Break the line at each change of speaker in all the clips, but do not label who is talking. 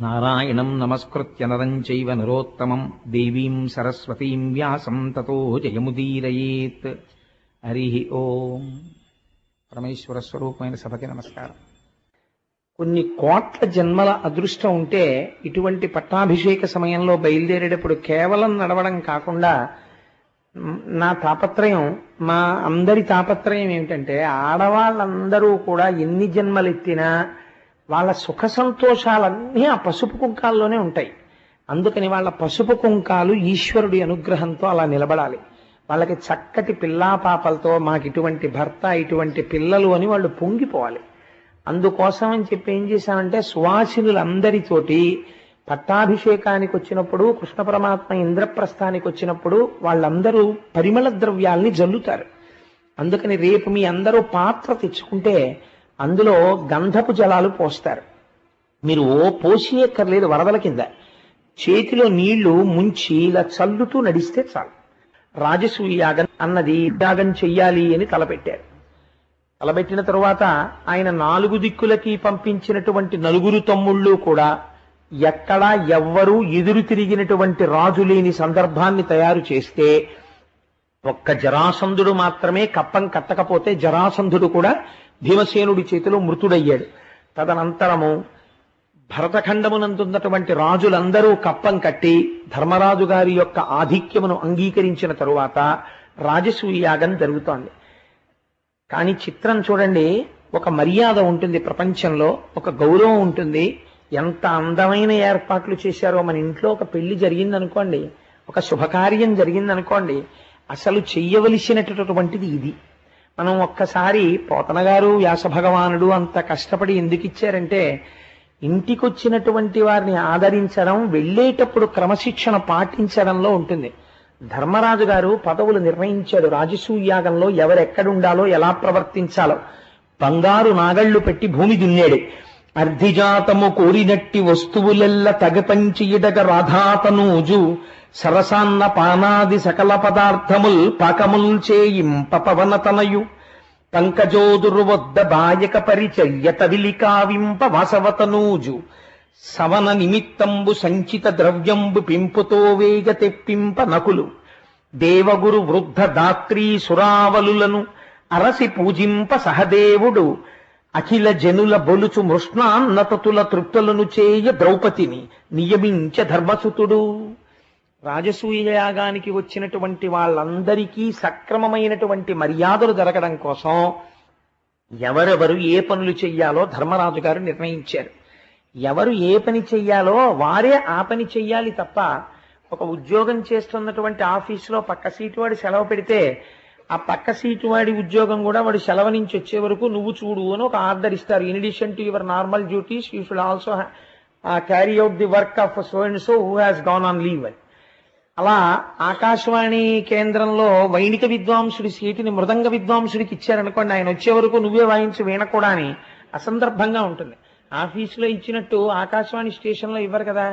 నారాయణం నమస్కృత్య నరం చైవ నరోత్తమం దేవీం సరస్వతీం వ్యాసం తతో జయముదీరయేత్. హరి ఓం. పరమేశ్వర స్వరూపమైన సభకి నమస్కారం. కొన్ని కోట్ల జన్మల అదృష్టం ఉంటే ఇటువంటి పట్టాభిషేక సమయంలో బయలుదేరేటప్పుడు కేవలం నడవడం కాకుండా, నా తాపత్రయం, మా అందరి తాపత్రయం ఏమిటంటే, ఆడవాళ్ళందరూ కూడా ఎన్ని జన్మలెత్తినా వాళ్ళ సుఖ సంతోషాలన్నీ ఆ పసుపు కుంకాల్లోనే ఉంటాయి. అందుకని వాళ్ళ పసుపు కుంకాలు ఈశ్వరుడి అనుగ్రహంతో అలా నిలబడాలి. వాళ్ళకి చక్కటి పిల్లా పాపలతో మాకు ఇటువంటి భర్త, ఇటువంటి పిల్లలు అని వాళ్ళు పొంగిపోవాలి. అందుకోసం అని చెప్పి ఏం చేశామంటే, సువాసినులందరితోటి పట్టాభిషేకానికి వచ్చినప్పుడు, కృష్ణ పరమాత్మ ఇంద్రప్రస్థానికి వచ్చినప్పుడు వాళ్ళందరూ పరిమళ ద్రవ్యాల్ని జల్లుతారు. అందుకని రేపు మీ అందరూ పాత్ర తెచ్చుకుంటే అందులో గంధపు జలాలు పోస్తారు. మీరు పోసేయక్కర్లేదు, వరదల కింద చేతిలో నీళ్లు ముంచి ఇలా చల్లుతూ నడిస్తే చాలు. రాజసూయ యాగం అన్నది యాగం చెయ్యాలి అని తలపెట్టారు. తలపెట్టిన తరువాత ఆయన 4 దిక్కులకి పంపించినటువంటి 9 తమ్ముళ్ళు కూడా ఎక్కడా ఎవ్వరూ ఎదురు తిరిగినటువంటి రాజు లేని సందర్భాన్ని తయారు చేస్తే, ఒక్క జరాసంధుడు మాత్రమే కప్పం కట్టకపోతే జరాసంధుడు కూడా భీమసేనుడి చేతిలో మృతుడయ్యాడు. తదనంతరము భరతఖండమునందున్నటువంటి రాజులందరూ కప్పం కట్టి ధర్మరాజు గారి యొక్క ఆధిక్యమును అంగీకరించిన తరువాత రాజసూయ యాగం జరుగుతోంది. కానీ చిత్రం చూడండి, ఒక మర్యాద ఉంటుంది ప్రపంచంలో, ఒక గౌరవం ఉంటుంది. ఎంత అందమైన ఏర్పాట్లు చేశారో. మన ఇంట్లో ఒక పెళ్లి జరిగిందనుకోండి, ఒక శుభకార్యం జరిగిందనుకోండి, అసలు చెయ్యవలసినటువంటిది ఇది. మనం ఒక్కసారి పోతన గారు, వ్యాస భగవానుడు అంత కష్టపడి ఎందుకు ఇచ్చారంటే, ఇంటికొచ్చినటువంటి వారిని ఆదరించడం, వెళ్ళేటప్పుడు క్రమశిక్షణ పాటించడంలో ఉంటుంది. ధర్మరాజు గారు పదవులు నిర్ణయించాడు. రాజసూయాగంలో ఎవరెక్కడుండాలో, ఎలా ప్రవర్తించాలో బంగారు నాగళ్లు పెట్టి భూమి దున్నాడు. అర్ధిజాతము కోరినట్టి వస్తువులెల్ల తగపంచియిడగ రాధాతనూజు సరసాన్న పానాది సకల పదార్థముల్ పాకముల్ చేయింప పవనతనయు పంకజోదురు వద్ద బాయక పరిచర్యత విలికావింప వాసవతనూజు సవన నిమిత్తంబు సంచిత ద్రవ్యంబు పింపుతో వేగ తెప్పింప నకులు దేవగురు వృద్ధ దాత్రీ సురావలులను అరసి పూజింప సహదేవుడు అఖిల జనుల బొలుచు మృష్ణాన్నతతుల తృప్తులను చేయ ద్రౌపదిని నియమించ ధర్మసుతుడు. రాజసూయ యాగానికి వచ్చినటువంటి వాళ్ళందరికీ సక్రమమైనటువంటి మర్యాదలు జరగడం కోసం ఎవరెవరు ఏ పనులు చెయ్యాలో ధర్మరాజు గారు నిర్ణయించారు. ఎవరు ఏ పని చెయ్యాలో వారే ఆ పని చెయ్యాలి తప్ప, ఒక ఉద్యోగం చేస్తున్నటువంటి ఆఫీసులో పక్క సీటు వాడి సెలవు పెడితే ఆ పక్క సీటు వాడి ఉద్యోగం కూడా వాడు సెలవు నుంచి వచ్చే వరకు నువ్వు చూడు అని ఒక ఆర్డర్ ఇస్తారు. In addition to your normal duties you should also carry out the work of so and so who has gone on leave అని. అలా ఆకాశవాణి కేంద్రంలో వైణిక విద్వాంసుడి సీటుని మృదంగ విద్వాంసుడికి ఇచ్చారనుకోండి, ఆయన వచ్చే వరకు నువ్వే వాయించి వీణకూడా అని అసందర్భంగా ఉంటుంది. ఆఫీసులో ఇచ్చినట్టు ఆకాశవాణి స్టేషన్లో ఇవ్వరు కదా.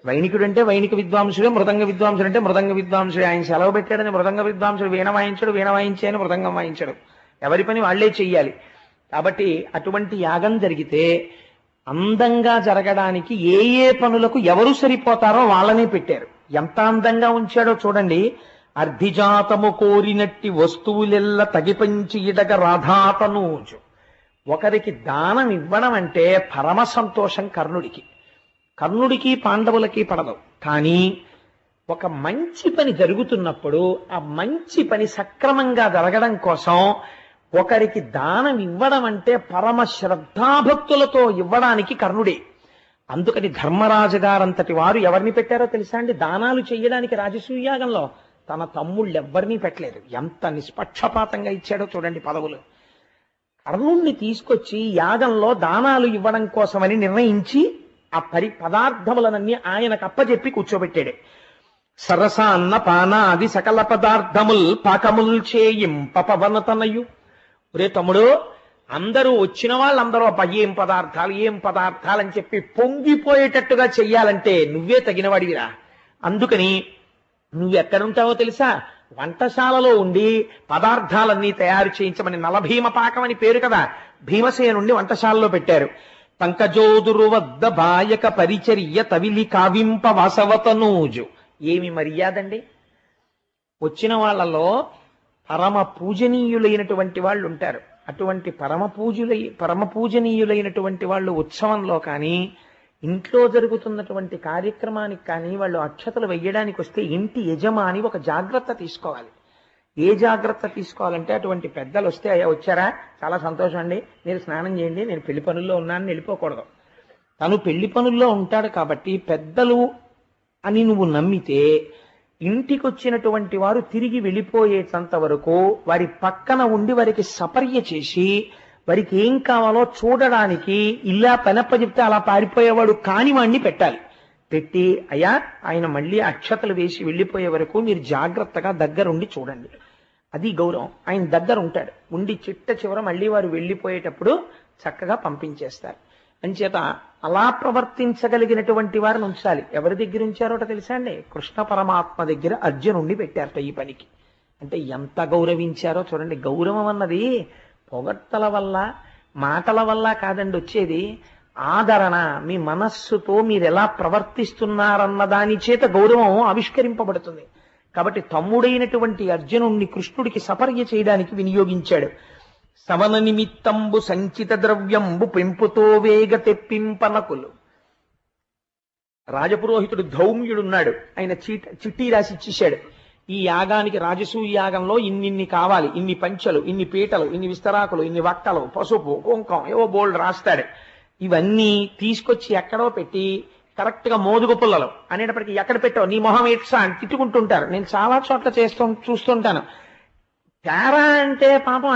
వైణికుడు అంటే వైణిక విద్వాంసుడే, మృదంగ విద్వాంసుడు అంటే మృదంగ విద్వాంసుడే. ఆయన సెలవు పెట్టాడని మృదంగ విద్వాంసుడు వీణ వాయించడు, వీణ వాయించాయని మృదంగం వాయించడు. ఎవరి పని వాళ్లే చెయ్యాలి. కాబట్టి అటువంటి యాగం జరిగితే అందంగా జరగడానికి ఏ ఏ పనులకు ఎవరు సరిపోతారో వాళ్ళనే పెట్టారు. ఎంత అందంగా ఉంచాడో చూడండి. అర్ధిజాతము కోరినట్టి వస్తువులెల్ల తగిపంచి ఇడగ రాధాతనూజు. ఒకరికి దానం ఇవ్వడం అంటే పరమ సంతోషం కర్ణుడికి. కర్ణుడికి పాండవులకి పడదు. కానీ ఒక మంచి పని జరుగుతున్నప్పుడు ఆ మంచి పని సక్రమంగా జరగడం కోసం ఒకరికి దానం ఇవ్వడం అంటే పరమ శ్రద్ధాభక్తులతో ఇవ్వడానికి కర్ణుడే. అందుకని ధర్మరాజు గారంతటి వారు ఎవరిని పెట్టారో తెలుసా అండి? దానాలు చెయ్యడానికి రాజసూయాగంలో తన తమ్ముళ్ళెవ్వరినీ పెట్టలేదు. ఎంత నిష్పక్షపాతంగా ఇచ్చాడో చూడండి పదవులు. కర్ణుణ్ణి తీసుకొచ్చి యాగంలో దానాలు ఇవ్వడం కోసమని నిర్ణయించి ఆ పదార్థములనన్నీ ఆయనకు అప్పచెప్పి కూర్చోబెట్టాడు. సరస అన్న పానాది సకల పదార్థముల్ పాకముల్ చేయింప పవనతనయు. ఒరే తమ్ముడు, అందరూ వచ్చిన వాళ్ళందరూ ఏం పదార్థాలు అని చెప్పి పొంగిపోయేటట్టుగా చెయ్యాలంటే నువ్వే తగినవాడివిరా. అందుకని నువ్వెక్కడుంటావో తెలుసా? వంటశాలలో ఉండి పదార్థాలన్నీ తయారు చేయించమని నలభీమ పాకం అని పేరు కదా, భీమసేనుణ్ణి వంటశాలలో పెట్టారు. పంకజోదురు వద్ద బాయక పరిచర్య తవిలి కావింప వాసవతనూజు. ఏమి మర్యాదండి! వచ్చిన వాళ్ళలో పరమ పూజనీయులైనటువంటి వాళ్ళు ఉంటారు. అటువంటి పరమ పూజనీయులైనటువంటి వాళ్ళు ఉత్సవంలో కానీ ఇంట్లో జరుగుతున్నటువంటి కార్యక్రమానికి కానీ వాళ్ళు అక్షతలు వెయ్యడానికి వస్తే ఇంటి యజమాని ఒక జాగ్రత్త తీసుకోవాలి. ఏ జాగ్రత్త తీసుకోవాలంటే, అటువంటి పెద్దలు వస్తే, అయ్యా వచ్చారా, చాలా సంతోషం అండి, మీరు స్నానం చేయండి, నేను పెళ్లి పనుల్లో ఉన్నానని వెళ్ళిపోకూడదు. తను పెళ్లి పనుల్లో ఉంటాడు కాబట్టి పెద్దలు అని నువ్వు నమ్మితే ఇంటికి వచ్చినటువంటి వారు తిరిగి వెళ్ళిపోయేటంత వరకు వారి పక్కన ఉండి వారికి సపర్య చేసి వారికి ఏం కావాలో చూడడానికి ఇలా పెనప్ప చెప్తే అలా పారిపోయేవాడు కాని వాణ్ణి పెట్టాలి. పెట్టి, అయ్యా ఆయన మళ్ళీ అక్షతలు వేసి వెళ్ళిపోయే వరకు మీరు జాగ్రత్తగా దగ్గరుండి చూడండి. అది గౌరవం. ఆయన దగ్గర ఉంటాడు, ఉండి చిట్ట చివర మళ్ళీ వారు వెళ్ళిపోయేటప్పుడు చక్కగా పంపించేస్తారు. అంచేత అలా ప్రవర్తించగలిగినటువంటి వారిని ఉంచాలి. ఎవరి దగ్గర ఉంచారోట తెలుసా అండి? కృష్ణ పరమాత్మ దగ్గర అర్జునుడిని పెట్టారట ఈ పనికి. అంటే ఎంత గౌరవించారో చూడండి. గౌరవం అన్నది పొగడ్తల వల్ల మాటల వల్ల కాదండి వచ్చేది. ఆదరణ, మీ మనస్సుతో మీరు ఎలా ప్రవర్తిస్తున్నారన్న దాని చేత గౌరవం ఆవిష్కరింపబడుతుంది. కాబట్టి తమ్ముడైనటువంటి అర్జునుణ్ణి కృష్ణుడికి సపర్య చేయడానికి వినియోగించాడు. సవన నిమిత్తంబు సంచిత ద్రవ్యంబు పెంపుతో వేగ తెప్పింపనకులు. రాజపురోహితుడు ధౌమ్యుడున్నాడు, ఆయన చిట్టి రాసి ఇచ్చేశాడు. ఈ యాగానికి, రాజసూయ యాగంలో ఇన్నిన్ని కావాలి, ఇన్ని పంచెలు, ఇన్ని పీటలు, ఇన్ని విస్తరాకులు, ఇన్ని వక్కలు, పసుపు, కుంకం, ఏవో బోల్డ్ రాస్తాడు. ఇవన్నీ తీసుకొచ్చి ఎక్కడో పెట్టి కరెక్ట్ గా మోదుగు పుల్లలు అనేటప్పటికీ, ఎక్కడ పెట్టావు నీ మొహం ఎట్సా అని తిట్టుకుంటుంటారు. నేను చాలా చోట్ల చూస్తుంటాను. తేరా అంటే పాపం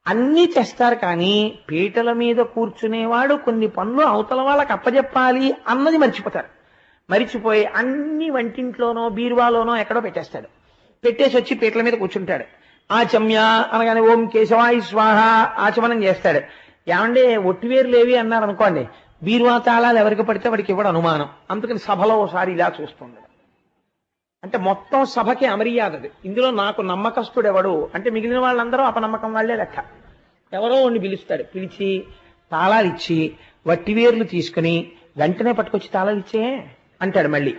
అన్నీ చేస్తారు కానీ పీటల మీద కూర్చునేవాడు కొన్ని పనులు అవతల వాళ్ళకి అప్పచెప్పాలి అన్నది మరిచిపోయి అన్ని వంటింట్లోనో బీరువాలోనో ఎక్కడో పెట్టేస్తాడు. పెట్టేసి వచ్చి పీటల మీద కూర్చుంటాడు. ఆచమ్య అనగానే ఓం కేశవాయ స్వాహ ఆచమనం చేస్తాడు. ఏమంటే ఒట్టివేరులేవి అన్నారు అనుకోండి, బీరువా తాళాలు ఎవరికి పడితే వాడికి ఇవ్వడం అనుమానం. అందుకని సభలో ఒకసారి ఇలా చూస్తుంది. అంటే మొత్తం సభకి అమర్యాదది. ఇందులో నాకు నమ్మకస్తుడు ఎవడు అంటే మిగిలిన వాళ్ళందరూ అపనమ్మకం వాళ్లే లెక్క. ఎవరో వాడిని పిలుస్తాడు, పిలిచి తాళాలు ఇచ్చి వట్టివేర్లు తీసుకుని వెంటనే పట్టుకొచ్చి తాళాలు ఇచ్చే అంటాడు. మళ్ళీ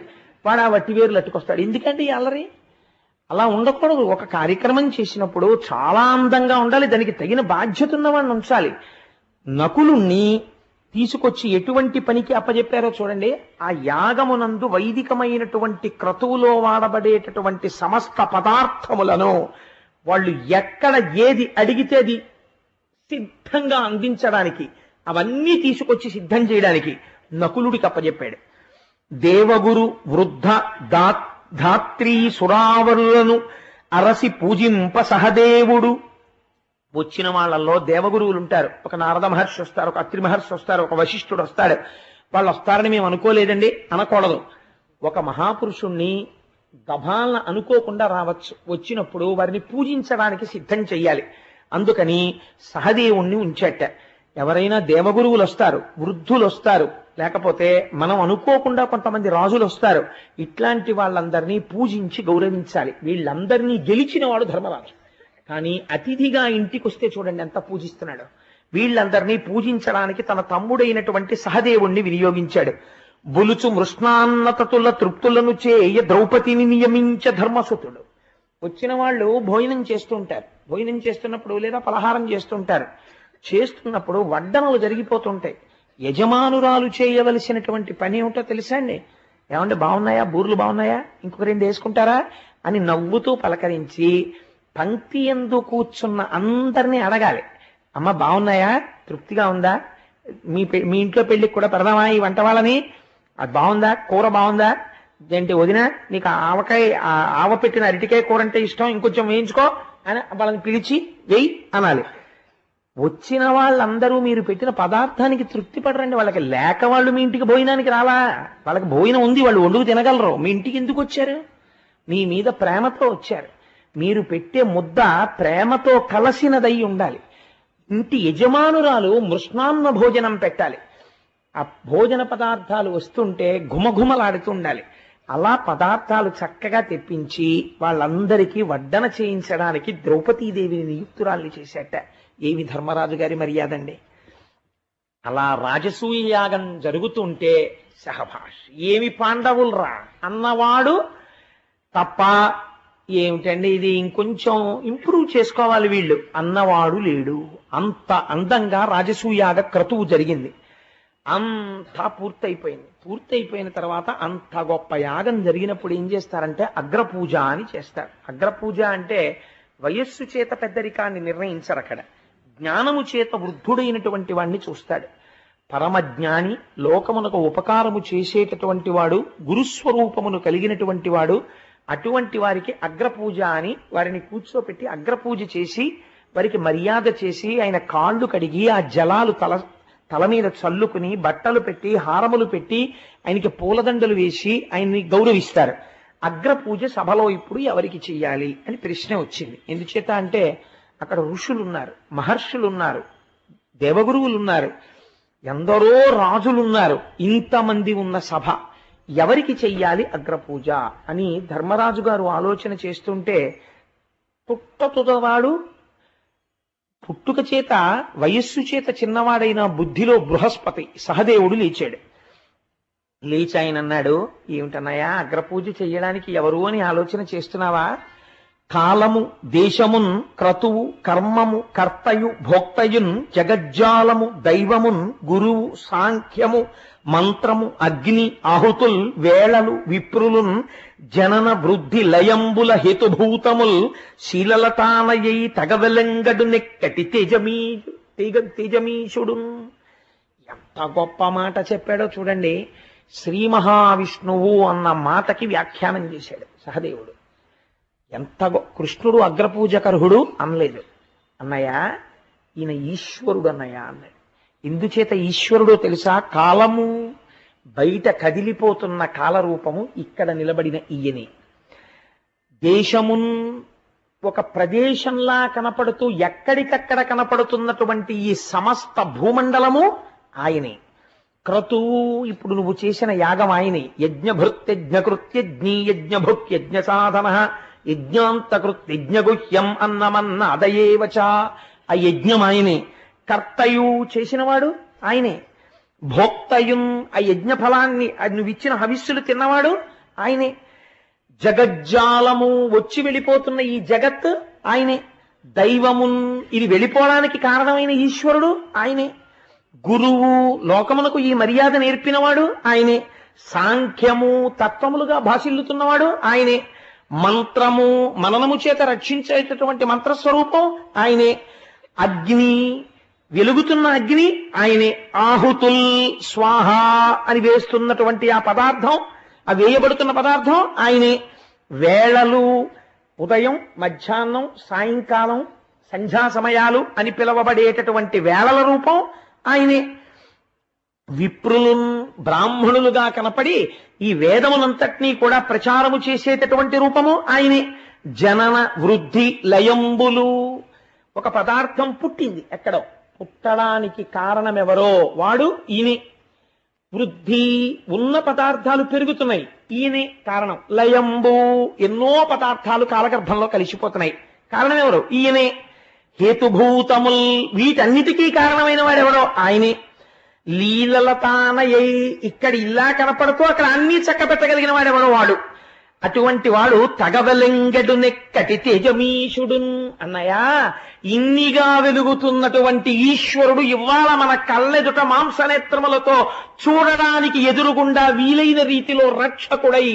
వాడు ఆ వట్టివేర్లు అట్టుకొస్తాడు. ఎందుకంటే అల్లరి అలా ఉండకూడదు. ఒక కార్యక్రమం చేసినప్పుడు చాలా అందంగా ఉండాలి, దానికి తగిన బాధ్యత ఉన్నవాడిని ఉంచాలి. నకులుణ్ణి తీసుకొచ్చి ఎటువంటి పనికి అప్పచెప్పారో చూడండి. ఆ యాగమునందు వైదికమైనటువంటి క్రతువులో వాడబడేటటువంటి సమస్త పదార్థములను వాళ్ళు ఎక్కడ ఏది అడిగితే అది సిద్ధంగా అందించడానికి, అవన్నీ తీసుకొచ్చి సిద్ధం చేయడానికి నకులుడికి అప్పచెప్పాడు. దేవగురు వృద్ధ ధాత్రీ సురావరులను అరసి పూజింప సహదేవుడు. వచ్చిన వాళ్ళల్లో దేవగురువులు ఉంటారు. ఒక నారద మహర్షి వస్తారు, ఒక అత్రి మహర్షి వస్తారు, ఒక వశిష్ఠుడు వస్తాడు. వాళ్ళు వస్తారని మేము అనుకోలేదండి అనకూడదు. ఒక మహాపురుషుణ్ణి గభాలను అనుకోకుండా రావచ్చు. వచ్చినప్పుడు వారిని పూజించడానికి సిద్ధం చెయ్యాలి. అందుకని సహదేవుణ్ణి ఉంచేట. ఎవరైనా దేవగురువులు వస్తారు, వృద్ధులు వస్తారు, లేకపోతే మనం అనుకోకుండా కొంతమంది రాజులు వస్తారు. ఇట్లాంటి వాళ్ళందరినీ పూజించి గౌరవించాలి. వీళ్ళందరినీ గెలిచిన వాడు ధర్మరాజు. కానీ అతిథిగా ఇంటికి వస్తే చూడండి ఎంత పూజిస్తున్నాడు. వీళ్ళందరినీ పూజించడానికి తన తమ్ముడైనటువంటి సహదేవుణ్ణి వినియోగించాడు. బులుచు మృష్ణాన్నతతుల తృప్తులను చేయ ద్రౌపదిని నియమించ ధర్మసుతుడు. వచ్చిన వాళ్ళు భోజనం చేస్తుంటారు. భోజనం చేస్తున్నప్పుడు లేదా పలహారం చేస్తున్నప్పుడు వడ్డనలు జరిగిపోతుంటాయి. యజమానురాలు చేయవలసినటువంటి పని ఏమిటో తెలుసా అండి? ఏమంటే బాగున్నాయా, బూర్లు బాగున్నాయా, ఇంకొక 2 వేసుకుంటారా అని నవ్వుతూ పలకరించి పంక్తి యందు కూర్చున్న అందరినీ అడగాలి. అమ్మ బాగున్నాయా, తృప్తిగా ఉందా, మీ ఇంట్లో పెళ్లికి కూడా పెడదామా ఈ వంట వాళ్ళని, అది బాగుందా, కూర బాగుందా, ఏంటి వదిన నీకు ఆవ పెట్టిన అరటికాయ కూర అంటే ఇష్టం, ఇంకొంచెం వేయించుకో అని వాళ్ళని పిలిచి వెయ్యి అనాలి. వచ్చిన వాళ్ళందరూ మీరు పెట్టిన పదార్థానికి తృప్తి పడరండి. వాళ్ళకి లేక వాళ్ళు మీ ఇంటికి భోజనానికి రాలా. వాళ్ళకి భోజనం ఉంది, వాళ్ళు వండుకు తినగలరు. మీ ఇంటికి ఎందుకు వచ్చారు? మీ మీద ప్రేమతో వచ్చారు. మీరు పెట్టే ముద్ద ప్రేమతో కలసినదై ఉండాలి. ఇంటి యజమానురాలు మృష్ణాన్న భోజనం పెట్టాలి. ఆ భోజన పదార్థాలు వస్తుంటే ఘుమఘుమలాడుతూ ఉండాలి. అలా పదార్థాలు చక్కగా తెప్పించి వాళ్ళందరికీ వడ్డన చేయించడానికి ద్రౌపదీదేవిని నియుక్తురాల్ని చేశాట. ఏమి ధర్మరాజు గారి మర్యాద అండి! అలా రాజసూయ యాగం జరుగుతుంటే సహభాష్ ఏమి పాండవులరా అన్నవాడు తప్ప, ఏమిటండి ఇది ఇంకొంచెం ఇంప్రూవ్ చేసుకోవాలి వీళ్ళు అన్నవాడు లేడు. అంత అందంగా రాజసూయాగ క్రతువు జరిగింది. అంతా పూర్తయిపోయింది. పూర్తయిపోయిన తర్వాత అంత గొప్ప యాగం జరిగినప్పుడు ఏం చేస్తారంటే అగ్రపూజ అని చేస్తారు. అగ్రపూజ అంటే వయస్సు చేత పెద్దరికాన్ని నిర్ణయించరు. అక్కడ జ్ఞానము చేత వృద్ధుడైనటువంటి వాడిని చూస్తాడు. పరమజ్ఞాని, లోకమునకు ఉపకారము చేసేటటువంటి వాడు, గురుస్వరూపమును కలిగినటువంటి వాడు, అటువంటి వారికి అగ్రపూజ అని వారిని కూర్చోపెట్టి అగ్రపూజ చేసి వారికి మర్యాద చేసి ఆయన కాళ్ళు కడిగి ఆ జలాలు తల మీద చల్లుకుని బట్టలు పెట్టి హారములు పెట్టి ఆయనకి పూలదండలు వేసి ఆయన్ని గౌరవిస్తారు. అగ్రపూజ సభలో ఇప్పుడు ఎవరికి చెయ్యాలి అని ప్రశ్న వచ్చింది. ఎందుచేత అంటే అక్కడ ఋషులున్నారు, మహర్షులున్నారు, దేవగురువులున్నారు, ఎందరో రాజులున్నారు. ఇంతమంది ఉన్న సభ ఎవరికి చెయ్యాలి అగ్రపూజ అని ధర్మరాజు గారు ఆలోచన చేస్తుంటే పుట్టతుదవాడు, పుట్టుక చేత వయస్సు చేత చిన్నవాడైన బుద్ధిలో బృహస్పతి సహదేవుడు లేచాడు. లేచి ఆయన అన్నాడు, ఏమిటన్నాయా అగ్రపూజ చెయ్యడానికి ఎవరు అని ఆలోచన చేస్తున్నావా? కాలము దేశమున్ క్రతువు కర్మము కర్తయు భోక్తయున్ జగజ్జాలము దైవమున్ గురువు సాంఖ్యము మంత్రము అగ్ని ఆహుతుల్ వేళలు విప్రులున్ జనన వృద్ధి లయంబుల హేతుభూతముల్ శీలలతానయై తగవెలంగడు నెక్కటి తేజమీషుడు. ఎంత గొప్ప మాట చెప్పాడో చూడండి. శ్రీ మహావిష్ణువు అన్న మాటకి వ్యాఖ్యానం చేశాడు సహదేవుడు. ఎంత కృష్ణుడు అగ్రపూజకర్హుడు అనలేదు. అన్నయ్య ఈయన ఈశ్వరుడు అన్నయ్య అన్నాడు. ఇందుచేత ఈశ్వరుడో తెలుసా? కాలము బయట కదిలిపోతున్న కాలరూపము ఇక్కడ నిలబడిన ఈయనే. దేశమున్ ఒక ప్రదేశంలా కనపడుతూ ఎక్కడికక్కడ కనపడుతున్నటువంటి ఈ సమస్త భూమండలము ఆయనే. క్రతువు ఇప్పుడు నువ్వు చేసిన యాగం ఆయనే. యజ్ఞభృత్యజ్ఞకృత్యజ్ఞీ యజ్ఞభుక్యజ్ఞ సాధన యజ్ఞాంతకృత్యజ్ఞగుహ్యం అన్నమన్న అదయేవచ. ఆ యజ్ఞం ఆయనే. కర్తయు చేసినవాడు ఆయనే. భోక్తయున్ ఆ యజ్ఞ ఫలాన్ని నువ్విచ్చిన హవిస్సులు తిన్నవాడు ఆయనే. జగజ్జాలము వచ్చి వెళ్ళిపోతున్న ఈ జగత్ ఆయనే. దైవమున్ ఇది వెళ్ళిపోవడానికి కారణమైన ఈశ్వరుడు ఆయనే. గురువు లోకమునకు ఈ మర్యాద నేర్పినవాడు ఆయనే. సాంఖ్యము తత్వములుగా భాషిల్లుతున్నవాడు ఆయనే. మంత్రము మననము చేత రక్షించేటటువంటి మంత్రస్వరూపం ఆయనే. అగ్ని వెలుగుతున్న అగ్ని ఆయనే. ఆహుతుల్ స్వాహ అని వేస్తున్నటువంటి ఆ పదార్థం, ఆ వేయబడుతున్న పదార్థం ఆయనే. వేళలు ఉదయం మధ్యాహ్నం సాయంకాలం సంధ్యా సమయాలు అని పిలువబడేటటువంటి వేళల రూపం ఆయనే. విప్రులు బ్రాహ్మణులుగా కనపడి ఈ వేదమునంతటినీ కూడా ప్రచారము చేసేటటువంటి రూపము ఆయనే. జనన వృద్ధి లయంబులు ఒక పదార్థం పుట్టింది ఎక్కడో, పుట్టడానికి కారణమెవరో వాడు ఈయనే. వృద్ధి ఉన్న పదార్థాలు పెరుగుతున్నాయి, ఈయనే కారణం. లయంబు ఎన్నో పదార్థాలు కాలగర్భంలో కలిసిపోతున్నాయి, కారణం ఎవరు? ఈయనే. హేతుభూతముల్ వీటన్నిటికీ కారణమైన వాడెవరో ఆయనే. లీలలతానయై ఇక్కడ ఇలా కనపడుతూ అక్కడ అన్నీ చక్కబెట్టగలిగిన వాడెవడో వాడు. అటువంటి వాడు తగవలెంగడు నెక్కటి తేజమీషుడు. అన్నయ్య ఇన్నిగా వెలుగుతున్నటువంటి ఈశ్వరుడు ఇవాళ మన కళ్ళెదుట మాంసనేత్రములతో చూడడానికి ఎదురుగుండా వీలైన రీతిలో రక్షకుడై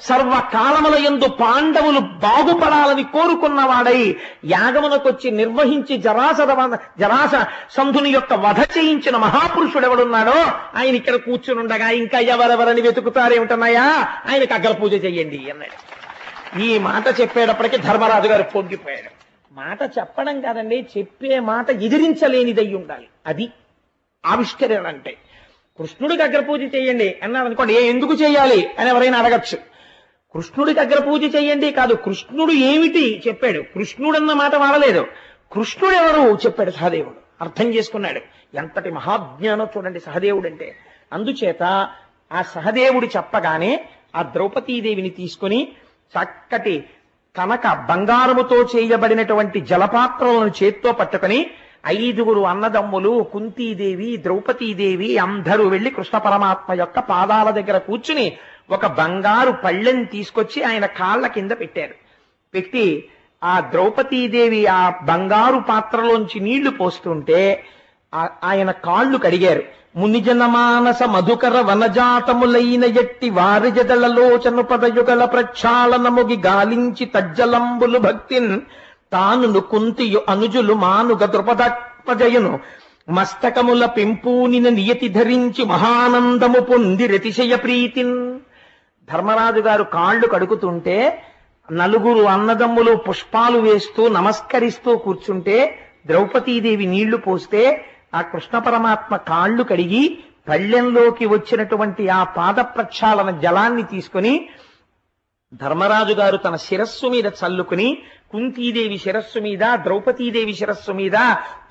సర్వకాలముల యందు పాండవులు బాగుపడాలని కోరుకున్నవాడై యాగమునకొచ్చి నిర్వహించి జరాస సంధుని యొక్క వధ చేయించిన మహాపురుషుడెవడున్నాడో ఆయన ఇక్కడ కూర్చునుండగా ఇంకా ఎవరెవరని వెతుకుతారేమిటన్నాయా, ఆయనకు అగ్రపూజ చెయ్యండి అన్నాడు. ఈ మాట చెప్పేటప్పటికీ ధర్మరాజు గారు పొంగిపోయాడు. మాట చెప్పడం కాదండి, చెప్పే మాట ఎదిరించలేనిదై ఉండాలి. అది ఆవిష్కరణ అంటే. కృష్ణుడికి అగ్రపూజ చెయ్యండి అన్నాడు అనుకోండి, ఎందుకు చెయ్యాలి అని ఎవరైనా అడగచ్చు. కృష్ణుడికి అగ్రపూజ చెయ్యండి కాదు, కృష్ణుడు ఏమిటి చెప్పాడు. కృష్ణుడన్న మాట వాడలేదు, కృష్ణుడు ఎవరు చెప్పాడు సహదేవుడు. అర్థం చేసుకున్నాడు. ఎంతటి మహాజ్ఞానం చూడండి సహదేవుడు అంటే. అందుచేత ఆ సహదేవుడు చెప్పగానే ఆ ద్రౌపదీదేవిని తీసుకుని చక్కటి కనక బంగారముతో చేయబడినటువంటి జలపాత్రలను చేత్తో పట్టుకుని 5గురు అన్నదమ్ములు, కుంతీదేవి, ద్రౌపదీదేవి అందరూ వెళ్లి కృష్ణ పరమాత్మ యొక్క పాదాల దగ్గర కూర్చుని ఒక బంగారు పళ్ళెని తీసుకొచ్చి ఆయన కాళ్ళ కింద పెట్టారు. పెట్టి ఆ ద్రౌపదీదేవి ఆ బంగారు పాత్రలోంచి నీళ్లు పోస్తుంటే ఆయన కాళ్ళు కడిగారు. మునిజనమానస మధుకర వనజాతములైన ఎట్టి వారి జదలలోచను పదయుగల ప్రక్షాళనముగి గాలించి తజ్జలంబులు భక్తిన్ తానును కుంతియు అనుజులు మానుగ ద్రుపదాత్మజయును మస్తకముల పెంపూనిన నియతి ధరించి మహానందము పొంది రతిశయ ప్రీతిన్. ధర్మరాజు గారు కాళ్ళు కడుగుతుంటే 4 అన్నదమ్ములు పుష్పాలు వేస్తూ నమస్కరిస్తూ కూర్చుంటే ద్రౌపదీదేవి నీళ్లు పోస్తే ఆ కృష్ణ పరమాత్మ కాళ్ళు కడిగి పళ్ళెంలోకి వచ్చినటువంటి ఆ పాద ప్రక్షాళన జలాన్ని తీసుకుని ధర్మరాజు గారు తన శిరస్సు మీద చల్లుకుని కుంతీదేవి శిరస్సు మీద, ద్రౌపదీదేవి శిరస్సు మీద,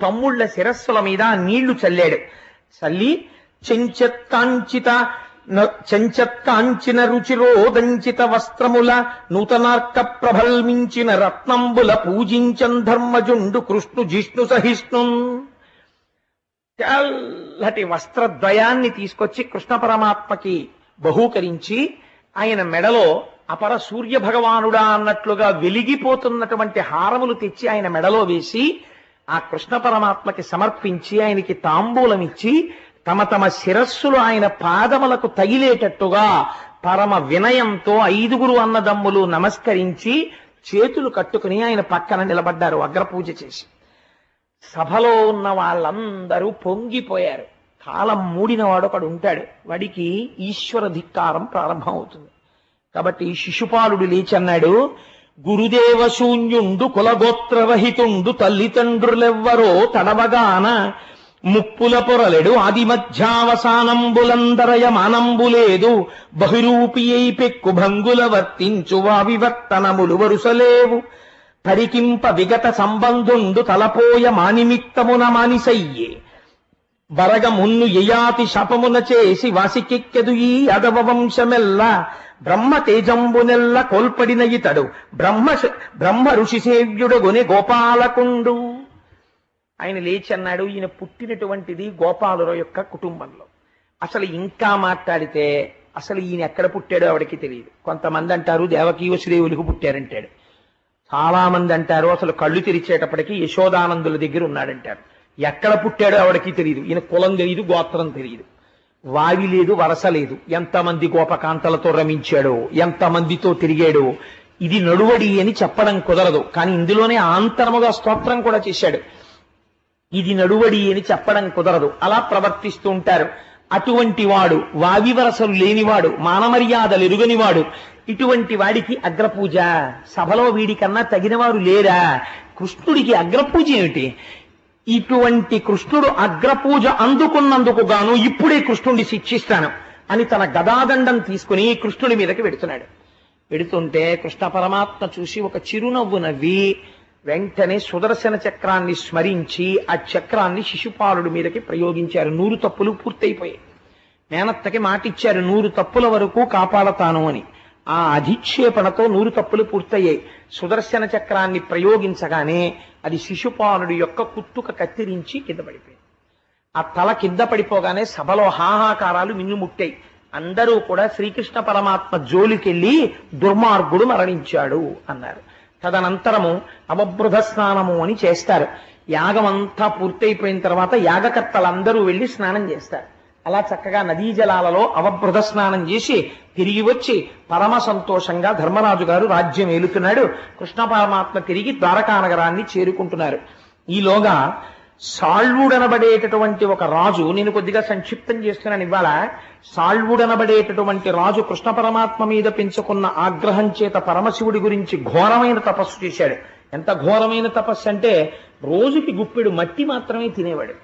తమ్ముళ్ల శిరస్సుల మీద నీళ్లు చల్లాడు. చల్లి చెంచత్కాంచిన రుచిరోదంచిత వస్త్రముల నూతనార్క ప్రభల్మించిన రత్నంబుల పూజించన్ ధర్మజుండు కృష్ణు జిష్ణు సహిష్ణు. తెల్లటి వస్త్రద్వయాన్ని తీసుకొచ్చి కృష్ణ పరమాత్మకి బహూకరించి ఆయన మెడలో అపర సూర్య భగవానుడా అన్నట్లుగా వెలిగిపోతున్నటువంటి హారములు తెచ్చి ఆయన మెడలో వేసి ఆ కృష్ణ పరమాత్మకి సమర్పించి ఆయనకి తాంబూలమిచ్చి తమ తమ శిరస్సులు ఆయన పాదములకు తగిలేటట్టుగా పరమ వినయంతో 5గురు అన్నదమ్ములు నమస్కరించి చేతులు కట్టుకుని ఆయన పక్కన నిలబడ్డారు అగ్రపూజ చేసి. సభలో ఉన్న వాళ్ళందరూ పొంగిపోయారు. కాలం మూడినవాడు ఒకడు ఉంటాడు, వాడికి ఈశ్వర ధిక్కారం ప్రారంభం అవుతుంది. కాబట్టి శిశుపాలుడు లేచన్నాడు, గురుదేవ శూన్యుండు కులగోత్రరహితుండు తల్లిదండ్రులెవ్వరో తడవగాన ముప్పుల పొరలెడు ఆది మధ్యావసానంబులందరయ మానంబులేదు బహిరూపి అయి పెక్కు భంగుల వర్తించు వావివర్తనములు వరుసలేవు పరికింప విగత సంబంధుండు తలపోయ మానిమిత్తమున మానిసయ్యే బరగ మున్ను యయాతి శపమున చేసి వాసికెక్కెదు ఈ అదవ వంశమెల్ల బ్రహ్మ తేజంబునెల్ల కోల్పడిన ఇతడు బ్రహ్మ ఋషి సేవ్యుడగొని గోపాలకుండు. ఆయన లేచి అన్నాడు, ఈయన పుట్టినటువంటిది గోపాలుల యొక్క కుటుంబంలో. అసలు ఇంకా మాట్లాడితే అసలు ఈయన ఎక్కడ పుట్టాడో ఆవిడకి తెలియదు. కొంతమంది అంటారు దేవకీ వసుదేవులకు పుట్టారంటాడు, చాలా మంది అంటారు అసలు కళ్ళు తెరిచేటప్పటికి యశోదానందుల దగ్గర ఉన్నాడంటారు. ఎక్కడ పుట్టాడో ఆవిడకి తెలియదు. ఈయన కులం తెలియదు, గోత్రం తెలియదు, వావి లేదు, వరస లేదు. ఎంతమంది గోపకాంతలతో రమించాడో, ఎంతమందితో తిరిగాడో ఇది నడువడి అని చెప్పడం కుదరదు. కానీ ఇందులోనే ఆంతరముగా స్తోత్రం కూడా చేశాడు. ఇది నడువడి అని చెప్పడం కుదరదు, అలా ప్రవర్తిస్తూ ఉంటారు. అటువంటి వాడు, వావి వరసలు లేనివాడు, మానమర్యాదలు ఎరుగనివాడు, ఇటువంటి వాడికి అగ్రపూజ. సభలో వీడికన్నా తగినవారు లేరా? కృష్ణుడికి అగ్రపూజ ఏమిటి? ఇటువంటి కృష్ణుడు అగ్రపూజ అందుకున్నందుకు గాను ఇప్పుడే కృష్ణుడిని శిక్షిస్తాను అని తన గదాదండం తీసుకుని కృష్ణుడి మీదకి వెడుతున్నాడు. వెడుతుంటే కృష్ణ పరమాత్మ చూసి ఒక చిరునవ్వు నవ్వి వెంటనే సుదర్శన చక్రాన్ని స్మరించి ఆ చక్రాన్ని శిశుపాలుడి మీదకి ప్రయోగించారు. 100 తప్పులు పూర్తయిపోయాయి. మేనత్తకి మాటిచ్చారు 100 తప్పుల వరకు కాపాడతాను అని. ఆ అధిక్షేపణతో 100 తప్పులు పూర్తయ్యాయి. సుదర్శన చక్రాన్ని ప్రయోగించగానే అది శిశుపాలుడి యొక్క కుత్తుక కత్తిరించి కింద పడిపోయింది. ఆ తల కింద పడిపోగానే సభలో హాహాకారాలు మిన్నుముట్టాయి. అందరూ కూడా శ్రీకృష్ణ పరమాత్మ జోలికెళ్ళి దుర్మార్గుడు మరణించాడు అన్నారు. తదనంతరము అవబృధ స్నానము అని చేస్తారు. యాగం అంతా పూర్తయిపోయిన తర్వాత యాగకర్తలందరూ వెళ్లి స్నానం చేస్తారు. అలా చక్కగా నదీ జలాలలో అవబృధ స్నానం చేసి తిరిగి వచ్చి పరమ సంతోషంగా ధర్మరాజు గారు రాజ్యం ఏలుతున్నాడు. కృష్ణ పరమాత్మ తిరిగి ద్వారకా నగరాన్ని చేరుకుంటున్నారు. ఈలోగా సాళ్వుడనబడేటటువంటి ఒక రాజు, నేను కొద్దిగా సంక్షిప్తం చేస్తున్నాను ఇవాళ. సాళ్వుడనబడేటటువంటి రాజు కృష్ణ పరమాత్మ మీద పెంచుకున్న ఆగ్రహం చేత పరమశివుడి గురించి ఘోరమైన తపస్సు చేశాడు. ఎంత ఘోరమైన తపస్సు అంటే రోజుకి గుప్పెడు మట్టి మాత్రమే తినేవాడు.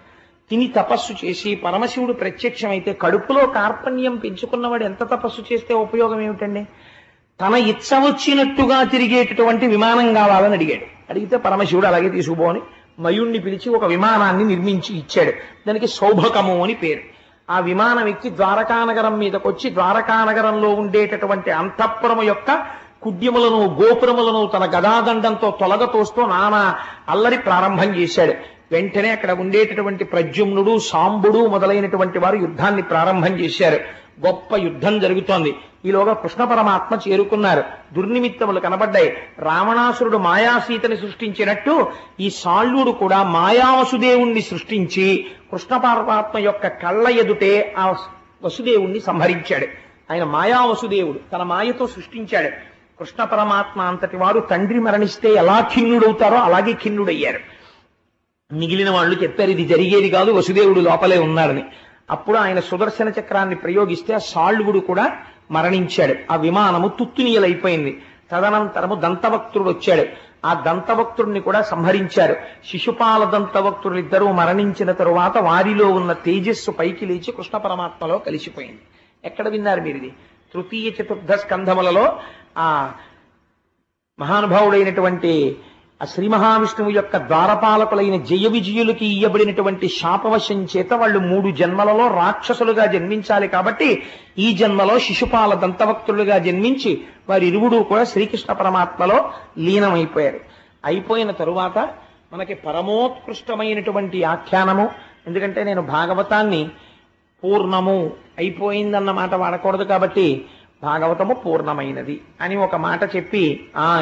తిని తపస్సు చేసి పరమశివుడు ప్రత్యక్షమైతే కడుపులో కార్పణ్యం పెంచుకున్నవాడు ఎంత తపస్సు చేస్తే ఉపయోగం ఏమిటండి? తన ఇచ్చ వచ్చినట్టుగా తిరిగేటటువంటి విమానం కావాలని అడిగాడు. అడిగితే పరమశివుడు అలాగే తీసుకుపోని మయుణ్ణి పిలిచి ఒక విమానాన్ని నిర్మించి ఇచ్చాడు. దానికి సౌభకము అని పేరు. ఆ విమానం ఎక్కి ద్వారకానగరం మీదకొచ్చి ద్వారకానగరంలో ఉండేటటువంటి అంతఃపురము యొక్క కుడ్యములను గోపురములను తన గదాదండంతో తొలగతోస్తూ నానా అల్లరి ప్రారంభం చేశాడు. వెంటనే అక్కడ ఉండేటటువంటి ప్రద్యుమ్నుడు, సాంబుడు మొదలైనటువంటి వారు యుద్ధాన్ని ప్రారంభం చేశారు. గొప్ప యుద్ధం జరుగుతోంది. ఈలోగా కృష్ణ పరమాత్మ చేరుకున్నారు. దుర్నిమిత్తములు కనబడ్డాయి. రావణాసురుడు మాయాసీతని సృష్టించినట్టు ఈ సాళ్వుడు కూడా మాయావసుదేవుణ్ణి సృష్టించి కృష్ణ పరమాత్మ యొక్క కళ్ళ ఎదుటే ఆ వసుదేవుణ్ణి సంహరించాడు. ఆయన మాయావసుదేవుడు తన మాయతో సృష్టించాడు. కృష్ణ పరమాత్మ అంతటి వారు తండ్రి మరణిస్తే ఎలా ఖిన్నుడవుతారో అలాగే ఖిన్నుడయ్యారు. మిగిలిన వాళ్ళు చెప్పారు ఇది జరిగేది కాదు, వసుదేవుడు లోపలే ఉన్నాడని. అప్పుడు ఆయన సుదర్శన చక్రాన్ని ప్రయోగిస్తే ఆ సాళ్వుడు కూడా మరణించాడు. ఆ విమానము తుత్తునీయలైపోయింది. తదనంతరము దంతవక్తుడు వచ్చాడు. ఆ దంతవక్తుడిని కూడా సంహరించారు. శిశుపాల దంతవక్తులు ఇద్దరూ మరణించిన తరువాత వారిలో ఉన్న తేజస్సు పైకి లేచి కృష్ణ పరమాత్మలో కలిసిపోయింది. ఎక్కడ విన్నారు మీరు ఇది? తృతీయ చతుర్థ స్కంధములలో ఆ మహానుభావుడైనటువంటి ఆ శ్రీ మహావిష్ణువు యొక్క ద్వారపాలకులైన జయ విజయులకి ఇయ్యబడినటువంటి శాపవశం చేత వాళ్ళు 3 జన్మలలో రాక్షసులుగా జన్మించాలి. కాబట్టి ఈ జన్మలో శిశుపాల దంతవక్తులుగా జన్మించి వారిరువుడు కూడా శ్రీకృష్ణ పరమాత్మలో లీనమైపోయారు. అయిపోయిన తరువాత మనకి పరమోత్కృష్టమైనటువంటి ఆఖ్యానము, ఎందుకంటే నేను భాగవతాన్ని పూర్ణము అయిపోయిందన్న మాట వాడకూడదు కాబట్టి భాగవతము పూర్ణమైనది అని ఒక మాట చెప్పి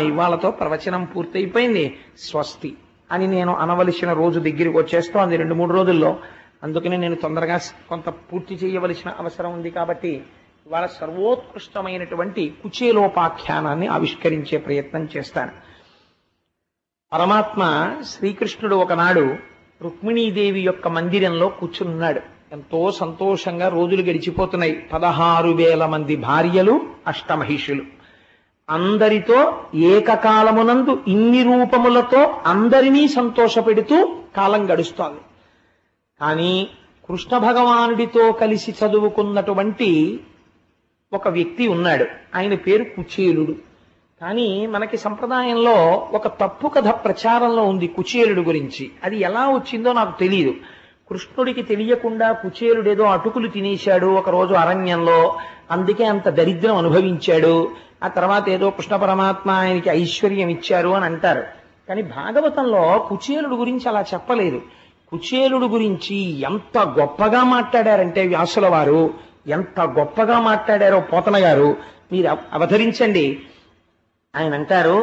ఇవాళతో ప్రవచనం పూర్తయిపోయింది స్వస్తి అని నేను అనవలసిన రోజు దగ్గరికి వచ్చేస్తోంది 2-3 రోజుల్లో. అందుకని నేను తొందరగా కొంత పూర్తి చేయవలసిన అవసరం ఉంది. కాబట్టి ఇవాళ సర్వోత్కృష్టమైనటువంటి కుచేలోపాఖ్యానాన్ని ఆవిష్కరించే ప్రయత్నం చేస్తాను. పరమాత్మ శ్రీకృష్ణుడు ఒకనాడు రుక్మిణీదేవి యొక్క మందిరంలో కూర్చున్నాడు. ఎంతో సంతోషంగా రోజులు గడిచిపోతున్నాయి. 16,000 మంది భార్యలు, అష్టమహిషులు, అందరితో ఏకకాలమునందు ఇన్ని రూపములతో అందరినీ సంతోషపెడుతూ కాలం గడుస్తోంది. కానీ కృష్ణ భగవానుడితో కలిసి చదువుకున్నటువంటి ఒక వ్యక్తి ఉన్నాడు. ఆయన పేరు కుచేలుడు. కానీ మనకి సంప్రదాయంలో ఒక తప్పు కథ ప్రచారంలో ఉంది కుచేలుడు గురించి. అది ఎలా వచ్చిందో నాకు తెలియదు. కృష్ణుడికి తెలియకుండా కుచేలుడేదో అటుకులు తినేశాడు ఒకరోజు అరణ్యంలో, అందుకే అంత దరిద్రం అనుభవించాడు. ఆ తర్వాత ఏదో కృష్ణ పరమాత్మ ఆయనకి ఐశ్వర్యం ఇచ్చారు అని అంటారు. కానీ భాగవతంలో కుచేలుడు గురించి అలా చెప్పలేదు. కుచేలుడు గురించి ఎంత గొప్పగా మాట్లాడారంటే వ్యాసుల వారు, ఎంత గొప్పగా మాట్లాడారో పోతన గారు మీరు అవతరించండి. ఆయన అంటారు,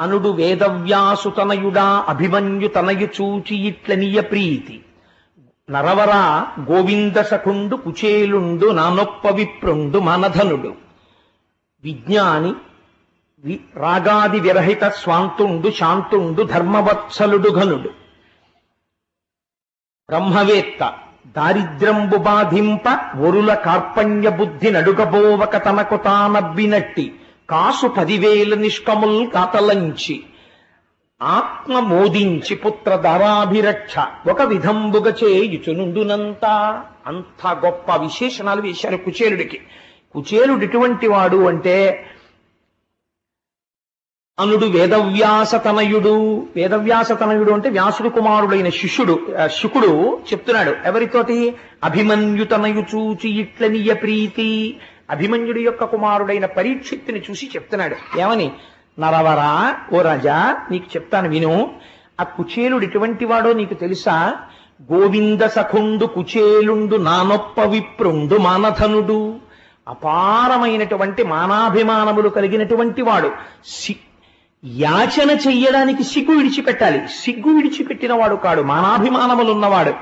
అనుడు వేదవ్యాసు తనయుడా అభిమన్యు తనయు చూచి ఇట్లనియ ప్రీతి నరవరా గోవింద సఖుండు కుచేలుండు నానొప్ప విప్రుండు మనధనుడు విజ్ఞాని రాగాది విరహిత స్వాంతుండు శాంతుండు ధర్మవత్సలుడు ఘనుడు బ్రహ్మవేత్త దారిద్ర్యంబు బాధింప ఒరుల కార్పణ్య బుద్ధి నడుగబోవక తనకు తానబ్బినట్టి కాసు 10,000 నిష్కముల్ కాతలంచి ఆత్మ మోదించి పుత్ర ధారాభిరక్ష ఒక విధంబుగ చేయుచునుండునంతా. అంత గొప్ప విశేషణాలు వేశారు కుచేలుడికి. కుచేలుడు ఎటువంటి వాడు అంటే అనుడు వేదవ్యాసతనయుడు. వేదవ్యాసతనయుడు అంటే వ్యాసుడు కుమారుడైన శుకుడు చెప్తున్నాడు. ఎవరితోటి? అభిమన్యుతనయు చూచి ఇట్లనియ ప్రీతి. అభిమన్యుడి యొక్క కుమారుడైన పరీక్షిత్తుని చూసి చెప్తున్నాడు. ఏమని? నరవరా, ఓ రాజా నీకు చెప్తాను విను. ఆ కుచేలుడు ఎటువంటి వాడో నీకు తెలుసా? గోవింద సఖుండు కుచేలుండు నానొప్ప విప్రుండు మానధనుడు. అపారమైనటువంటి మానాభిమానములు కలిగినటువంటి వాడు. యాచన చెయ్యడానికి సిగ్గు విడిచిపెట్టాలి. సిగ్గు విడిచిపెట్టిన వాడు కాడు, మానాభిమానములున్నవాడు.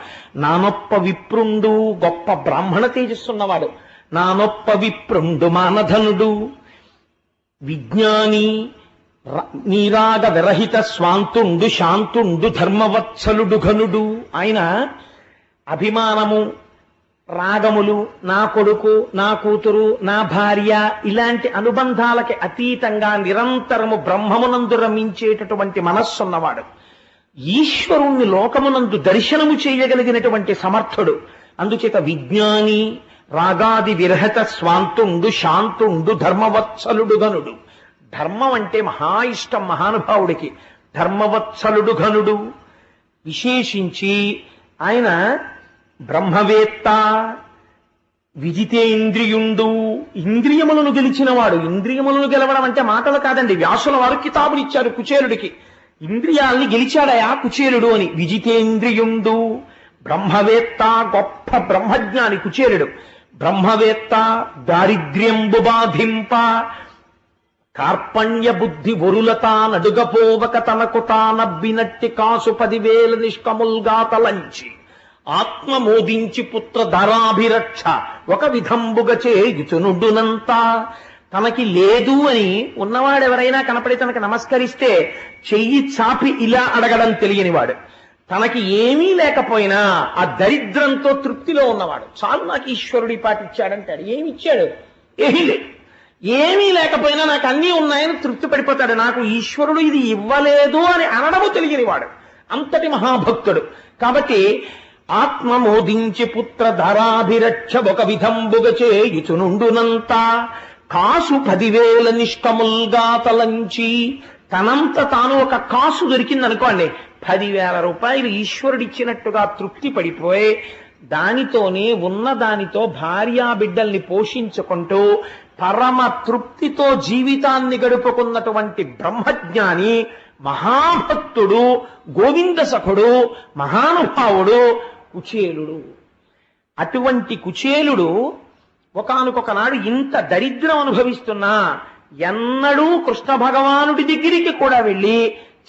నానొప్ప విప్రుండు, గొప్ప బ్రాహ్మణ తేజస్సున్నవాడు. నానొప్ప విప్రుండు మానధనుడు విజ్ఞాని నీరాగ విరహిత స్వాంతుండు శాంతుండు ధర్మవత్సలుడు ఘనుడు. ఆయన అభిమానము, రాగములు, నా కొడుకు, నా కూతురు, నా భార్య ఇలాంటి అనుబంధాలకి అతీతంగా నిరంతరము బ్రహ్మమునందు రమించేటటువంటి మనస్సున్నవాడు. ఈశ్వరుణ్ణి లోకమునందు దర్శనము చేయగలిగినటువంటి సమర్థుడు. అందుచేత విజ్ఞాని రాగాది విరహత స్వాంతుండు శాంతుండు ధర్మవత్సలుడు ఘనుడు. ధర్మం అంటే మహా ఇష్టం మహానుభావుడికి. ధర్మవత్సలుడు ఘనుడు. విశేషించి ఆయన బ్రహ్మవేత్త, విజితేంద్రియుండు, ఇంద్రియములను గెలిచినవాడు. ఇంద్రియములను గెలవడం అంటే మాటలు కాదండి. వ్యాసుల వారు కితాబులు ఇచ్చారు కుచేలుడికి. ఇంద్రియాల్ని గెలిచాడయా కుచేలుడు అని. విజితేంద్రియుండు, బ్రహ్మవేత్త, గొప్ప బ్రహ్మజ్ఞాని కుచేలుడు. బ్రహ్మవేత్త, దారిద్ర్యంబు బాధింప, కార్పణ్య బుద్ధి వరులత నడుగపోవక తనకు తానబ్బినట్టి కాసు 10,000 నిష్కముల్గా తలంచి ఆత్మమోదించి పుత్ర ధరాభిరక్ష ఒక విధంబుగా చేయుచునుడునంతా. తనకి లేదు అని ఉన్నవాడెవరైనా కనపడి తనకి నమస్కరిస్తే చెయ్యి చాపి ఇలా అడగడం తెలియనివాడు. తనకి ఏమీ లేకపోయినా ఆ దరిద్రంతో తృప్తిలో ఉన్నవాడు. చాలు నాకు ఈశ్వరుడి పాటిచ్చాడంటాడు. ఏమి ఇచ్చాడు? ఏమీ లేదు. ఏమీ లేకపోయినా నాకు అన్నీ ఉన్నాయని తృప్తి పడిపోతాడు. నాకు ఈశ్వరుడు ఇది ఇవ్వలేదు అని అనడము తెలియనివాడు. అంతటి మహాభక్తుడు. కాబట్టి ఆత్మమోదించి పుత్ర ధరాభిరక్ష ఒక విధంబుగా చేయుచునుండునంతా. కాసు 10,000 నిష్కముల్గా తలంచి, తనంత తాను ఒక కాసు దొరికిందనుకోండి, 10,000 రూపాయలు ఈశ్వరుడిచ్చినట్టుగా తృప్తి పడిపోయి దానితోనే ఉన్న దానితో భార్యా బిడ్డల్ని పోషించుకుంటూ పరమ తృప్తితో జీవితాన్ని గడుపుకున్నటువంటి బ్రహ్మజ్ఞాని, మహాభక్తుడు, గోవింద సఖుడు, మహానుభావుడు కుచేలుడు. అటువంటి కుచేలుడు ఒకానొకనాడు ఇంత దరిద్రం అనుభవిస్తున్నా ఎన్నడూ కృష్ణ భగవానుడి దగ్గరికి కూడా వెళ్ళి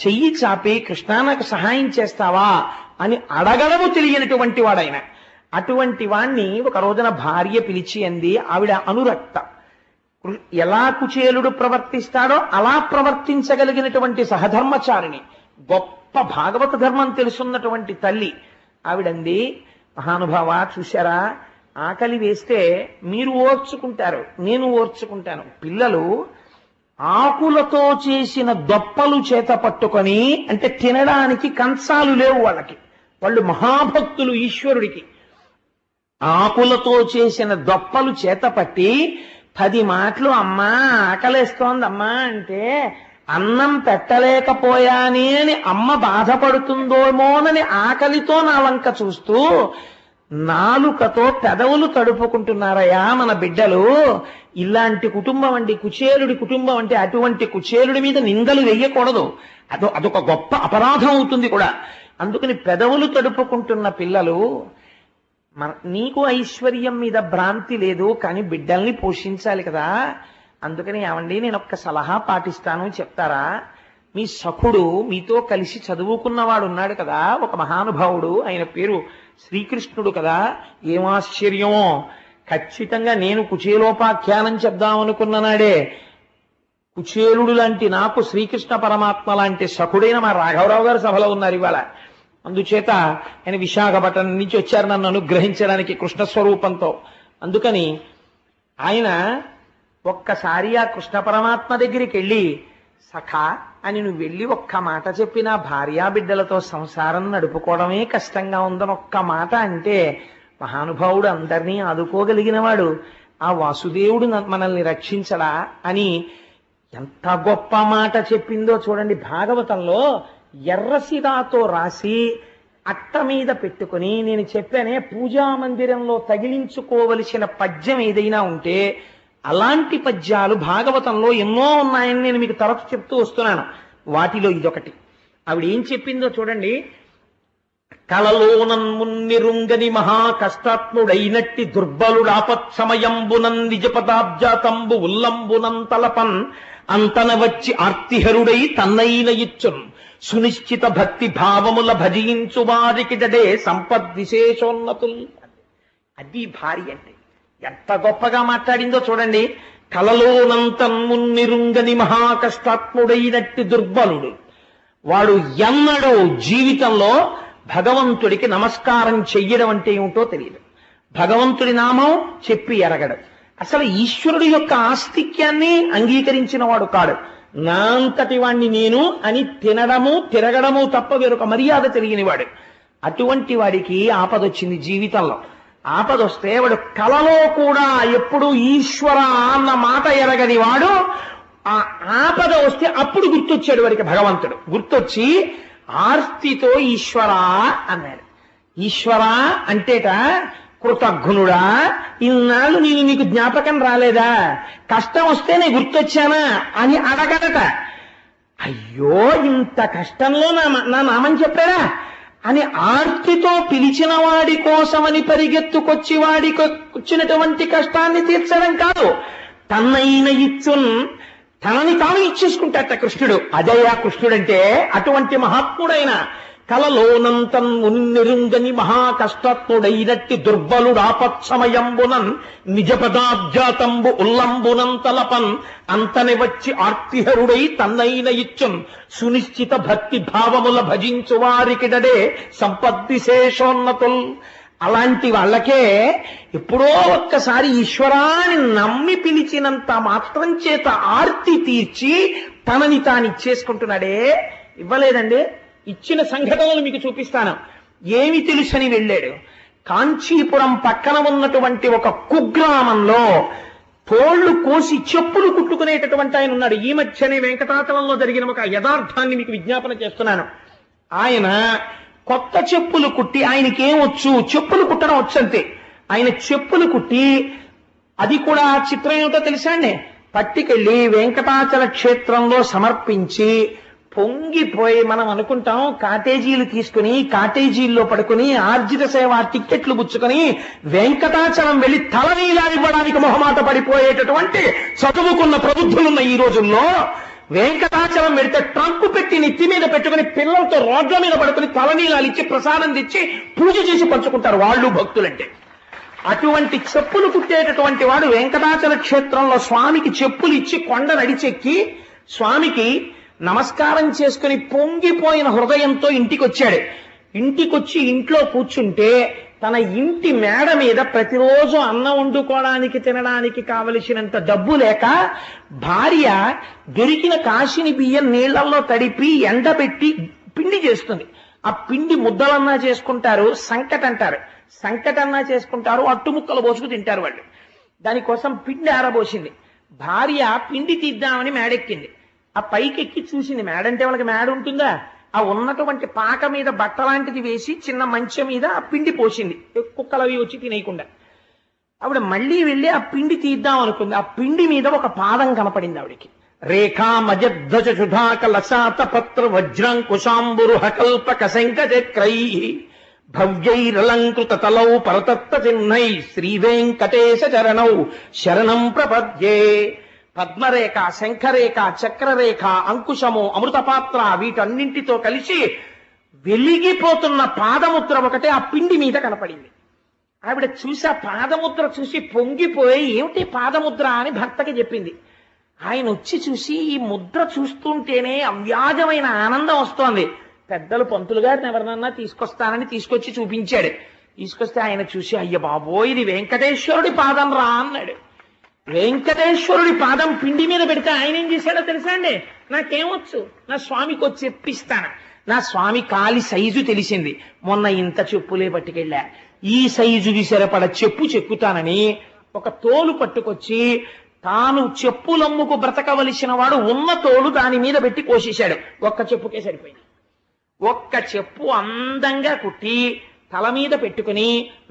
చెయ్యి చాపి కృష్ణ నాకు సహాయం చేస్తావా అని అడగడము తెలియనటువంటి వాడైన. అటువంటి వాణ్ణి ఒక రోజున భార్య పిలిచి అంది. ఆవిడ అనురక్త. ఎలా కుచేలుడు ప్రవర్తిస్తాడో అలా ప్రవర్తించగలిగినటువంటి సహధర్మచారిణి, గొప్ప భాగవత ధర్మం తెలుసున్నటువంటి తల్లి. ఆవిడంది, మహానుభావ చూశారా, ఆకలి వేస్తే మీరు ఓర్చుకుంటారు, నేను ఓర్చుకుంటాను. పిల్లలు ఆకులతో చేసిన దొప్పలు చేత పట్టుకొని, అంటే తినడానికి కంచాలు లేవు వాళ్ళకి, వాళ్ళు మహాభక్తులు ఈశ్వరుడికి. ఆకులతో చేసిన దొప్పలు చేత పట్టి 10 మాటలు అమ్మా ఆకలేస్తోందమ్మా అంటే, అన్నం పెట్టలేకపోయానే అని అమ్మ బాధపడుతుందోమోనని ఆకలితో నా వంక చూస్తూ నాలుకతో పెదవులు తడుపుకుంటున్నారయ్యా మన బిడ్డలు. ఇలాంటి కుటుంబం అండి కుచేలుడి కుటుంబం అంటే. అటువంటి కుచేలుడి మీద నిందలు వెయ్యకూడదు, అదొక గొప్ప అపరాధం అవుతుంది కూడా. అందుకని పెదవులు తడుపుకుంటున్న పిల్లలు, నీకు ఐశ్వర్యం మీద భ్రాంతి లేదు, కానీ బిడ్డల్ని పోషించాలి కదా. అందుకని ఏమండి నేను ఒక్క సలహా పాటిస్తాను చెప్తారా? మీ సఖుడు మీతో కలిసి చదువుకున్నవాడు ఉన్నాడు కదా, ఒక మహానుభావుడు, ఆయన పేరు శ్రీకృష్ణుడు కదా. ఏం ఆశ్చర్యమో, ఖచ్చితంగా నేను కుచేలోపాఖ్యానం చెప్దామనుకున్న నాడే కుచేలుడు లాంటి నాకు శ్రీకృష్ణ పరమాత్మ లాంటి సఖుడైన మా రాఘవరావు గారు సభలో ఉన్నారు ఇవాళ. అందుచేత ఆయన విశాఖపట్నం నుంచి వచ్చారు నన్ను అనుగ్రహించడానికి కృష్ణస్వరూపంతో. అందుకని ఆయన ఒక్కసారి ఆ కృష్ణ పరమాత్మ దగ్గరికి వెళ్ళి, సఖా అని నువ్వు వెళ్ళి ఒక్క మాట చెప్పిన భార్యా బిడ్డలతో సంసారం నడుపుకోవడమే కష్టంగా ఉందని ఒక్క మాట అంటే, మహానుభావుడు అందరినీ ఆదుకోగలిగినవాడు, ఆ వాసుదేవుడు మనల్ని రక్షించడా అని ఎంత గొప్ప మాట చెప్పిందో చూడండి. భాగవతంలో ఎర్రసిరాతో రాసి అట్ట మీద పెట్టుకుని, నేను చెప్పానే పూజా మందిరంలో తగిలించుకోవలసిన పద్యం ఏదైనా ఉంటే అలాంటి పద్యాలు భాగవతంలో ఎన్నో ఉన్నాయని నేను మీకు తరచు చెప్తూ వస్తున్నాను. వాటిలో ఇదొకటి. ఆవిడ ఏం చెప్పిందో చూడండి. కలలోనన్మున్నిరుంగని మహా కష్టాత్ముడైనట్టి దుర్బలుడాపత్సమయంబునం నిజపదాబ్జాతంబు ఉల్లంబునం తలపన్ అంతన వచ్చి ఆర్తిహరుడై తన్నైన ఇచ్చున్ సునిశ్చిత భక్తి భావముల భజించు వారికి జడే సంపద్విశేషోన్నతుల్. అది భార్య అంటే. ఎంత గొప్పగా మాట్లాడిందో చూడండి. కలలోనంతన్మున్నిరుంగని మహా కష్టాత్ముడైనట్టి దుర్బలుడు, వాడు ఎన్నడూ జీవితంలో భగవంతుడికి నమస్కారం చెయ్యడం అంటే ఏమిటో తెలియదు, భగవంతుడి నామం చెప్పి ఎరగడు, అసలు ఈశ్వరుడి యొక్క ఆస్తిక్యాన్ని అంగీకరించిన వాడు కాడు. నా అంతటి వాణ్ణి నేను అని తినడము తిరగడము తప్ప వేరొక మర్యాద తెలియనివాడు. అటువంటి వాడికి ఆపదొచ్చింది జీవితంలో. ఆపదొస్తే వాడు కలలో కూడా ఎప్పుడు ఈశ్వర అన్న మాట ఎరగని వాడు, ఆ ఆపద వస్తే అప్పుడు గుర్తొచ్చాడు వాడికి భగవంతుడు. గుర్తొచ్చి ఆర్తితో ఈశ్వర అన్నాడు. ఈశ్వర అంటేట కృతజ్ఞుడా, ఇన్నాళ్ళు నేను నీకు జ్ఞాపకం రాలేదా, కష్టం వస్తే నేను గుర్తొచ్చానా అని అడగడట. అయ్యో ఇంత కష్టంలో నా నామం చెప్పాడా అని ఆర్తితో పిలిచిన వాడి కోసమని పరిగెత్తుకొచ్చి వాడికి వచ్చినటువంటి కష్టాన్ని తీర్చడం కాదు, తన్నైన ఇచ్చున్ తనని తాను ఇచ్చేసుకుంటాట కృష్ణుడు. అజయ కృష్ణుడంటే అటువంటి మహాత్ముడైన కలలోనంతన్ ఉన్నెరుంగని మహాకష్టత్ముడైనట్టి దుర్బలుడాపత్సమయంబునన్ నిజ పదాబ్జాతంబు ఉల్లంబునంతలపన్ అంతని వచ్చి ఆర్తిహరుడై తన్నైన ఇచ్చున్ సునిశ్చిత భక్తి భావముల భజించు వారికిడడే సంపద్విశేషోన్నతుల్. అలాంటి వాళ్ళకే ఎప్పుడో ఒక్కసారి ఈశ్వరాన్ని నమ్మి పిలిచినంత మాత్రం చేత ఆర్తి తీర్చి తనని తాను ఇచ్చేసుకుంటున్నాడే. ఇవ్వలేదండి. ఇచ్చిన సంఘటనలు మీకు చూపిస్తాను. ఏమి తెలుసని వెళ్ళాడు. కాంచీపురం పక్కన ఉన్నటువంటి ఒక కుగ్రామంలో తోళ్లు కోసి చెప్పులు కుట్టుకునేటటువంటి ఆయన ఉన్నాడు. ఈ మధ్యనే వెంకటాచలంలో జరిగిన ఒక యథార్థాన్ని మీకు విజ్ఞాపన చేస్తున్నాను. ఆయన కొత్త చెప్పులు కుట్టి, ఆయనకేం వచ్చు, చెప్పులు కుట్టడం వచ్చంతే. ఆయన చెప్పులు కుట్టి, అది కూడా చిత్రం ఏమిటో తెలుసా అండి, పట్టుకెళ్ళి వెంకటాచల క్షేత్రంలో సమర్పించి పొంగిపోయి, మనం అనుకుంటాం కాటేజీలు తీసుకుని కాటేజీల్లో పడుకుని ఆర్జిత సేవ టిక్కెట్లు పుచ్చుకొని వెంకటాచలం వెళ్లి తలనీలా ఇవ్వడానికి మొహమాట పడిపోయేటటువంటి చదువుకున్న ప్రబుద్ధులున్న ఈ రోజుల్లో వెంకటాచలం వెళితే ట్రంక్ పెట్టి నెత్తి మీద పెట్టుకుని పిల్లలతో రోడ్ల మీద పడుకుని తలనీలాలు ఇచ్చి ప్రసాదం తెచ్చి పూజ చేసి పంచుకుంటారు వాళ్ళు భక్తులంటే. అటువంటి చెప్పులు కుట్టేటటువంటి వాడు వెంకటాచల క్షేత్రంలో స్వామికి చెప్పులు ఇచ్చి కొండ నడిచెక్కి స్వామికి నమస్కారం చేసుకుని పొంగిపోయిన హృదయంతో ఇంటికి వచ్చాడు. ఇంటికొచ్చి ఇంట్లో కూర్చుంటే తన ఇంటి మేడ మీద ప్రతిరోజు అన్నం వండుకోవడానికి తినడానికి కావలసినంత డబ్బు లేక భార్య దొరికిన కాశీని బియ్యం నీళ్లలో తడిపి ఎండబెట్టి పిండి చేస్తుంది. ఆ పిండి ముద్దలన్నా చేసుకుంటారు, సంకట అంటారు, సంకటన్నా చేసుకుంటారు, అట్టుముక్కలు పోసుకు తింటారు వాళ్ళు. దానికోసం పిండి ఆరబోసింది. భార్య పిండి తీద్దామని మేడెక్కింది. ఆ పైకెక్కి చూసింది. మేడంటే వాళ్ళకి మేడ ఉంటుందా, ఆ ఉన్నటువంటి పాక మీద బట్టలాంటిది వేసి చిన్న మంచం మీద ఆ పిండి పోసింది, కుక్కలు అవి వచ్చి తినేయకుండా. ఆవిడ మళ్ళీ వెళ్ళి ఆ పిండి తీద్దాం అనుకుంది. ఆ పిండి మీద ఒక పాదం కనపడింది ఆవిడికి. రేఖా మజధ్వజ సుధాక లసాత పత్ర వజ్రాంకుశాంబురుహ కల్పక శంఖచక్రై భవ్యైరలంకృత తలౌ పరతత్త చిహ్నై శ్రీ వెంకటేశ చరణౌ శరణం ప్రపద్యే. పద్మరేఖ, శంఖరేఖ, చక్రరేఖ, అంకుశము, అమృతపాత్ర వీటన్నింటితో కలిసి వెలిగిపోతున్న పాదముద్ర ఒకటే ఆ పిండి మీద కనపడింది. ఆవిడ చూసి ఆ పాదముద్ర చూసి పొంగిపోయి ఏమిటి పాదముద్ర అని భర్తకి చెప్పింది. ఆయన వచ్చి చూసి ఈ ముద్ర చూస్తుంటేనే అవ్యాజమైన ఆనందం వస్తోంది. పెద్దలు పంతులు గారిని ఎవరినన్నా తీసుకొస్తానని తీసుకొచ్చి చూపించాడు. తీసుకొస్తే ఆయన చూసి అయ్య బాబోయ్ ఇది వెంకటేశ్వరుడి పాదం రా అన్నాడు. వెంకటేశ్వరుడి పాదం పిండి మీద పెడితే ఆయన ఏం చేశాడో తెలుసా అండి, నాకేమొచ్చు, నా స్వామికి వచ్చి చెప్పిస్తాను. నా స్వామి కాలి సైజు తెలిసింది. మొన్న ఇంత చెప్పులే పట్టుకెళ్ళా, ఈ సైజుకి సరిపడ చెప్పు చెక్కుతానని ఒక తోలు పట్టుకొచ్చి తాను చెప్పులమ్ముకు బ్రతకవలసిన వాడు ఉన్న తోలు దాని మీద పెట్టి కోసేశాడు. ఒక్క చెప్పుకే సరిపోయింది. ఒక్క చెప్పు అందంగా కుట్టి తల మీద పెట్టుకుని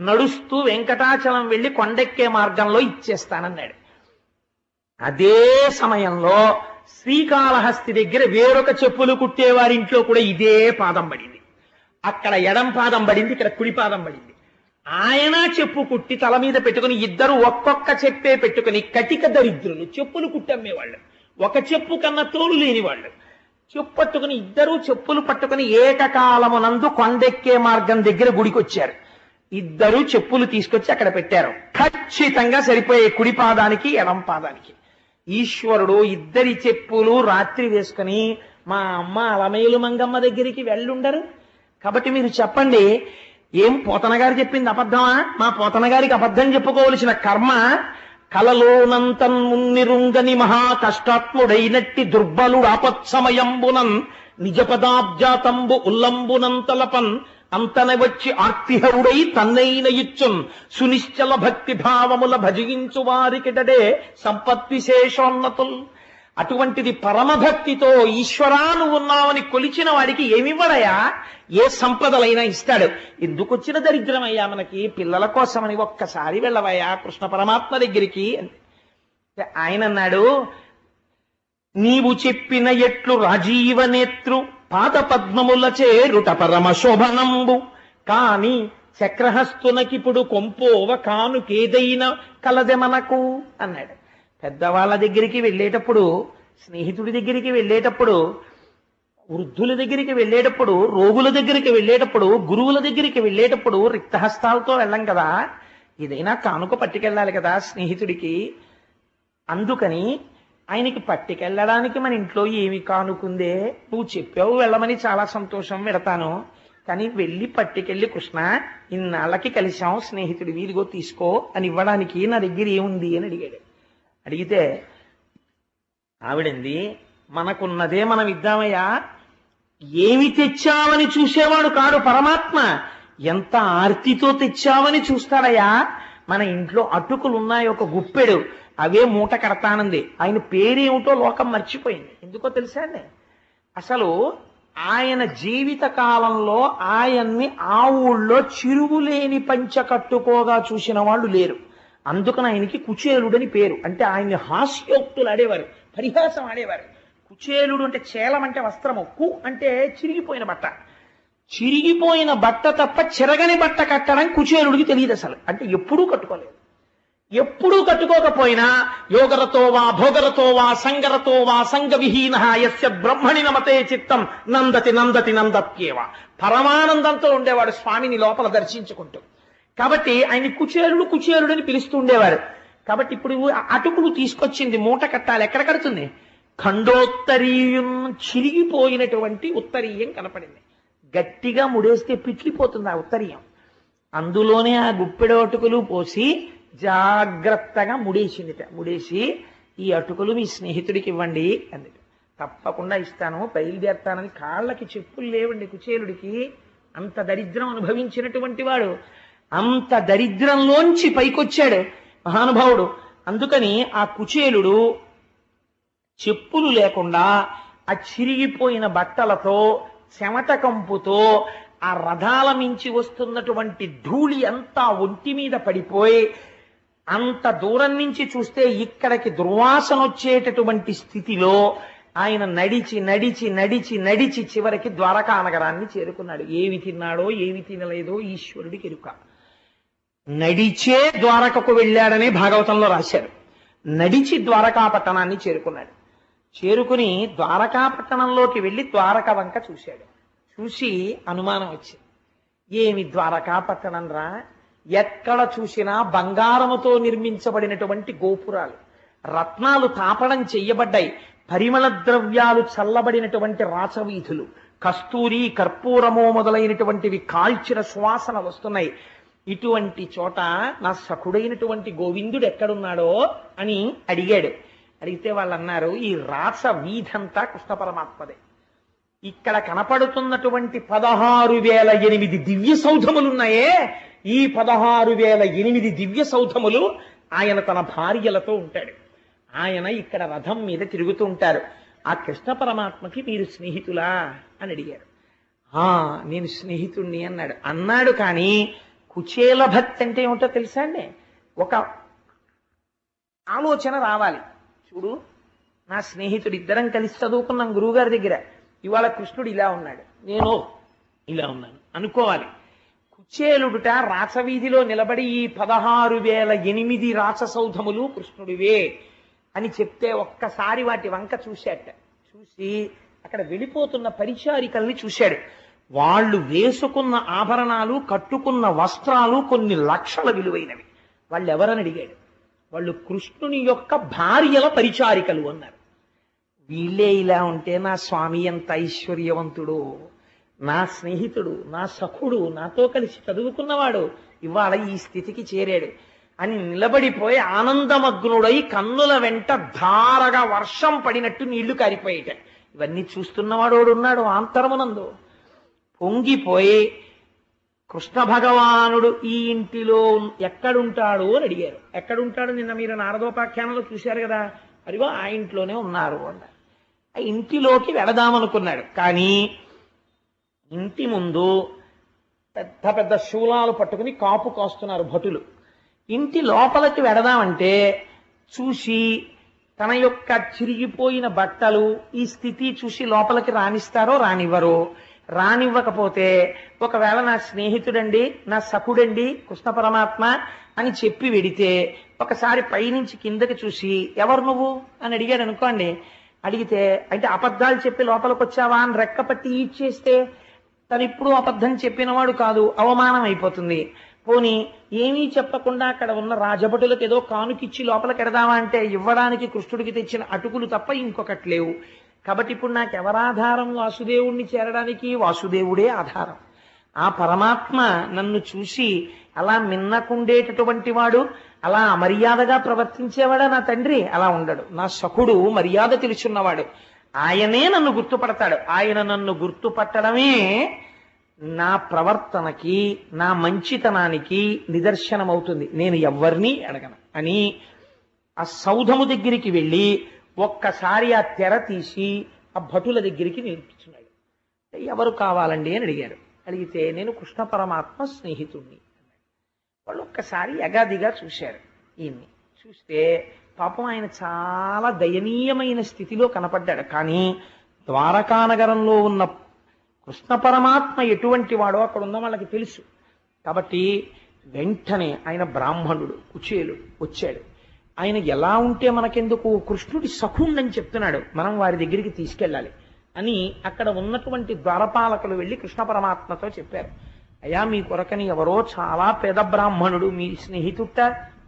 నడుస్తూ వెంకటాచలం వెళ్లి కొండెక్కే మార్గంలో ఇచ్చేస్తానన్నాడు. అదే సమయంలో శ్రీకాళహస్తి దగ్గర వేరొక చెప్పులు కుట్టేవారింట్లో కూడా ఇదే పాదం పడింది. అక్కడ ఎడం పాదం పడింది, ఇక్కడ కుడి పాదం పడింది. ఆయన చెప్పు కుట్టి తల మీద పెట్టుకుని ఇద్దరు ఒక్కొక్క చెప్పే పెట్టుకుని కటిక దరిద్రులు, చెప్పులు కుట్టమ్మేవాళ్ళు, ఒక చెప్పు కన్నా తోలు లేని వాళ్ళు చెప్పు పట్టుకుని ఇద్దరు చెప్పులు పట్టుకుని ఏకకాలమునందు కొండెక్కే మార్గం దగ్గర గుడికొచ్చారు. ఇద్దరు చెప్పులు తీసుకొచ్చి అక్కడ పెట్టారు. ఖచ్చితంగా సరిపోయే కుడి పాదానికి ఎడం పాదానికి. ఈశ్వరుడు ఇద్దరి చెప్పులు రాత్రి వేసుకుని మా అమ్మ అలమేలు మంగమ్మ దగ్గరికి వెళ్ళుండరు. కాబట్టి మీరు చెప్పండి, ఏం పోతన గారు చెప్పింది అబద్ధమా? మా పోతన గారికి అబద్ధం చెప్పుకోవలసిన కర్మ? కలలోనంతన్ మున్నిరుంగని మహా కష్టాత్ముడైనట్టి దుర్బలుడు ఆపత్సమయంబునన్ నిజ పదాబ్జాతంబు ఉల్లంబునంతలపన్ అంతన వచ్చి ఆర్తిహరుడై తన్నైన ఇచ్చున్ సునిశ్చల భక్తి భావముల భజించు వారికిటడే సంపద్విశేషోన్నతుల్. అటువంటిది పరమభక్తితో ఈశ్వరా నువ్వు ఉన్నావని కొలిచిన వాడికి ఏమివ్వడయా? ఏ సంపదలైనా ఇస్తాడు. ఎందుకొచ్చిన దరిద్రమయ్యా మనకి? పిల్లల కోసమని ఒక్కసారి వెళ్ళవయ్యా కృష్ణ పరమాత్మ దగ్గరికి. ఆయన అన్నాడు, నీవు చెప్పిన ఎట్లు రాజీవ నేత్రు పాద పద్మముల చేరుట పరమ శోభనంబు కాని చక్రహస్తునకిప్పుడు కొంపోవ కానుకేదైనా కలదె మనకు అన్నాడు. పెద్దవాళ్ళ దగ్గరికి వెళ్ళేటప్పుడు, స్నేహితుడి దగ్గరికి వెళ్ళేటప్పుడు, వృద్ధుల దగ్గరికి వెళ్ళేటప్పుడు, రోగుల దగ్గరికి వెళ్ళేటప్పుడు, గురువుల దగ్గరికి వెళ్ళేటప్పుడు రిక్తహస్తాలతో వెళ్ళం కదా, ఏదైనా కానుక పట్టుకెళ్ళాలి కదా స్నేహితుడికి. అందుకని ఆయనకి పట్టుకెళ్ళడానికి మన ఇంట్లో ఏమి కానుకుందే, నువ్వు చెప్పావు వెళ్ళమని చాలా సంతోషం, వెడతాను. కానీ వెళ్ళి పట్టుకెళ్ళి కృష్ణ ఇన్నాళ్ళకి కలిశాం, స్నేహితుడి వీధిగో తీసుకో అని ఇవ్వడానికి నా దగ్గర ఏముంది అని అడిగాడు. అడిగితే ఆవిడంది, మనకున్నదే మనం ఇద్దామయ్యా, ఏమి తెచ్చావని చూసేవాడు కాడు పరమాత్మ, ఎంత ఆర్తితో తెచ్చావని చూస్తాడయ్యా. మన ఇంట్లో అటుకులు ఉన్నాయి ఒక గుప్పెడు, అవే మూట కడతానంది. ఆయన పేరేమిటో లోకం మర్చిపోయింది. ఎందుకో తెలుసా అండి, అసలు ఆయన జీవిత కాలంలో ఆయన్ని ఆ ఊళ్ళో చిరుగులేని పంచ కట్టుకోగా చూసిన వాళ్ళు లేరు. అందుకని ఆయనకి కుచేలుడని పేరు. అంటే ఆయన్ని హాస్యోక్తులు ఆడేవారు, పరిహాసం ఆడేవారు. కుచేలుడు అంటే చేలం అంటే వస్త్రము, కు అంటే చిరిగిపోయిన బట్ట. చిరిగిపోయిన బట్ట తప్ప చిరగని బట్ట కట్టడం కుచేలుడికి తెలియదు అసలు. అంటే ఎప్పుడూ కట్టుకోలేదు. ఎప్పుడూ కట్టుకోకపోయినా యోగరతో వా భోగరతో వా సంగరతో వా సంగ విహీన యస్య బ్రహ్మణి నమతే చిత్తం నందతి నందతి నందత్యేవ, పరమానందంతో ఉండేవాడు స్వామిని లోపల దర్శించుకుంటూ. కాబట్టి ఆయన కుచేలుడు కుచేలుడని పిలుస్తూ ఉండేవారు. కాబట్టి ఇప్పుడు అటుకులు తీసుకొచ్చింది, మూట కట్టాలి, ఎక్కడ కడుతుంది? ఖండోత్తరీయం, చిరిగిపోయినటువంటి ఉత్తరీయం కనపడింది. గట్టిగా ముడేస్తే పిట్లిపోతుంది ఆ ఉత్తరీయం. అందులోనే ఆ గుప్పెడు అటుకులు పోసి జాగ్రత్తగా ముడేసింది. ముడేసి ఈ అటుకులు మీ స్నేహితుడికి ఇవ్వండి అంది. తప్పకుండా ఇస్తాను, బయలుదేరుతానని. కాళ్ళకి చెప్పులు లేవండి కుచేలుడికి, అంత దరిద్రం అనుభవించినటువంటి వాడు. అంత దరిద్రంలోంచి పైకొచ్చాడు మహానుభావుడు. అందుకని ఆ కుచేలుడు చెప్పులు లేకుండా ఆ చిరిగిపోయిన బట్టలతో చెమట కంపుతో ఆ రథాల మించి వస్తున్నటువంటి ధూళి అంతా ఒంటి మీద పడిపోయి అంత దూరం నుంచి చూస్తే ఇక్కడికి దుర్వాసన వచ్చేటటువంటి స్థితిలో ఆయన నడిచి నడిచి నడిచి నడిచి చివరికి ద్వారకా నగరాన్ని చేరుకున్నాడు. ఏవి తిన్నాడో ఏవి తినలేదో ఈశ్వరుడికి ఎరుక. నడిచే ద్వారకకు వెళ్ళాడని భాగవతంలో రాశారు. నడిచి ద్వారకా పట్టణాన్ని చేరుకున్నాడు. చేరుకుని ద్వారకా పట్టణంలోకి వెళ్ళి ద్వారక వంక చూశాడు. చూసి అనుమానం వచ్చింది, ఏమి ద్వారకా పట్టణం రా, ఎక్కడ చూసినా బంగారముతో నిర్మించబడినటువంటి గోపురాలు, రత్నాలు తాపడం చెయ్యబడ్డాయి, పరిమళ ద్రవ్యాలు చల్లబడినటువంటి రాచవీధులు, కస్తూరి కర్పూరము మొదలైనటువంటివి కాల్చిన సువాసన వస్తున్నాయి. ఇటువంటి చోట నా సఖుడైనటువంటి గోవిందుడు ఎక్కడున్నాడో అని అడిగాడు. అడిగితే వాళ్ళు అన్నారు, ఈ రాచ వీధంతా కృష్ణ పరమాత్మదే. ఇక్కడ కనపడుతున్నటువంటి 16,008 దివ్య సౌధములున్నాయే, ఈ 16,008 దివ్య సౌధములు ఆయన తన భార్యలతో ఉంటాడు. ఆయన ఇక్కడ రథం మీద తిరుగుతూ ఉంటారు. ఆ కృష్ణ పరమాత్మకి మీరు స్నేహితులా అని అడిగారు. నేను స్నేహితుణ్ణి అన్నాడు. కానీ కుచేల భక్తి అంటే ఏమిటో తెలుసా అండి? ఒక ఆలోచన రావాలి. చూడు, నా స్నేహితుడు, ఇద్దరం కలిసి చదువుకున్నాం గురువుగారి దగ్గర, ఇవాళ కృష్ణుడు ఇలా ఉన్నాడు, నేను ఇలా ఉన్నాను అనుకోవాలి. కుచేలుడుట రాచవీధిలో నిలబడి ఈ 16,008 రాచసౌధములు కృష్ణుడివే అని చెప్తే ఒక్కసారి వాటి వంక చూశాట. చూసి అక్కడ వెళ్ళిపోతున్న పరిచారికల్ని చూశాడు. వాళ్ళు వేసుకున్న ఆభరణాలు, కట్టుకున్న వస్త్రాలు కొన్ని లక్షల విలువైనవి. వాళ్ళు ఎవరని అడిగాడు. వాళ్ళు కృష్ణుని యొక్క భార్యల పరిచారికలు అన్నారు. వీళ్ళే ఇలా ఉంటే నా స్వామి ఎంత ఐశ్వర్యవంతుడు, నా స్నేహితుడు, నా సఖుడు, నాతో కలిసి చదువుకున్నవాడు ఇవాళ ఈ స్థితికి చేరాడు అని నిలబడిపోయి ఆనందమగ్నుడై కన్నుల వెంట ధారగా వర్షం పడినట్టు నీళ్లు కారిపోయేట. ఇవన్నీ చూస్తున్నవాడు ఉన్నాడు ఆంతరమునందు. పొంగిపోయి కృష్ణ భగవానుడు ఈ ఇంటిలో ఎక్కడుంటాడు అని అడిగారు. ఎక్కడుంటాడు? నిన్న మీరు నారదోపాఖ్యానంలో చూశారు కదా, అదిగో ఆ ఇంట్లోనే ఉన్నారు అన్నారు. ఆ ఇంటిలోకి వెళదామనుకున్నాడు. కానీ ఇంటి ముందు పెద్ద పెద్ద శూలాలు పట్టుకుని కాపు కాస్తున్నారు భటులు. ఇంటి లోపలికి వెడదామంటే చూసి తన యొక్క చిరిగిపోయిన బట్టలు ఈ స్థితి చూసి లోపలికి రానిస్తారో రానివ్వరో. రానివ్వకపోతే ఒకవేళ నా స్నేహితుడండి, నా సఖుడండి కృష్ణ పరమాత్మ అని చెప్పి వెడితే ఒకసారి పైనుంచి కిందకి చూసి ఎవరు నువ్వు అని అడిగాడు అనుకోండి. అడిగితే అంటే అబద్ధాలు చెప్పి లోపలికి వచ్చావా అని రెక్కపట్టి ఈడ్చేస్తే తను ఇప్పుడు అబద్ధం చెప్పినవాడు కాదు, అవమానం అయిపోతుంది. పోనీ ఏమీ చెప్పకుండా అక్కడ ఉన్న రాజభటులకు ఏదో కానుకిచ్చి లోపలికి ఎడదామా అంటే ఇవ్వడానికి కృష్ణుడికి తెచ్చిన అటుకులు తప్ప ఇంకొకటి లేవు. కాబట్టి ఇప్పుడు నాకు ఎవరాధారం? వాసుదేవుణ్ణి చేరడానికి వాసుదేవుడే ఆధారం. ఆ పరమాత్మ నన్ను చూసి అలా మిన్నకుండేటటువంటి వాడు, అలా అమర్యాదగా ప్రవర్తించేవాడా నా తండ్రి? అలా ఉండడు. నా సఖుడు మర్యాద తెలుసున్నవాడు, ఆయనే నన్ను గుర్తుపడతాడు. ఆయన నన్ను గుర్తుపట్టడమే నా ప్రవర్తనకి, నా మంచితనానికి నిదర్శనమవుతుంది. నేను ఎవ్వరినీ అడగను అని ఆ సౌధము దగ్గరికి వెళ్ళి ఒక్కసారి ఆ తెర తీసి ఆ భటుల దగ్గరికి నిలిపించున్నాడు. ఎవరు కావాలండి అని అడిగారు. అడిగితే నేను కృష్ణ పరమాత్మ స్నేహితుణ్ణి. వాళ్ళు ఒక్కసారి యగాదిగా చూశారు. ఈయన్ని చూస్తే పాపం ఆయన చాలా దయనీయమైన స్థితిలో కనపడ్డాడు. కానీ ద్వారకానగరంలో ఉన్న కృష్ణ పరమాత్మ ఎటువంటి వాడో అక్కడ ఉన్న వాళ్ళకి తెలుసు. కాబట్టి వెంటనే ఆయన బ్రాహ్మణుడు కుచేలుడు వచ్చాడు. ఆయన ఎలా ఉంటే మనకెందుకు, కృష్ణుడి సఖుండని చెప్తున్నాడు, మనం వారి దగ్గరికి తీసుకెళ్ళాలి అని అక్కడ ఉన్నటువంటి ద్వారపాలకులు వెళ్ళి కృష్ణ పరమాత్మతో చెప్పారు. అయ్యా మీ కొరకని ఎవరో చాలా పేద బ్రాహ్మణుడు మీ స్నేహితుట్ట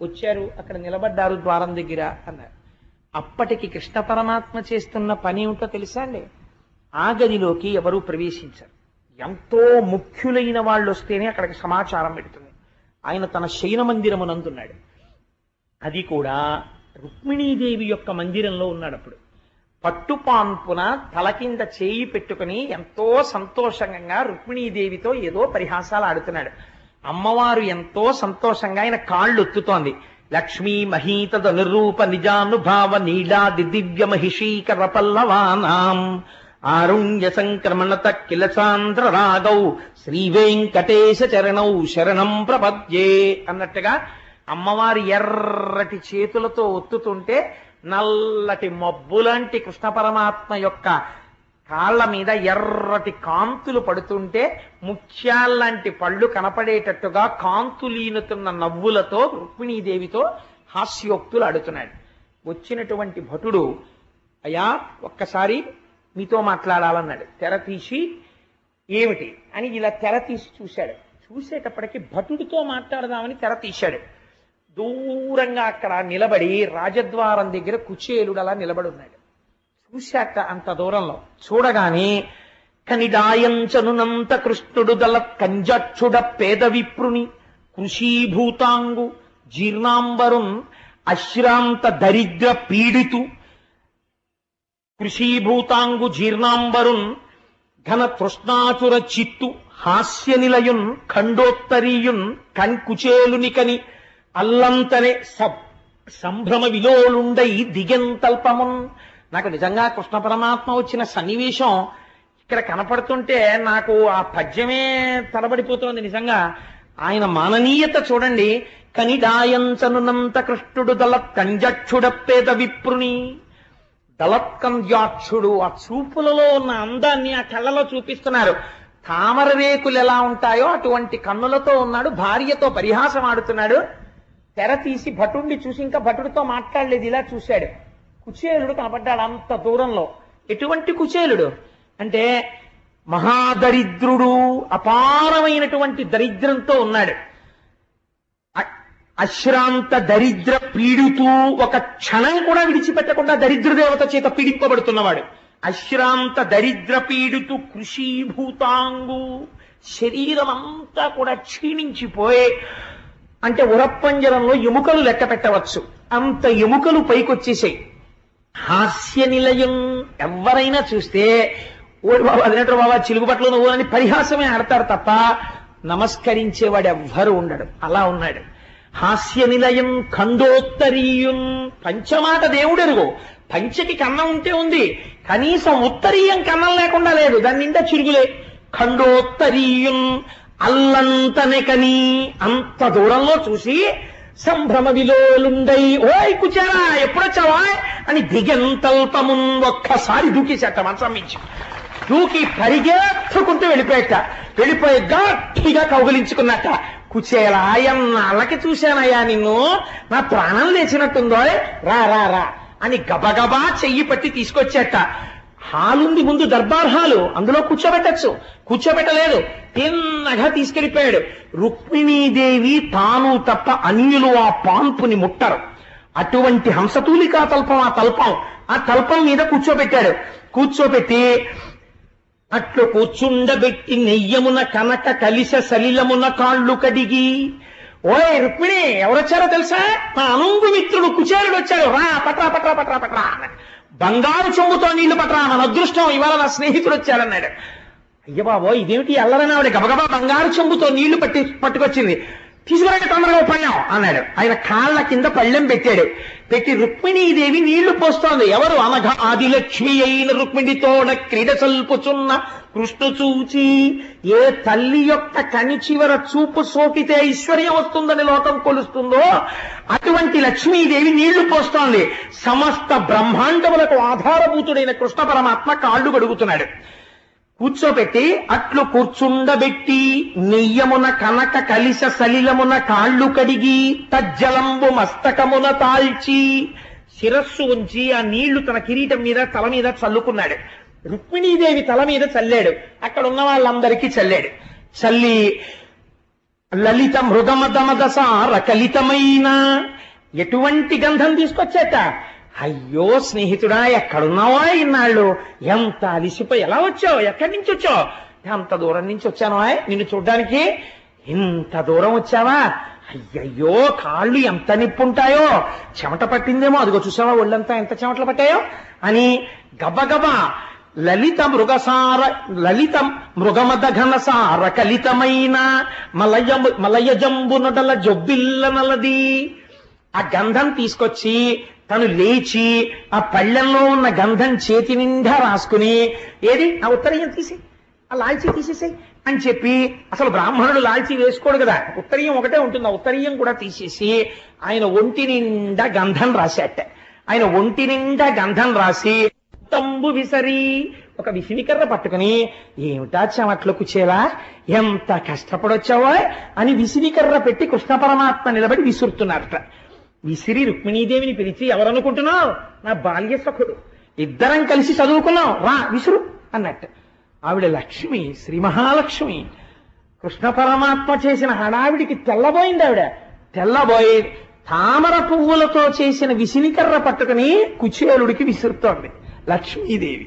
వచ్చారు, అక్కడ నిలబడ్డారు ద్వారం దగ్గర అన్నారు. అప్పటికి కృష్ణ పరమాత్మ చేస్తున్న పని ఏమిటో తెలుసా అండి? ఆ గదిలోకి ఎవరూ ప్రవేశించారు. ఎంతో ముఖ్యులైన వాళ్ళు వస్తేనే అక్కడికి సమాచారం పెడుతుంది. ఆయన తన శయన మందిరమునందున్నాడు. అది కూడా రుక్మిణీదేవి యొక్క మందిరంలో ఉన్నాడు. అప్పుడు పట్టుపాన్పున తల కింద చేయి పెట్టుకుని ఎంతో సంతోషంగా రుక్మిణీదేవితో ఏదో పరిహాసాలు ఆడుతున్నాడు. అమ్మవారు ఎంతో సంతోషంగా ఆయన కాళ్ళు ఒత్తుతోంది. లక్ష్మీ మహీతద నిరూప నిజానుభావ నీలాది దివ్య మహిషీకర పల్లవానాం ఆరుణ్య సంక్రమణత కిల సాంద్ర రాగౌ శ్రీ వెంకటేశ చరణౌ శరణం ప్రపద్యే అన్నట్టుగా అమ్మవారి ఎర్రటి చేతులతో ఒత్తుతుంటే నల్లటి మబ్బులాంటి కృష్ణ పరమాత్మ యొక్క కాళ్ల మీద ఎర్రటి కాంతులు పడుతుంటే ముత్యాల్లాంటి పళ్ళు కనపడేటట్టుగా కాంతులీనుతున్న నవ్వులతో రుక్మిణీదేవితో హాస్యోక్తులు ఆడుతున్నాడు. వచ్చినటువంటి భటుడు అయ్యా ఒక్కసారి మీతో మాట్లాడాలన్నాడు. తెర తీసి ఏమిటి అని ఇలా తెర తీసి చూశాడు. చూసేటప్పటికి భటుడితో మాట్లాడదామని తెర తీశాడు. దూరంగా అక్కడ నిలబడి రాజద్వారం దగ్గర కుచేలుడు అలా నిలబడి ఉన్నాడు. చూశాక అంత దూరంలో చూడగానే కనిడాయంచనునంత కృష్ణుడు దళ కంజక్షుడ పేద విప్రుని కృషీభూతాంగు జీర్ణాంబరున్ అశ్రాంత దరిద్ర పీడితు కృషీభూతాంగు జీర్ణాంబరున్ ఘన తృష్ణాచుర చిత్తు హాస్య నిలయున్ ఖండోత్తరీయున్ కన్కుచేలునికని అల్లంతనే సంభ్రమ విలోలుండై దిగెంతల్పమున్. నాకు నిజంగా కృష్ణ పరమాత్మ వచ్చిన సన్నివేశం ఇక్కడ కనపడుతుంటే నాకు ఆ పద్యమే తడబడిపోతుంది. నిజంగా ఆయన మాననీయత చూడండి. కనిడాయంచనునంత కృష్ణుడు దళత్కంజక్షుడ పేద విప్రుని. దళత్కంజాక్షుడు ఆ చూపులలో ఉన్న అందాన్ని ఆ కళ్ళలో చూపిస్తున్నారు. తామర రేకులు ఎలా ఉంటాయో అటువంటి కన్నులతో ఉన్నాడు. భార్యతో పరిహాసం ఆడుతున్నాడు. తెర తీసి భటుడిని చూసి ఇంకా భటుడితో మాట్లాడలేదు, ఇలా చూశాడు. కుచేలుడు కనపడ్డాడు అంత దూరంలో. ఎటువంటి కుచేలుడు అంటే మహాదరిద్రుడు, అపారమైనటువంటి దరిద్రంతో ఉన్నాడు. అశ్రాంత దరిద్ర పీడితూ, ఒక క్షణం కూడా విడిచిపెట్టకుండా దరిద్రదేవత చేత పీడింపబడుతున్నవాడు. అశ్రాంత దరిద్ర పీడితు కృషీభూతాంగు, శరీరం అంతా కూడా క్షీణించిపోయే, అంటే ఉరప్పంజరంలో ఎముకలు లెక్క పెట్టవచ్చు అంత ఎముకలు పైకొచ్చేసాయి. హాస్య నిలయం, ఎవరైనా చూస్తే ఓడి బాబా అదినట్టు బాబా చిలుగుబట్లు నువ్వు అని పరిహాసమే ఆడతారు తప్ప నమస్కరించేవాడు ఎవ్వరు ఉండడు. అలా ఉన్నాడు. హాస్య నిలయం ఖండోత్తరీయున్, పంచమాట దేవుడెరుగు. పంచకి కన్నం ఉంటే ఉంది, కనీసం ఉత్తరీయం కన్నం లేకుండా లేదు, దాని నిండా చిరుగులే. ఖండోత్తరీయున్ అల్లంతనే కని, అంత దూరంలో చూసి సంభ్రమ విలోలుండై, ఓయ్ కుచారా ఎప్పుడొచ్చావా అని దిగంతల్పమున్ ఒక్కసారి దూకేసేట మంచం మించి. దూకి పరిగెత్తుకుంటూ వెళ్ళిపోయి గట్టిగా కౌగిలించుకున్నట్ట. కుచేలా ఎన్నాళ్ళకి చూశానయ్యా నిన్ను, నా ప్రాణం లేచినట్టుందో, రా రా రా అని గబగబా చెయ్యి పట్టి తీసుకొచ్చేట. హాలుంది ముందు, దర్బార్ హాలు, అందులో కూర్చోబెట్టలేదు, తిన్నగా తీసుకెళ్లిపోయాడు. రుక్మిణీదేవి తాను తప్ప అన్యులు ఆ పాన్పుని ముట్టరు. అటువంటి హంసతూలికా తల్పం ఆ తల్పం మీద కూర్చోబెట్టి అట్లు కూర్చుండబెట్టి నెయ్యమున కనక కలిస సలిలమున కాళ్ళు కడిగి, ఓయ్ రుక్మిణి, ఎవరొచ్చారో తెలుసా? నా అనుంగు మిత్రుడు కుచేరుడు వచ్చాడు, రా పట్రా బంగారు చెంబుతో నీళ్లు పట్రా, మన అదృష్టం, ఇవాళ నా స్నేహితుడు వచ్చాడన్నాడు. అయ్య బాబో, ఇదేమిటి అల్లరని ఆవిడ గబగబా బంగారు చెంబుతో నీళ్లు పట్టుకొచ్చింది. తీసుకురండి తొందరగా పళ్ళెం అన్నాడు. ఆయన కాళ్ళ కింద పళ్ళెం పెట్టి రుక్మిణీదేవి నీళ్లు పోస్తోంది. ఎవరు? అనఘ ఆదిలక్ష్మి అయిన రుక్మిణితోడ క్రీడ సల్పుచున్న కృష్ణ చూచి, ఏ తల్లి యొక్క కని చివర చూపు సోకితే ఐశ్వర్యం వస్తుందని లోకం కొలుస్తుందో అటువంటి లక్ష్మీదేవి నీళ్లు పోస్తోంది. సమస్త బ్రహ్మాండములకు ఆధారభూతుడైన కృష్ణ పరమాత్మ కాళ్ళు కడుగుతున్నాడు. కూర్చోబెట్టి అట్లు కూర్చుండబెట్టి నెయ్యమున కనక కలిస సలిలమున కాళ్ళు కడిగి తజ్జలంబు మస్తకమున తాల్చి, శిరస్సు ఉంచి ఆ నీళ్లు తన కిరీటం మీద తల మీద చల్లుకున్నాడు. రుక్మిణీదేవి తల మీద చల్లాడు, అక్కడ ఉన్న వాళ్ళందరికీ చల్లి లలిత మృగమదమదసార కలితమైన ఎటువంటి గంధం తీసుకొచ్చాట. అయ్యో స్నేహితుడా, ఎక్కడున్నావా ఇన్నాళ్ళు, ఎంత అలిసిపోయి ఎలా వచ్చావు, ఎక్కడి నుంచి వచ్చావు? అంత దూరం నుంచి వచ్చాను నిన్ను చూడ్డానికి. ఇంత దూరం వచ్చావా? అయ్యయ్యో, కాళ్ళు ఎంత నిప్పుంటాయో, చెమట పట్టిందేమో, అదిగో చూసావా ఒళ్ళంతా ఎంత చెమటలు పట్టాయో అని గబగబా లలిత మృగమద ఘనసార కలితమైన మలయజంబు నొడల జొబ్బిల్ల నలది ఆ గంధం తీసుకొచ్చి తను లేచి ఆ పళ్ళెంలో ఉన్న గంధం చేతి నిండా రాసుకుని, ఏది ఆ ఉత్తరీయం తీసి, ఆ లాల్చీ తీసేసాయి అని చెప్పి, అసలు బ్రాహ్మణుడు లాల్చీ వేసుకోడు కదా, ఉత్తరీయం ఒకటే ఉంటుంది, ఆ ఉత్తరీయం కూడా తీసేసి ఆయన ఒంటి నిండా గంధం రాశాట. ఆయన ఒంటి నిండా గంధం రాసి తంబు విసరి ఒక విసినికర్ర పట్టుకుని, ఏమిటా చెమట్లు కుచేలా, ఎంత కష్టపడొచ్చావో అని విసినికర్ర పెట్టి కృష్ణ పరమాత్మ నిలబడి విసురుతున్నారట. విసిరి రుక్మిణీదేవిని పిలిచి, ఎవరనుకుంటున్నావు? నా బాల్య సఖుడు, ఇద్దరం కలిసి చదువుకున్నాం, రా విసురు అన్నట్టు. ఆవిడ లక్ష్మి, శ్రీ మహాలక్ష్మి. కృష్ణ పరమాత్మ చేసిన హడావిడికి తెల్లబోయి తామర పువ్వులతో చేసిన విసినికర్ర పట్టుకుని కుచేలుడికి విసురుతోంది లక్ష్మీదేవి.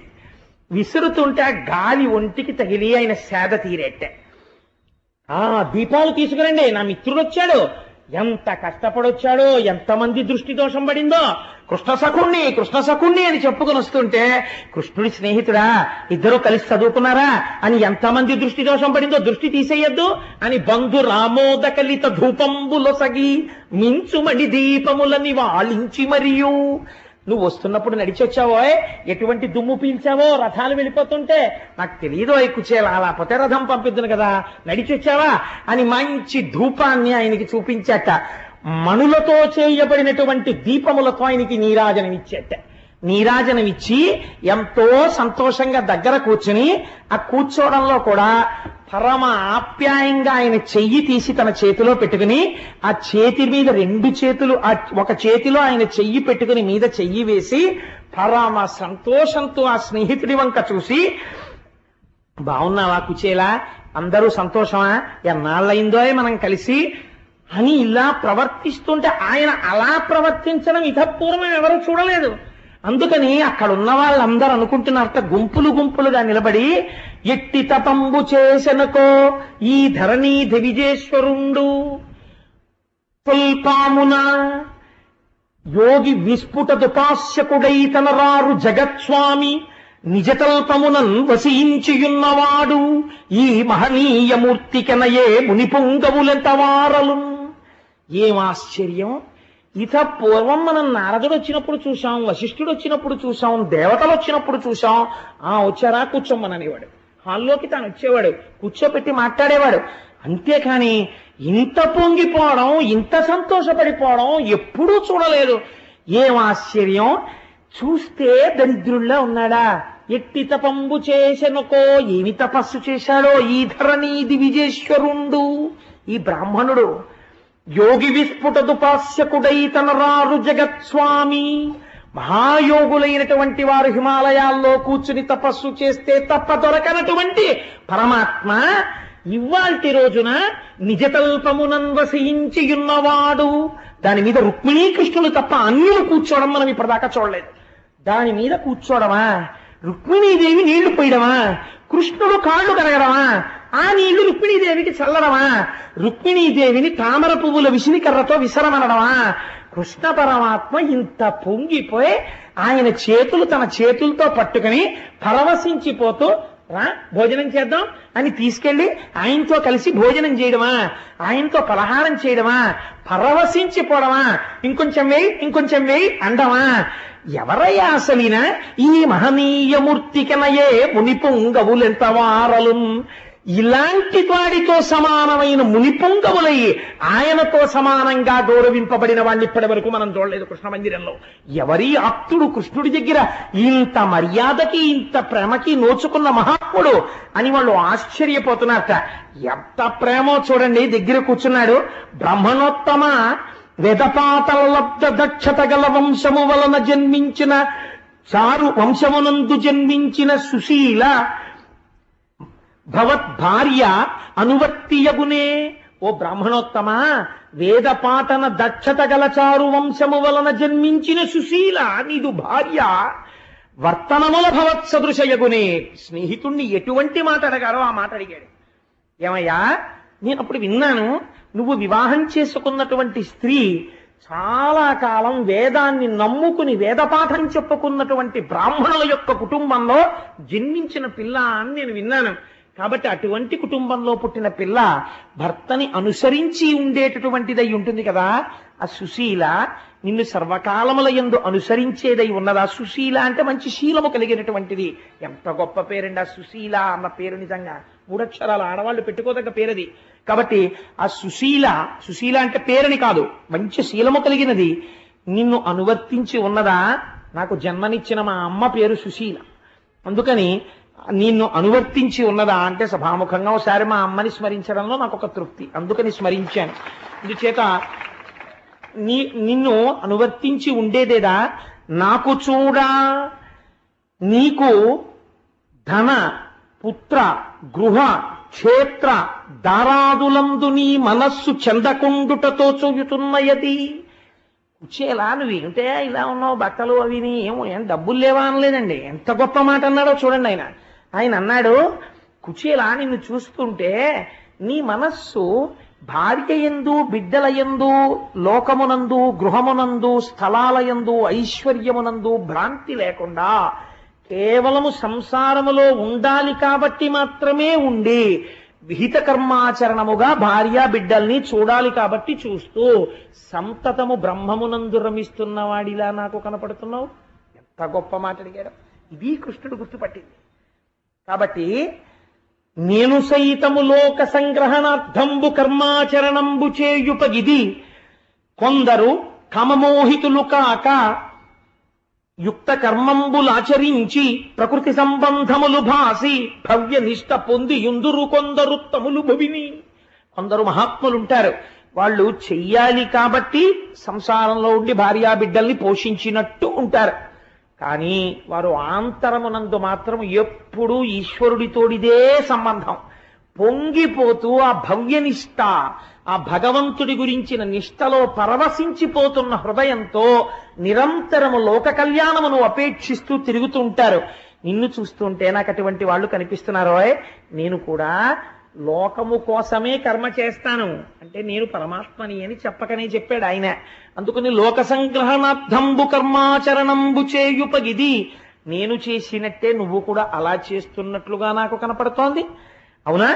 విసురుతుంటే ఆ గాలి ఒంటికి తగిలి ఆయన సేద తీరేట్టే. దీపాలు తీసుకురండి, నా మిత్రుడు వచ్చాడు, ఎంత కష్టపడొచ్చాడో, ఎంతమంది దృష్టి దోషం పడిందో, కృష్ణ సఖుణ్ణి అని చెప్పుకుని వస్తుంటే, కృష్ణుడి స్నేహితుడా, ఇద్దరు కలిసి చదువుకున్నారా అని ఎంతమంది దృష్టి దోషం పడిందో, దృష్టి తీసేయద్దు అని బంధు రామోదకలిత ధూపంబులొసగి మించుమడి దీపములని వాళించి మరియు, నువ్వు వస్తున్నప్పుడు నడిచొచ్చావో, ఎటువంటి దుమ్ము పీల్చావో, రథాలు వెళ్ళిపోతుంటే, నాకు తెలియదు కుచేలా, లేకపోతే రథం పంపిద్దును కదా, నడిచొచ్చావా అని మంచి ధూపాన్ని ఆయనకి చూపించాట. మణులతో చేయబడినటువంటి దీపములతో ఆయనకి నీరాజనమిచ్చి ఎంతో సంతోషంగా దగ్గర కూర్చుని, ఆ కూర్చోవడంలో కూడా పరమ ఆప్యాయంగా ఆయన చెయ్యి తీసి తన చేతిలో పెట్టుకుని, ఆ చేతి మీద రెండు చేతులు, ఒక చేతిలో ఆయన చెయ్యి పెట్టుకుని మీద చెయ్యి వేసి పరమ సంతోషంతో ఆ స్నేహితుడి వంక చూసి, బాగున్నావా కుచేలా, అందరూ సంతోషమా, ఎన్నాళ్ళయిందో మనం కలిసి అని ఇలా ప్రవర్తిస్తుంటే, ఆయన అలా ప్రవర్తించడం ఇతపూర్వం ఎవరూ చూడలేదు. అందుకని అక్కడ ఉన్న వాళ్ళందరూ అనుకుంటున్నారట, గుంపులుగా నిలబడి, ఎట్టి తపంబు చేసెనకో ఈ ధరణీ దివిజేశ్వరుండు పుల్పామున యోగి విస్ఫుట దుపాస్యకుడై తనరారు జగత్స్వామి నిజతల్పమునన్ వసించియున్నవాడు ఈ మహనీయమూర్తికెనయే మునిపుంగవులెంతవారలు. ఏం ఆశ్చర్యం! ఇత పూర్వం మనం నారదుడు వచ్చినప్పుడు చూసాం, వశిష్ఠుడు వచ్చినప్పుడు చూసాం, దేవతలు వచ్చినప్పుడు చూసాం. వచ్చారా కూర్చోమ్మననేవాడు, హాల్లోకి తాను వచ్చేవాడు, కూర్చోపెట్టి మాట్లాడేవాడు. అంతేకాని ఇంత పొంగిపోవడం, ఇంత సంతోషపడిపోవడం ఎప్పుడూ చూడలేదు. ఏం ఆశ్చర్యం! చూస్తే దరిద్రుల్లా ఉన్నాడా? ఎట్టి తపంబు చేసెనుకో, ఏమి తపస్సు చేశాడో ఈ ధరణి దివిజేశ్వరుండు ఈ బ్రాహ్మణుడు. యోగి విస్ఫుటదుపాస్యకుడై తనరారు జగత్స్వామి. మహాయోగులైనటువంటి వారు హిమాలయాల్లో కూర్చుని తపస్సు చేస్తే తప్ప దొరకనటువంటి పరమాత్మ ఇవాల్టి రోజున నిజతల్పమునన్వసించియున్నవాడు. దాని మీద రుక్మిణీకృష్ణులు తప్ప అన్యులు కూర్చోవడం మనం ఇప్పటిదాకా చూడలేదు. దాని మీద కూర్చోవడమా, రుక్మిణీదేవి నీళ్లు పోయడమా, కృష్ణుడు కాళ్ళు కడగడమా, ఆ నీళ్లు రుక్మిణీదేవికి చల్లడమా, రుక్మిణీదేవిని తామర పువ్వుల విసినికర్రతో విసరమనడమా? కృష్ణ పరమాత్మ ఇంత పొంగిపోయి ఆయన చేతులు తన చేతులతో పట్టుకుని పరవశించిపోతూ రా భోజనం చేద్దాం అని తీసుకెళ్లి ఆయనతో కలిసి భోజనం చేయడమా, ఆయనతో పలహారం చేయడమా, పరవశించిపోవడమా, ఇంకొంచెం వేయి ఇంకొంచెం వేయి అండమా? ఎవరయ్యా అసలినా ఈ మహనీయమూర్తికనయే మునిపుంగవులెంత వారలు? ఇలాంటి వాడితో సమానమైన మునిపుంగవులై ఆయనతో సమానంగా గౌరవింపబడిన వాడిని ఇప్పటి వరకు మనం చూడలేదు కృష్ణ మందిరంలో. ఎవరి ఆప్తుడు కృష్ణుడి దగ్గర ఇంత మర్యాదకి ఇంత ప్రేమకి నోచుకున్న మహాత్ముడు అని వాళ్ళు ఆశ్చర్యపోతున్నారట. ఎంత ప్రేమో చూడండి. దగ్గర కూర్చున్నాడు. బ్రహ్మణోత్తమ వేదపాతల లబ్ధ దక్షత గల వంశము వలన జన్మించిన చారు వంశమునందు జన్మించిన సుశీల భవద్భార్య అనువర్తియగునే. ఓ బ్రాహ్మణోత్తమ, వేద పాఠన దక్షత గల చారు వంశము వలన జన్మించిన సుశీల నీదు భార్య వర్తనముల భవత్ సదృశయగునే. స్నేహితుణ్ణి ఎటువంటి మాట అడగారో ఆ మాట అడిగాడు. ఏమయ్యా, నేను అప్పుడు విన్నాను, నువ్వు వివాహం చేసుకున్నటువంటి స్త్రీ చాలా కాలం వేదాన్ని నమ్ముకుని వేదపాఠం చెప్పుకున్నటువంటి బ్రాహ్మణుల యొక్క కుటుంబంలో జన్మించిన పిల్ల అని నేను విన్నాను. కాబట్టి అటువంటి కుటుంబంలో పుట్టిన పిల్ల భర్తని అనుసరించి ఉండేటటువంటిదై ఉంటుంది కదా. ఆ సుశీల నిన్ను సర్వకాలముల యందు అనుసరించేదై ఉన్నదా? సుశీల అంటే మంచి శీలము కలిగినటువంటిది. ఎంత గొప్ప పేరండి ఆ సుశీల అన్న పేరు. నిజంగా 3 అక్షరాలు ఆడవాళ్ళు పెట్టుకోదగ్గ పేరది. కాబట్టి ఆ సుశీల, సుశీల అంటే పేరని కాదు, మంచి శీలము కలిగినది నిన్ను అనువర్తించి ఉన్నదా? నాకు జన్మనిచ్చిన మా అమ్మ పేరు సుశీల, అందుకని నిన్ను అనువర్తించి ఉన్నదా అంటే సభాముఖంగా ఒకసారి మా అమ్మని స్మరించడంలో నాకు ఒక తృప్తి, అందుకని స్మరించాను. అందుచేత నిన్ను అనువర్తించి ఉండేదేదా? నాకు చూడా నీకు ధన పుత్ర గృహ క్షేత్ర దారాదులందు నీ మనస్సు చెందకుండుటతో చూయుతున్నయది. కుచేలా నువ్వు ఏంటే ఇలా ఉన్నావు, బట్టలు అవిని ఏం డబ్బులు లేవా అనలేదండి. ఎంత గొప్ప మాట అన్నాడో చూడండి. ఆయన అన్నాడు, కుచేలా నిన్ను చూస్తుంటే నీ మనస్సు భార్య యందు బిడ్డల యందు లోకమునందు గృహమునందు స్థలాలయందు ఐశ్వర్యమునందు భ్రాంతి లేకుండా కేవలము సంసారములో ఉండాలి కాబట్టి మాత్రమే ఉండి విహిత కర్మాచరణముగా భార్య బిడ్డల్ని చూడాలి కాబట్టి చూస్తూ సంతతము బ్రహ్మమునందు రమిస్తున్న వాడిలా నాకు కనపడుతున్నావు. ఎంత గొప్ప మాట అడిగాడు. ఇది కృష్ణుడు గుర్తుపట్టింది. కాబట్టి నేను సైతము లోక సంగ్రహణార్థంబు కర్మాచరణంబు చేయుపగిది. కొందరు కమమోహితులు కాక యుక్త కర్మంబులాచరించి ప్రకృతి సంబంధములు భాసి భవ్య నిష్ట పొంది యుందురు కొందరు తములు భవిని. కొందరు మహాత్ములుంటారు, వాళ్ళు చెయ్యాలి కాబట్టి సంసారంలో ఉండి భార్యా బిడ్డల్ని పోషించినట్టు ఉంటారు. కానీ వారు ఆంతరమునందు మాత్రం ఎప్పుడూ ఈశ్వరుడితోడిదే సంబంధం. పొంగిపోతూ ఆ భవ్యనిష్ట, ఆ భగవంతుడి గురించిన నిష్టలో పరవశించిపోతున్న హృదయంతో నిరంతరము లోక కళ్యాణమును అపేక్షిస్తూ తిరుగుతూ ఉంటారు. నిన్ను చూస్తుంటే నాకు అటువంటి వాళ్ళు కనిపిస్తున్నారో. నేను కూడా లోకము కోసమే కర్మ చేస్తాను అంటే నేను పరమాత్మని అని చెప్పకనే చెప్పాడు ఆయన. అందుకని లోక సంగ్రహణార్థంబు కర్మాచరణంబు చేయుపగిది. నేను చేసినట్టే నువ్వు కూడా అలా చేస్తున్నట్లుగా నాకు కనపడుతోంది, అవునా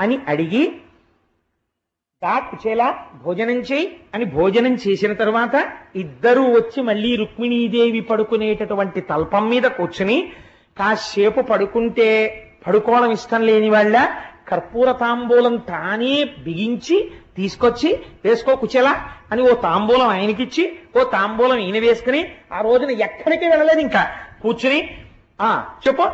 అని అడిగి దా కుచేలా భోజనం చేయి అని భోజనం చేసిన తర్వాత ఇద్దరూ వచ్చి మళ్ళీ రుక్మిణీదేవి పడుకునేటటువంటి తల్పం మీద కూర్చుని కాసేపు పడుకుంటే పడుకోవడం ఇష్టం లేని వాళ్ళ కర్పూర తాంబూలం తానే బిగించి తీసుకొచ్చి వేసుకో కుచేలా అని ఓ తాంబూలం ఆయనకిచ్చి ఓ తాంబూలం ఈయన వేసుకుని ఆ రోజున ఎక్కడికి వెళ్ళలేదు, ఇంకా కూర్చుని చెప్పు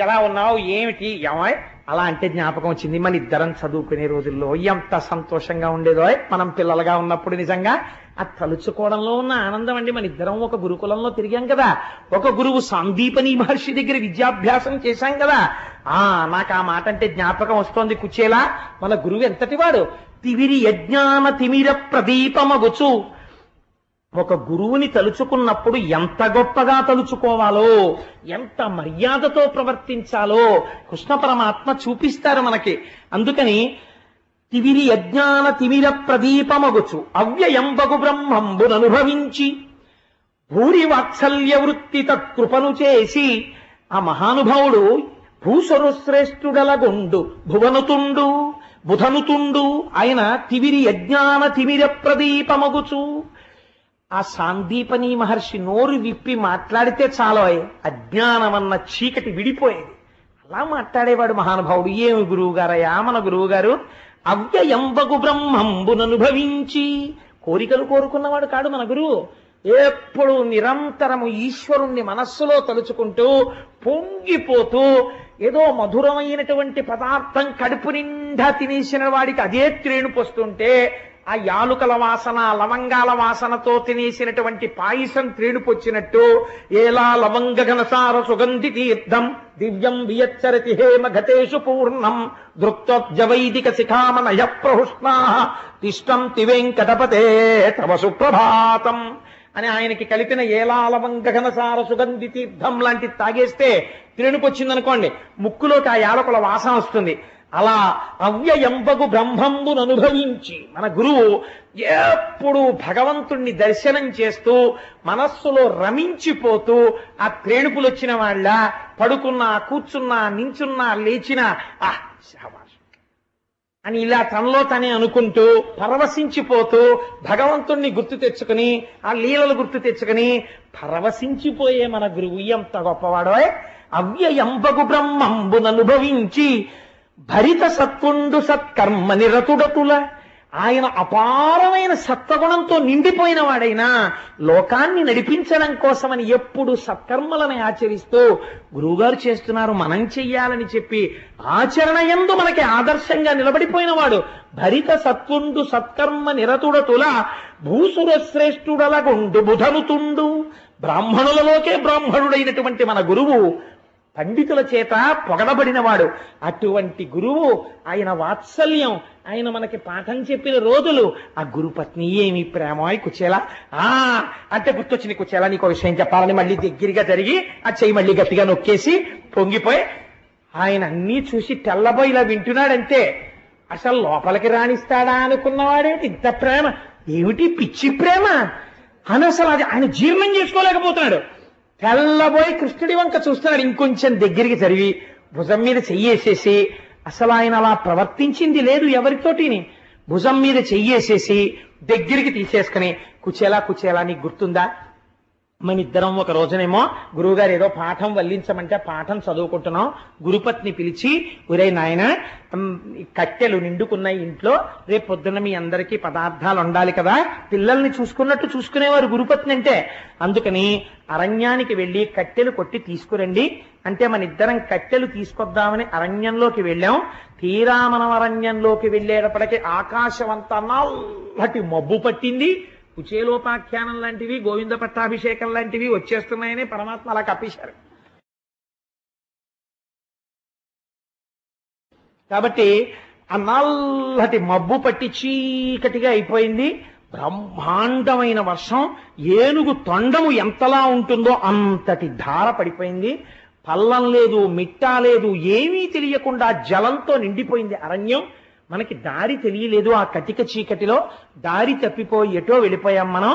ఎలా ఉన్నావు ఏమిటి ఏమాయ్ అలా అంటే జ్ఞాపకం వచ్చింది. మన ఇద్దరం చదువుకునే రోజుల్లో ఎంత సంతోషంగా ఉండేదో మనం పిల్లలుగా ఉన్నప్పుడు. నిజంగా ఆ తలుచుకోవడంలో ఉన్న ఆనందం అండి. మన ఇద్దరం ఒక గురుకులంలో తిరిగాం కదా, ఒక గురువు సాందీపని మహర్షి దగ్గర విద్యాభ్యాసం చేశాం కదా. నాకు ఆ మాట అంటే జ్ఞాపకం వస్తోంది కుచేలా. మన గురువు ఎంతటి వాడు, తివిరి యజ్ఞాన తిమిర ప్రదీపమగుచు. ఒక గురువుని తలుచుకున్నప్పుడు ఎంత గొప్పగా తలుచుకోవాలో, ఎంత మర్యాదతో ప్రవర్తించాలో కృష్ణ పరమాత్మ చూపిస్తారు మనకి. అందుకని తివిరి యజ్ఞాన తిమిర ప్రదీపమగుచు అవ్యయంబగు బ్రహ్మంబుననుభవించి భూరి వాత్సల్య వృత్తి తత్కృపను చేసి. ఆ మహానుభావుడు భూసరు శ్రేష్ఠుడలగొండు భువనుతుండు బుధనుతుండు. ఆయన తివిరి యజ్ఞాన తిమిర ప్రదీపమగుచు. ఆ సాందీపని మహర్షి నోరు విప్పి మాట్లాడితే చాలు అజ్ఞానమన్న చీకటి విడిపోయేది. అలా మాట్లాడేవాడు మహానుభావుడు. ఏమి గురువు గారయ్యా మన గురువు గారు. అవ్యయంబగు బ్రహ్మంబుననుభవించి. కోరికలు కోరుకున్నవాడు కాడు మన గురువు. ఎప్పుడు నిరంతరము ఈశ్వరుణ్ణి మనస్సులో తలుచుకుంటూ పొంగిపోతూ ఏదో మధురమైనటువంటి పదార్థం కడుపు నిండా తినేసిన వాడికి అదే త్రేణుపు వస్తుంటే, ఆ యాలుకల వాసన లవంగాల వాసనతో తినేసినటువంటి పాయసం త్రేణుపొచ్చినట్టు ఏలా లవంగ ఘనసార సుగంధి తీర్థం దివ్యం వియచ్చరతి హేమ ఘటేషు పూర్ణం దృక్తోజ్జవైదిక శిఖామనయ ప్రహుష్ణా తిష్టం తివేంకటపతే తవ సుప్రభాతం అని ఆయనకి కలిపిన ఏలా లవంగ ఘనసార సుగంధి తీర్థం లాంటి తాగేస్తే త్రేణుపొచ్చిందనుకోండి, ముక్కులోకి ఆ యాలకుల వాసన వస్తుంది. అలా అవ్యయంబగు బ్రహ్మంబును అనుభవించి మన గురువు ఎప్పుడు భగవంతుణ్ణి దర్శనం చేస్తూ మనస్సులో రమించిపోతూ ఆ త్రేణుపులు వచ్చిన వాళ్ళ పడుకున్నా కూర్చున్నా నించున్నా లేచినా అని ఇలా తనలో తనే అనుకుంటూ పరవశించిపోతూ భగవంతుణ్ణి గుర్తు తెచ్చుకుని ఆ లీలలు గుర్తు తెచ్చుకుని పరవశించిపోయే మన గురువు ఎంత గొప్పవాడో. అవ్యయంబగు బ్రహ్మంబుననుభవించి భరిత సత్వుండు సత్కర్మ నిరతుడతుల. ఆయన అపారమైన సత్వగుణంతో నిండిపోయిన వాడైనా లోకాన్ని నడిపించడం కోసమని ఎప్పుడు సత్కర్మలను ఆచరిస్తూ గురువుగారు చేస్తున్నారు మనం చెయ్యాలని చెప్పి ఆచరణ యందు మనకి ఆదర్శంగా నిలబడిపోయిన వాడు. భరిత సత్వుండు సత్కర్మ నిరతుడతుల భూసుర శ్రేష్ఠుడలగుండు బుధనుతుండు. బ్రాహ్మణులలోకే బ్రాహ్మణుడైనటువంటి మన గురువు పండితుల చేత పొగడబడినవాడు. అటువంటి గురువు, ఆయన వాత్సల్యం, ఆయన మనకి పాఠం చెప్పిన రోజులు, ఆ గురుపత్ని ఏమి ప్రేమ కుచేలా. అంటే గుర్తొచ్చింది కుచేలా, నీకు విషయం చెప్పాలని మళ్ళీ దగ్గరగా జరిగి ఆ చెయ్యి మళ్ళీ గట్టిగా నొక్కేసి పొంగిపోయి ఆయన అన్నీ చూసి తెల్లబోయి ఇలా వింటున్నాడంతే. అసలు లోపలికి రాణిస్తాడా అనుకున్నవాడేమిటి ఇంత ప్రేమ, ఏమిటి పిచ్చి ప్రేమ అని అసలు అది ఆయన జీర్ణం చేసుకోలేకపోతున్నాడు. తెల్లబోయి కృష్ణుడి వంక చూస్తున్నాడు. ఇంకొంచెం దగ్గరికి జరిగి భుజం మీద చెయ్యేసేసి, అసలు ఆయన అలా ప్రవర్తించింది లేదు ఎవరితోటిని, భుజం మీద చెయ్యేసేసి దగ్గరికి తీసేసుకుని కుచేలా కుచేలా నీకు గుర్తుందా, మన ఇద్దరం ఒక రోజునేమో గురువుగారు ఏదో పాఠం వల్లించమంటే పాఠం చదువుకుంటున్నాం. గురుపత్ని పిలిచి, ఒరే నాయన కట్టెలు నిండుకున్నాయి ఇంట్లో, రేపు పొద్దున్న మీ అందరికీ పదార్థాలు ఉండాలి కదా, పిల్లల్ని చూసుకున్నట్టు చూసుకునేవారు గురుపత్ని అంటే. అందుకని అరణ్యానికి వెళ్ళి కట్టెలు కొట్టి తీసుకురండి అంటే మన ఇద్దరం కట్టెలు తీసుకొద్దామని అరణ్యంలోకి వెళ్ళాం. తీరా మనం అరణ్యంలోకి వెళ్ళేటప్పటికీ ఆకాశం అంతా నల్లటి మబ్బు పట్టింది. కుచేలోపాఖ్యానం లాంటివి గోవింద పట్టాభిషేకం లాంటివి వచ్చేస్తున్నాయని పరమాత్మ అలా కప్పేశారు. కాబట్టి ఆ నల్లటి మబ్బు పట్టి చీకటిగా అయిపోయింది. బ్రహ్మాండమైన వర్షం, ఏనుగు తొండము ఎంతలా ఉంటుందో అంతటి ధార పడిపోయింది. పల్లం లేదు, మిట్టా లేదు, ఏమీ తెలియకుండా జలంతో నిండిపోయింది అరణ్యం. మనకి దారి తెలియలేదు. ఆ కటిక చీకటిలో దారి తప్పిపోయి ఎటో వెళ్ళిపోయాం మనం.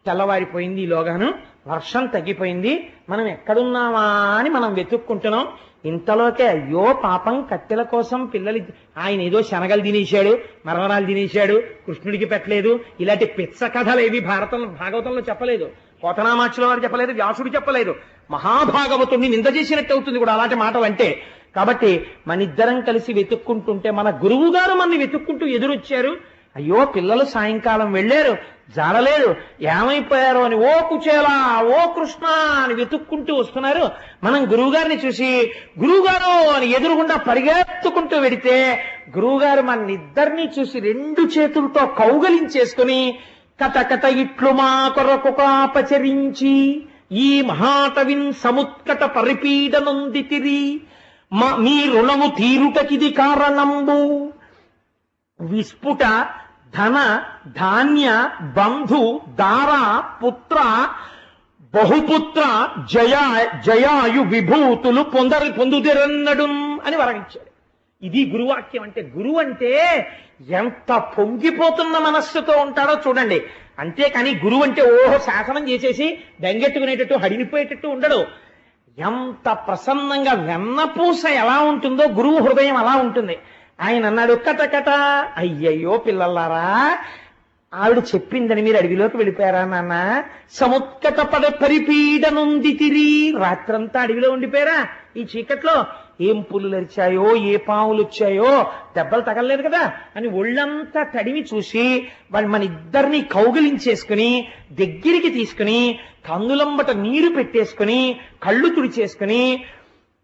తెల్లవారిపోయింది, ఈలోగాను వర్షం తగ్గిపోయింది. మనం ఎక్కడున్నామా అని మనం వెతుక్కుంటున్నాం. ఇంతలోకే అయ్యో పాపం కట్టెల కోసం పిల్లలు, ఆయన ఏదో శనగలు తినేశాడు, మరమరాలు తినేశాడు, కృష్ణుడికి పెట్టలేదు, ఇలాంటి పిచ్చ కథలు ఏవి భాగవతంలో చెప్పలేదు, కోతనామాచుల వారు చెప్పలేదు, వ్యాసుడు చెప్పలేదు. మహాభాగవతుడిని నింద చేసినట్టు అవుతుంది కూడా అలాంటి మాటలు అంటే. కాబట్టి మన ఇద్దరం కలిసి వెతుక్కుంటుంటే మన గురువు గారు మనని వెతుక్కుంటూ ఎదురొచ్చారు. అయ్యో పిల్లలు సాయంకాలం వెళ్ళారు, జాడలేరు, ఏమైపోయారో అని ఓ కుచేలా ఓ కృష్ణ అని వెతుక్కుంటూ వస్తున్నారు. మనం గురువుగారిని చూసి గురువుగారు అని ఎదురుగుండా పరిగెత్తుకుంటూ వెడితే గురువుగారు మన ఇద్దరినీ చూసి 2 చేతులతో కౌగలించేసుకుని కథ కథ ఇట్లు మా కొరకు కాపచరించి ఈ మహాటవిన్ సముత్కట పరిపీడనుందితిరి మీ రుణము తీరుటకిది కారణంబు విస్ఫుట ధన ధాన్య బంధు దార పుత్ర బహుపుత్ర జయాయు విభూతులు పొందుదిరన్నడు అని వరమించాడు. ఇది గురువాక్యం అంటే. గురువు అంటే ఎంత పొంగిపోతున్న మనస్సుతో ఉంటాడో చూడండి. అంతేకాని గురువు అంటే ఓహో శాసనం చేసేసి బెంగెట్టుకునేటట్టు హడిలిపోయేటట్టు ఉండడు. ఎంత ప్రసన్నంగా వెన్నపూస ఎలా ఉంటుందో గురువు హృదయం అలా ఉంటుంది. ఆయన అన్నాడు కటకట అయ్యయ్యో పిల్లలారా, ఆవిడ చెప్పిందని మీరు అడవిలోకి వెళ్ళిపోయారా నాన్న? సముత్కట పరిపీడనుందితిరి, రాత్రంతా అడవిలో ఉండిపోయారా ఈ చీకట్లో? ఏం పులులు అరిచాయో, ఏ పావులు వచ్చాయో, దెబ్బలు తగలలేదు కదా అని ఒళ్ళంతా తడిమి చూసి వాళ్ళు మన ఇద్దరిని కౌగిలించేసుకుని దగ్గరికి తీసుకుని కన్నులంబట నీరు పెట్టేసుకుని కళ్ళు తుడిచేసుకుని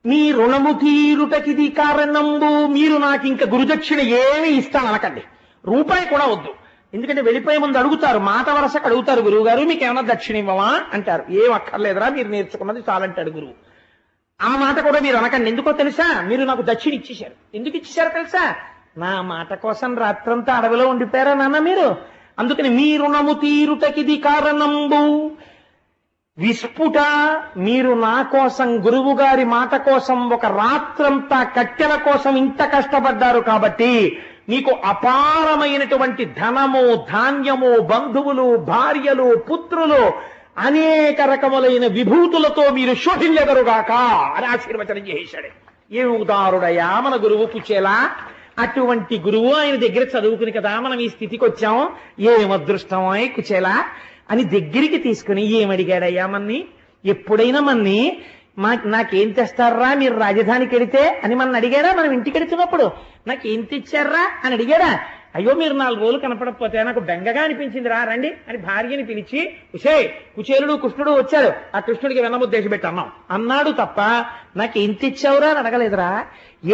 మీ రుణము తీరుటకిది కారణంబు, మీరు నాకు ఇంకా గురుదక్షిణ ఏమి ఇస్తాననకండి, రూపాయి కూడా వద్దు. ఎందుకంటే వెళ్ళిపోయే ముందు అడుగుతారు, మాట వరసకు అడుగుతారు, గురువు గారు మీకు ఏమన్నా దక్షిణ ఇవ్వమా అంటారు. ఏం అక్కర్లేదురా, మీరు నేర్చుకున్నది చాలంటాడు గురువు. ఆ మాట కూడా మీరు అనకండి. ఎందుకో తెలుసా? మీరు నాకు దక్షిణ ఇచ్చేశారు. ఎందుకు ఇచ్చేశారో తెలుసా? నా మాట కోసం రాత్రంతా అడవిలో ఉండిపోయారా నాన్న మీరు? అందుకని మీ రుణము తీరుటకిది కారణంబు విస్ఫుట, మీరు నా కోసం గురువు గారి మాట కోసం ఒక రాత్రంతా కట్టెల కోసం ఇంత కష్టపడ్డారు కాబట్టి మీకు అపారమైనటువంటి ధనము ధాన్యము బంధువులు భార్యలు పుత్రులు అనేక రకములైన విభూతులతో మీరు శోభిల్లెదరుగాక అని ఆశీర్వచనం చేశాడు. ఏ ఉదారుడయ్యా మన గురువు కుచేలా. అటువంటి గురువు ఆయన దగ్గర చదువుకుని కదా మనం ఈ స్థితికి వచ్చాం. ఏం అదృష్టమో కుచేలా అని దగ్గరికి తీసుకుని ఏమడిగాడయ్యా మన్ని? ఎప్పుడైనా మన్ని నాకేం తెస్తారా మీరు రాజధానికి వెడితే అని మన అడిగాడా? మనం ఇంటికి వెడుతున్నప్పుడు నాకేం తెచ్చారా అని అడిగాడా? అయ్యో మీరు 4 రోజులు కనపడకపోతే నాకు బెంగగా అనిపించింది రా రండి అని భార్యని పిలిచి కుచేలుడు కృష్ణుడు వచ్చాడు, ఆ కృష్ణుడికి వెన్నముద్దేశం పెట్టి అన్నాం అన్నాడు తప్ప నాకేం తెచ్చావురా అని అడగలేదురా.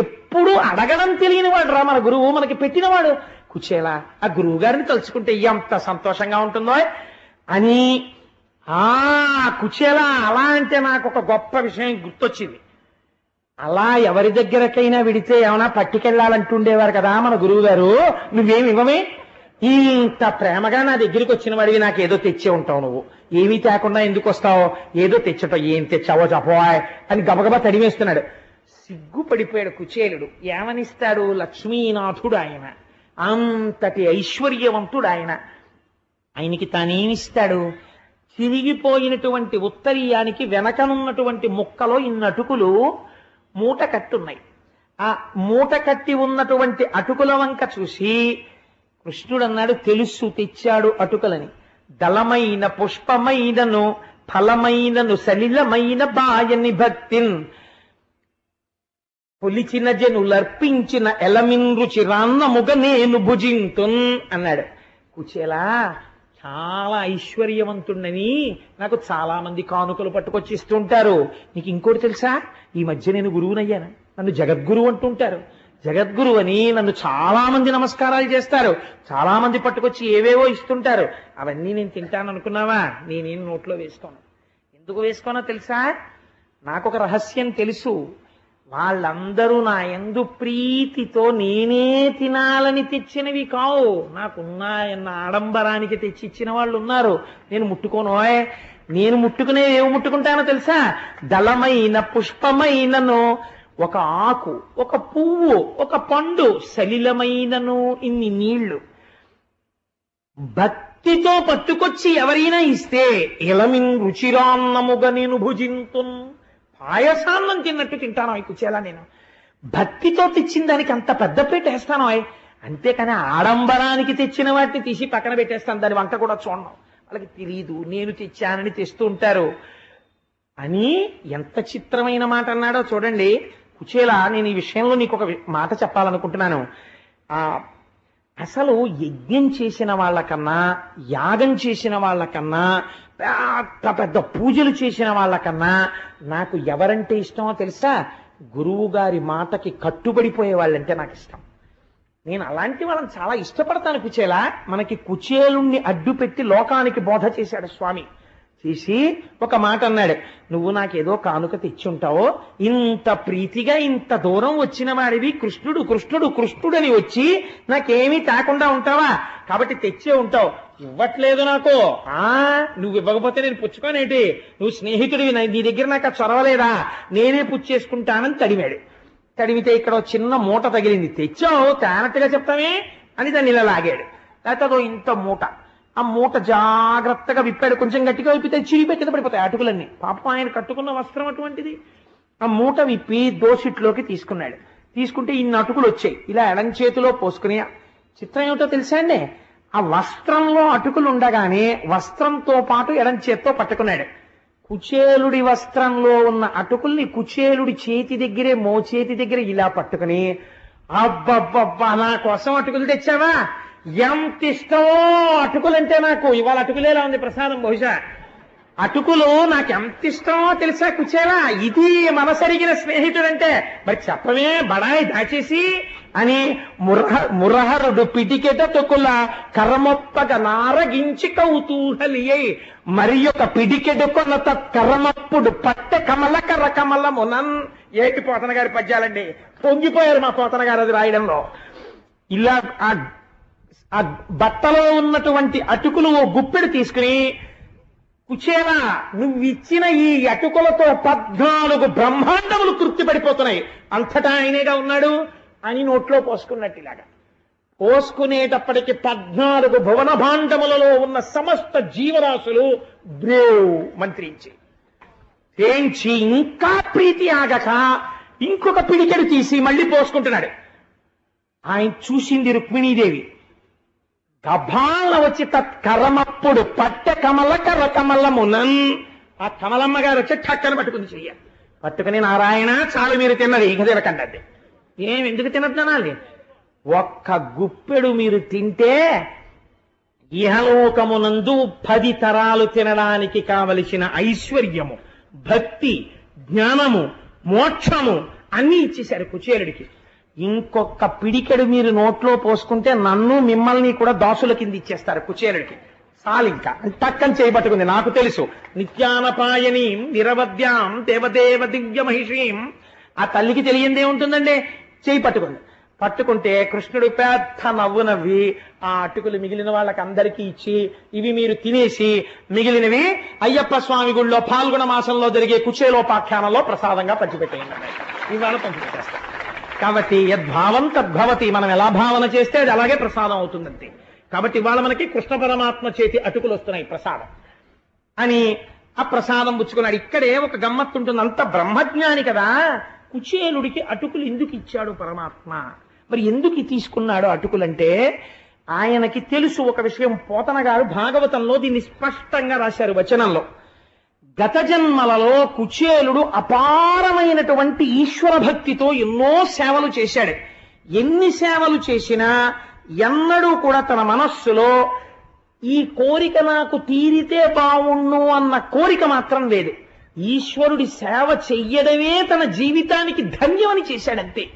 ఎప్పుడు అడగడం తెలియని వాడు రా మన గురువు, మనకి పెట్టినవాడు కుచేలా. ఆ గురువు గారిని తలుచుకుంటే ఎంత సంతోషంగా ఉంటుందో అని. కుచేలా అలా అంటే నాకు ఒక గొప్ప విషయం గుర్తొచ్చింది. అలా ఎవరి దగ్గరకైనా విడితే ఏమైనా పట్టుకెళ్లాలంటుండేవారు కదా మన గురువు గారు. నువ్వేమి ఇవ్వమే, ఇంత ప్రేమగా నా దగ్గరికి వచ్చిన వాడివి నాకేదో తెచ్చే ఉంటావు, నువ్వు ఏమీ తేకుండా ఎందుకు వస్తావు, ఏదో తెచ్చటం, ఏం తెచ్చావో చెప్పవాయ్ అని గబగబా తడివేస్తున్నాడు. సిగ్గుపడిపోయాడు కుచేలుడు. ఏమనిస్తాడు? లక్ష్మీనాథుడు ఆయన, అంతటి ఐశ్వర్యవంతుడు ఆయన. ఆయనకి తానేమిస్తాడు? చిరిగిపోయినటువంటి ఉత్తరీయానికి వెనకనున్నటువంటి ముక్కలో ఇన్నటుకులు మూట కట్టున్నాయి. ఆ మూట కట్టి ఉన్నటువంటి అటుకుల వంక చూసి కృష్ణుడు అన్నాడు, తెలుసు తెచ్చాడు అటుకులని. దళమైన పుష్పమైనను ఫలమైనను సలిలమైన బాయని భక్తిన్ పొలిచిన జనులర్పించిన ఎలమిన్ రుచిరాన్నముగ నేను భుజింతున్ అన్నాడు. కుచేలా చాలా ఐశ్వర్యవంతుడని నాకు చాలా మంది కానుకలు పట్టుకొచ్చిస్తుంటారు. నీకు ఇంకోటి తెలుసా? ఈ మధ్య నేను గురువునయ్యాను, నన్ను జగద్గురు అంటుంటారు. జగద్గురు అని నన్ను చాలా మంది నమస్కారాలు చేస్తారు, చాలా మంది పట్టుకొచ్చి ఏవేవో ఇస్తుంటారు. అవన్నీ నేను తింటాను అనుకున్నావా? నేనేం నోట్లో వేసుకోను. ఎందుకు వేసుకోనో తెలుసా? నాకొక రహస్యం తెలుసు. వాళ్ళందరూ నా యందు ప్రీతితో నేనే తినాలని తెచ్చినవి కావు, నాకున్నాయన్న ఆడంబరానికి తెచ్చి ఇచ్చిన వాళ్ళు ఉన్నారు. నేను ముట్టుకోను. నేను ఏమి ముట్టుకుంటానో తెలుసా? దళమైన పుష్పమైనను, ఒక ఆకు, ఒక పువ్వు, ఒక పండు, సలిలమైనను ఇన్ని నీళ్లు భక్తితో పట్టుకొచ్చి ఎవరైనా ఇస్తే ఇలమిన్ రుచిరాన్నముగా నేను భుజింతున్, పాయసాన్నం తిన్నట్టు తింటాను అవి కుచేలా. నేను భక్తితో తెచ్చిన దానికి అంత పెద్ద పెట్టేస్తాను. అంతేకాని ఆడంబరానికి తెచ్చిన వాటిని తీసి పక్కన పెట్టేస్తాను, దాని వంట కూడా చూడను. వాళ్ళకి తెలియదు నేను తెచ్చానని తెస్తూ ఉంటారు అని. ఎంత చిత్రమైన మాట అన్నాడో చూడండి. కుచేల, నేను ఈ విషయంలో నీకు ఒక మాట చెప్పాలనుకుంటున్నాను. ఆ అసలు యజ్ఞం చేసిన వాళ్ళకన్నా, యాగం చేసిన వాళ్ళకన్నా, పెద్ద పెద్ద పూజలు చేసిన వాళ్ళకన్నా నాకు ఎవరంటే ఇష్టమో తెలుసా? గురువు గారి మాటకి కట్టుబడిపోయే వాళ్ళంటే నాకు ఇష్టం. నేను అలాంటి వాళ్ళని చాలా ఇష్టపడతాను. కుచేల, మనకి కుచేలుణ్ణి అడ్డు పెట్టి లోకానికి బోధ చేశాడు స్వామి. చేసి ఒక మాట అన్నాడు, నువ్వు నాకేదో కానుక తెచ్చుంటావో, ఇంత ప్రీతిగా ఇంత దూరం వచ్చిన వాడివి, కృష్ణుడు కృష్ణుడు కృష్ణుడని వచ్చి నాకేమీ తాకుండా ఉంటావా? కాబట్టి తెచ్చే ఉంటావు, ఇవ్వట్లేదు నాకు. నువ్వు ఇవ్వకపోతే నేను పుచ్చుకోనేటి? నువ్వు స్నేహితుడివి, నీ దగ్గర నాకు చొరవలేదా? నేనే పుచ్చేసుకుంటానని తడిమాడు. తడిమితే ఇక్కడ చిన్న మూట తగిలింది. తెచ్చావు, తేనట్టుగా చెప్తామే అని దాన్ని ఇలా లాగాడు. లేకపోతే అదో ఇంత మూట. ఆ మూట జాగ్రత్తగా విప్పాడు. కొంచెం గట్టిగా విప్పితే చిరిగిపోయి కింద పడిపోతాయి అటుకులన్నీ. పాపం ఆయన కట్టుకున్న వస్త్రం అటువంటిది. ఆ మూట విప్పి దోసిట్లోకి తీసుకున్నాడు. తీసుకుంటే ఇన్ని అటుకులు వచ్చాయి. ఇలా ఎడం చేతిలో పోసుకుని, చిత్రం ఏమిటో తెలుసా అండి, ఆ వస్త్రంలో అటుకులు ఉండగానే వస్త్రంతో పాటు ఎడం చేత్తో పట్టుకున్నాడు. కుచేలుడి వస్త్రంలో ఉన్న అటుకుల్ని కుచేలుడి చేతి దగ్గరే, మోచేతి దగ్గర ఇలా పట్టుకుని, అబ్బబ్బబ్బా నా కోసం అటుకులు తెచ్చావా? ఎంత ఇష్టమో అటుకులంటే నాకు. ఇవాళ అటుకులేలా ఉంది ప్రసాదం, బహుశా అటుకులు నాకు ఎంత ఇష్టమో తెలుసా కుచేలా? ఇది మనసరిగిన స్నేహితుడంటే. మరి చెప్పవే బడాయి దాచేసి అని మురహరుడు పిటికెట తొక్కుల కర్మప్పగ నారగించి కౌతూహలియై మరి ఒక పిడికెడు కొనత కర్మప్పుడు పట్టె కమల కర్ర కమలమునన్. ఏటి పోతన గారి పద్యాలండి, పొంగిపోయారు మా పోతన గారు అది రాయడంలో. ఇలా ఆ బట్టలో ఉన్నటువంటి అటుకులు ఓ గుప్పెడు తీసుకుని, కుచేల నువ్విచ్చిన ఈ అటుకులతో 14 బ్రహ్మాండములు తృప్తిపడిపోతున్నాయి, అంతటా ఆయనేగా ఉన్నాడు అని నోట్లో పోసుకున్నట్టు ఇలాగా పోసుకునేటప్పటికి 14 భువన భాండములలో ఉన్న సమస్త జీవరాశులు బ్రేవ్ మంత్రించి తేంచి ఇంకా ప్రీతి ఆగక ఇంకొక పిడికెడు తీసి మళ్ళీ పోసుకుంటున్నాడు. ఆయన చూసింది రుక్మిణీదేవి. గభాల వచ్చి తత్కరమప్పుడు పట్టె కమల కర్ర కమలమునన్. ఆ కమలమ్మ గారు వచ్చి ఠక్కన పట్టుకుంది చెయ్య. పట్టుకుని, నారాయణ చాలు మీరు తిన్నది, ఇక తినకండి. ఎందుకు తినద్దానాలి? ఒక్క గుప్పెడు మీరు తింటే ఇహలోకమునందు 10 తరాలు తినడానికి కావలసిన ఐశ్వర్యము, భక్తి, జ్ఞానము, మోక్షము అన్నీ ఇచ్చేశారు కుచేలుడికి. ఇంకొక పిడికెడు మీరు నోట్లో పోసుకుంటే నన్ను మిమ్మల్ని కూడా దాసుల కింద ఇచ్చేస్తారు కుచేలుడికి. చాలింకా టక్కని చేయబట్టుకుంది. నాకు తెలుసు, నిత్యానపాయని నిరవద్యాం దేవదేవ దివ్య మహిషీం. ఆ తల్లికి తెలియందే ఉంటుందండి. చేయి పట్టుకుంది. పట్టుకుంటే కృష్ణుడు పెద్ద నవ్వు నవ్వి ఆ అటుకులు మిగిలిన వాళ్ళకి అందరికీ ఇచ్చి, ఇవి మీరు తినేసి మిగిలినవి అయ్యప్ప స్వామి గుళ్ళో పాల్గొన మాసంలో జరిగే కుచేలోపాఖ్యానంలో ప్రసాదంగా పంచిపెట్టేయండి. ఇవాళ పంచిపెట్టేస్తారు. కాబట్టి యద్భావం తద్భవతి. మనం ఎలా భావన చేస్తే అది అలాగే ప్రసాదం అవుతుందంతే. కాబట్టి ఇవాళ మనకి కృష్ణ పరమాత్మ చేతి అటుకులు వస్తున్నాయి ప్రసాదం అని ఆ ప్రసాదం పుచ్చుకున్నాడు. ఇక్కడే ఒక గమ్మత్తు ఉంటుంది. అంత బ్రహ్మజ్ఞాని కదా, కుచేలుడికి అటుకులు ఎందుకు ఇచ్చాడు పరమాత్మ? మరి ఎందుకు తీసుకున్నాడు అటుకులంటే ఆయనకి తెలుసు ఒక విషయం. పోతన గారు భాగవతంలో దీన్ని స్పష్టంగా రాశారు వచనంలో. గత జన్మలలో కుచేలుడు అపారమైనటువంటి ఈశ్వర భక్తితో ఎన్నో సేవలు చేశాడు. ఎన్ని సేవలు చేసినా ఎన్నడూ కూడా తన మనస్సులో ఈ కోరిక నాకు తీరితే బావుణ్ణు అన్న కోరిక మాత్రం లేదు. ఈశ్వరుడి సేవ చెయ్యడమే తన జీవితానికి ధన్యమని చేశాడంతే.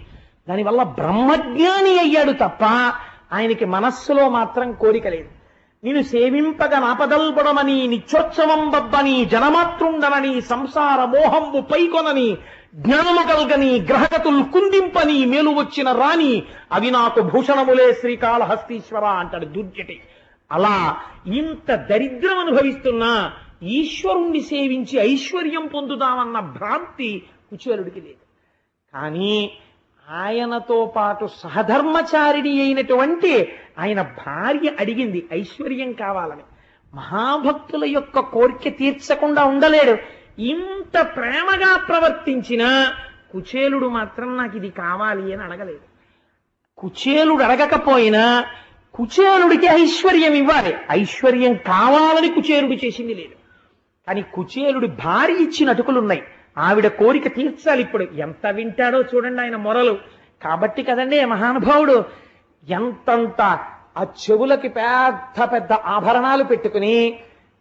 దానివల్ల బ్రహ్మజ్ఞాని అయ్యాడు తప్ప ఆయనకి మనస్సులో మాత్రం కోరిక లేదు. నేను సేవింపగ నాపదల్పడమని నిత్యోత్సవం బబ్బని జనమాతృండనని సంసార మోహంబు పైకొనని జ్ఞానము కల్గని గ్రహగతులు కుందింపని మేలు వచ్చిన రాని అవి నాకు భూషణములే శ్రీకాళహస్తీశ్వర అంటాడు దుర్జటి. అలా ఇంత దరిద్రం అనుభవిస్తున్నా ఈశ్వరుణ్ణి సేవించి ఐశ్వర్యం పొందుదామన్న భ్రాంతి కుచేలుడికి లేదు. కానీ ఆయనతో పాటు సహధర్మచారిణి అయినటువంటి ఆయన భార్య అడిగింది ఐశ్వర్యం కావాలని. మహాభక్తుల యొక్క కోరిక తీర్చకుండా ఉండలేడు. ఇంత ప్రేమగా ప్రవర్తించిన కుచేలుడు మాత్రం నాకు ఇది కావాలి అని అడగలేదు. కుచేలుడు అడగకపోయినా కుచేలుడికి ఐశ్వర్యం ఇవ్వాలి. ఐశ్వర్యం కావాలని కుచేలుడు చేసింది లేదు. కానీ కుచేలుడి భార్య ఇచ్చిన అటుకులున్నాయి. ఆవిడ కోరిక తీర్చాలి. ఇప్పుడు ఎంత వింటాడో చూడండి ఆయన మొరలు. కాబట్టి కదండి మహానుభావుడు ఎంతంత ఆ చెవులకి పెద్ద పెద్ద ఆభరణాలు పెట్టుకుని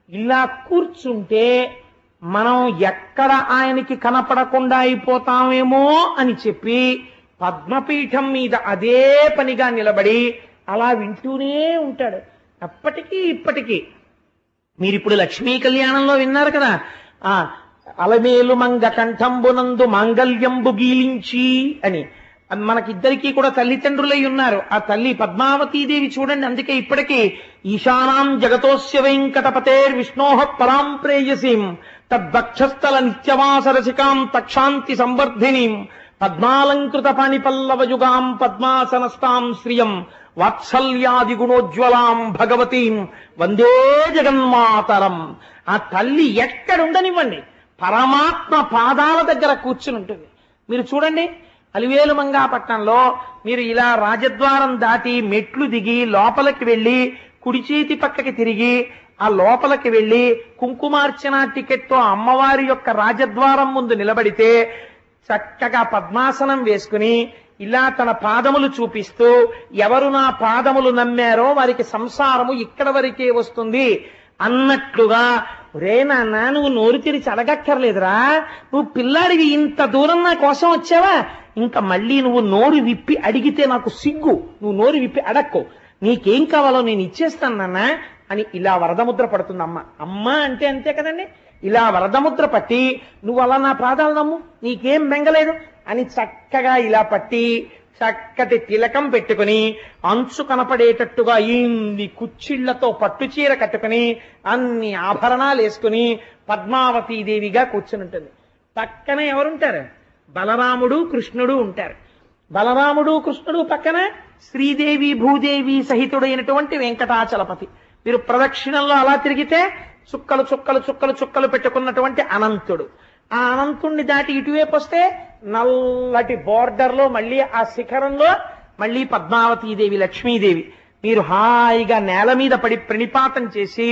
ఇలా కూర్చుంటే మనం ఎక్కడ ఆయనకి కనపడకుండా అయిపోతామేమో అని చెప్పి పద్మపీఠం మీద అదే పనిగా నిలబడి అలా వింటూనే ఉంటాడు అప్పటికీ ఇప్పటికీ. మీరిప్పుడు లక్ష్మీ కళ్యాణంలో విన్నారు కదా, ఆ అలమేలు మంగ కంఠంబునందు మాంగళ్యంబు గీలించి అని. మనకిద్దరికీ కూడా తల్లిదండ్రులై ఉన్నారు. ఆ తల్లి పద్మావతీదేవి చూడండి, అందుకే ఇప్పటికీ ఈశానాం జగతోస్య వెంకటపతేర్ విష్ణోః పరాం ప్రేయసీం తద్వక్షస్థల నిత్యవాసరసికాం తక్షాంతి సంవర్ధినీం పద్మాలంకృత పాణిపల్లవయుగాం పద్మాసనస్తాం శ్రియం వాత్సల్యాది గుణోజ్వలాం భగవతీం వందే జగన్మాతరం. ఆ తల్లి ఎక్కడుండనివ్వండి పరమాత్మ పాదాల దగ్గర కూర్చుని ఉంటుంది. మీరు చూడండి అలివేలు మంగాపట్నంలో మీరు ఇలా రాజద్వారం దాటి మెట్లు దిగి లోపలికి వెళ్ళి కుడి చేతి పక్కకి తిరిగి ఆ లోపలికి వెళ్ళి కుంకుమార్చన టికెట్తో అమ్మవారి యొక్క రాజద్వారం ముందు నిలబడితే చక్కగా పద్మాసనం వేసుకుని ఇలా తన పాదములు చూపిస్తూ ఎవరు నా పాదములు నమ్మారో వారికి సంసారము ఇక్కడ వరకే వస్తుంది అన్నట్లుగా, రే నాన్న నువ్వు నోరు తెరిచి అడగక్కర్లేదురా, నువ్వు పిల్లాడివి ఇంత దూరం నా కోసం వచ్చావా, ఇంకా మళ్ళీ నువ్వు నోరు విప్పి అడిగితే నాకు సిగ్గు, నువ్వు నోరు విప్పి అడక్కో, నీకేం కావాలో నేను ఇచ్చేస్తాను నాన్న అని ఇలా వరదముద్ర పడుతుంది అమ్మ. అమ్మ అంటే అంతే కదండి, ఇలా వరదముద్ర పట్టి నువ్వు అలా నా పాదాలు నమ్ము నీకేం బెంగలేదు అని చక్కగా ఇలా పట్టి చక్కటి తిలకం పెట్టుకుని అంచు కనపడేటట్టుగా ఇన్ని కుచ్చిళ్లతో పట్టుచీర కట్టుకుని అన్ని ఆభరణాలు వేసుకుని పద్మావతీదేవిగా కూర్చుని ఉంటుంది. పక్కన ఎవరుంటారు? బలరాముడు కృష్ణుడు ఉంటారు. బలరాముడు కృష్ణుడు పక్కన శ్రీదేవి భూదేవి సహితుడైనటువంటి వెంకటాచలపతి. మీరు ప్రదక్షిణంలో అలా తిరిగితే చుక్కలు చుక్కలు చుక్కలు చుక్కలు పెట్టుకున్నటువంటి అనంతుడు. ఆ అనంతుణ్ణి దాటి ఇటువైపు వస్తే నల్లటి బోర్డర్లో మళ్ళీ ఆ శిఖరంలో మళ్ళీ పద్మావతీదేవి లక్ష్మీదేవి. మీరు హాయిగా నేల మీద పడి ప్రణిపాతం చేసి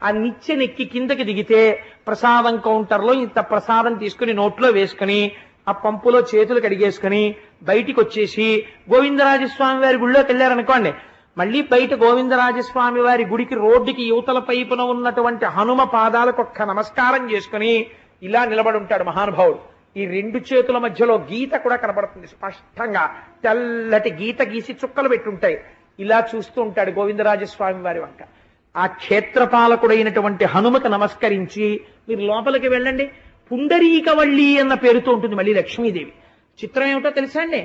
ఆ నిచ్చెనెక్కి కిందకి దిగితే ప్రసాదం కౌంటర్లో ఇంత ప్రసాదం తీసుకుని నోట్లో వేసుకుని ఆ పంపులో చేతులు కడిగేసుకుని బయటికి వచ్చేసి గోవిందరాజస్వామి వారి గుళ్ళోకి వెళ్ళారనుకోండి, మళ్ళీ బయట గోవిందరాజస్వామి వారి గుడికి రోడ్డుకి యువతల పైపున ఉన్నటువంటి హనుమ పాదాలకు ఒక్క నమస్కారం చేసుకుని ఇలా నిలబడి ఉంటాడు మహానుభావుడు. ఈ రెండు చేతుల మధ్యలో గీత కూడా కనబడుతుంది స్పష్టంగా, తెల్లటి గీత గీసి చుక్కలు పెట్టుంటాయి. ఇలా చూస్తూ ఉంటాడు గోవిందరాజస్వామి వారి వంక. ఆ క్షేత్రపాలకుడైనటువంటి హనుమకు నమస్కరించి మీరు లోపలికి వెళ్ళండి. పుండరీకవల్లి అన్న పేరుతో ఉంటుంది మళ్ళీ లక్ష్మీదేవి. చిత్రం ఏమిటో తెలుసా అండి,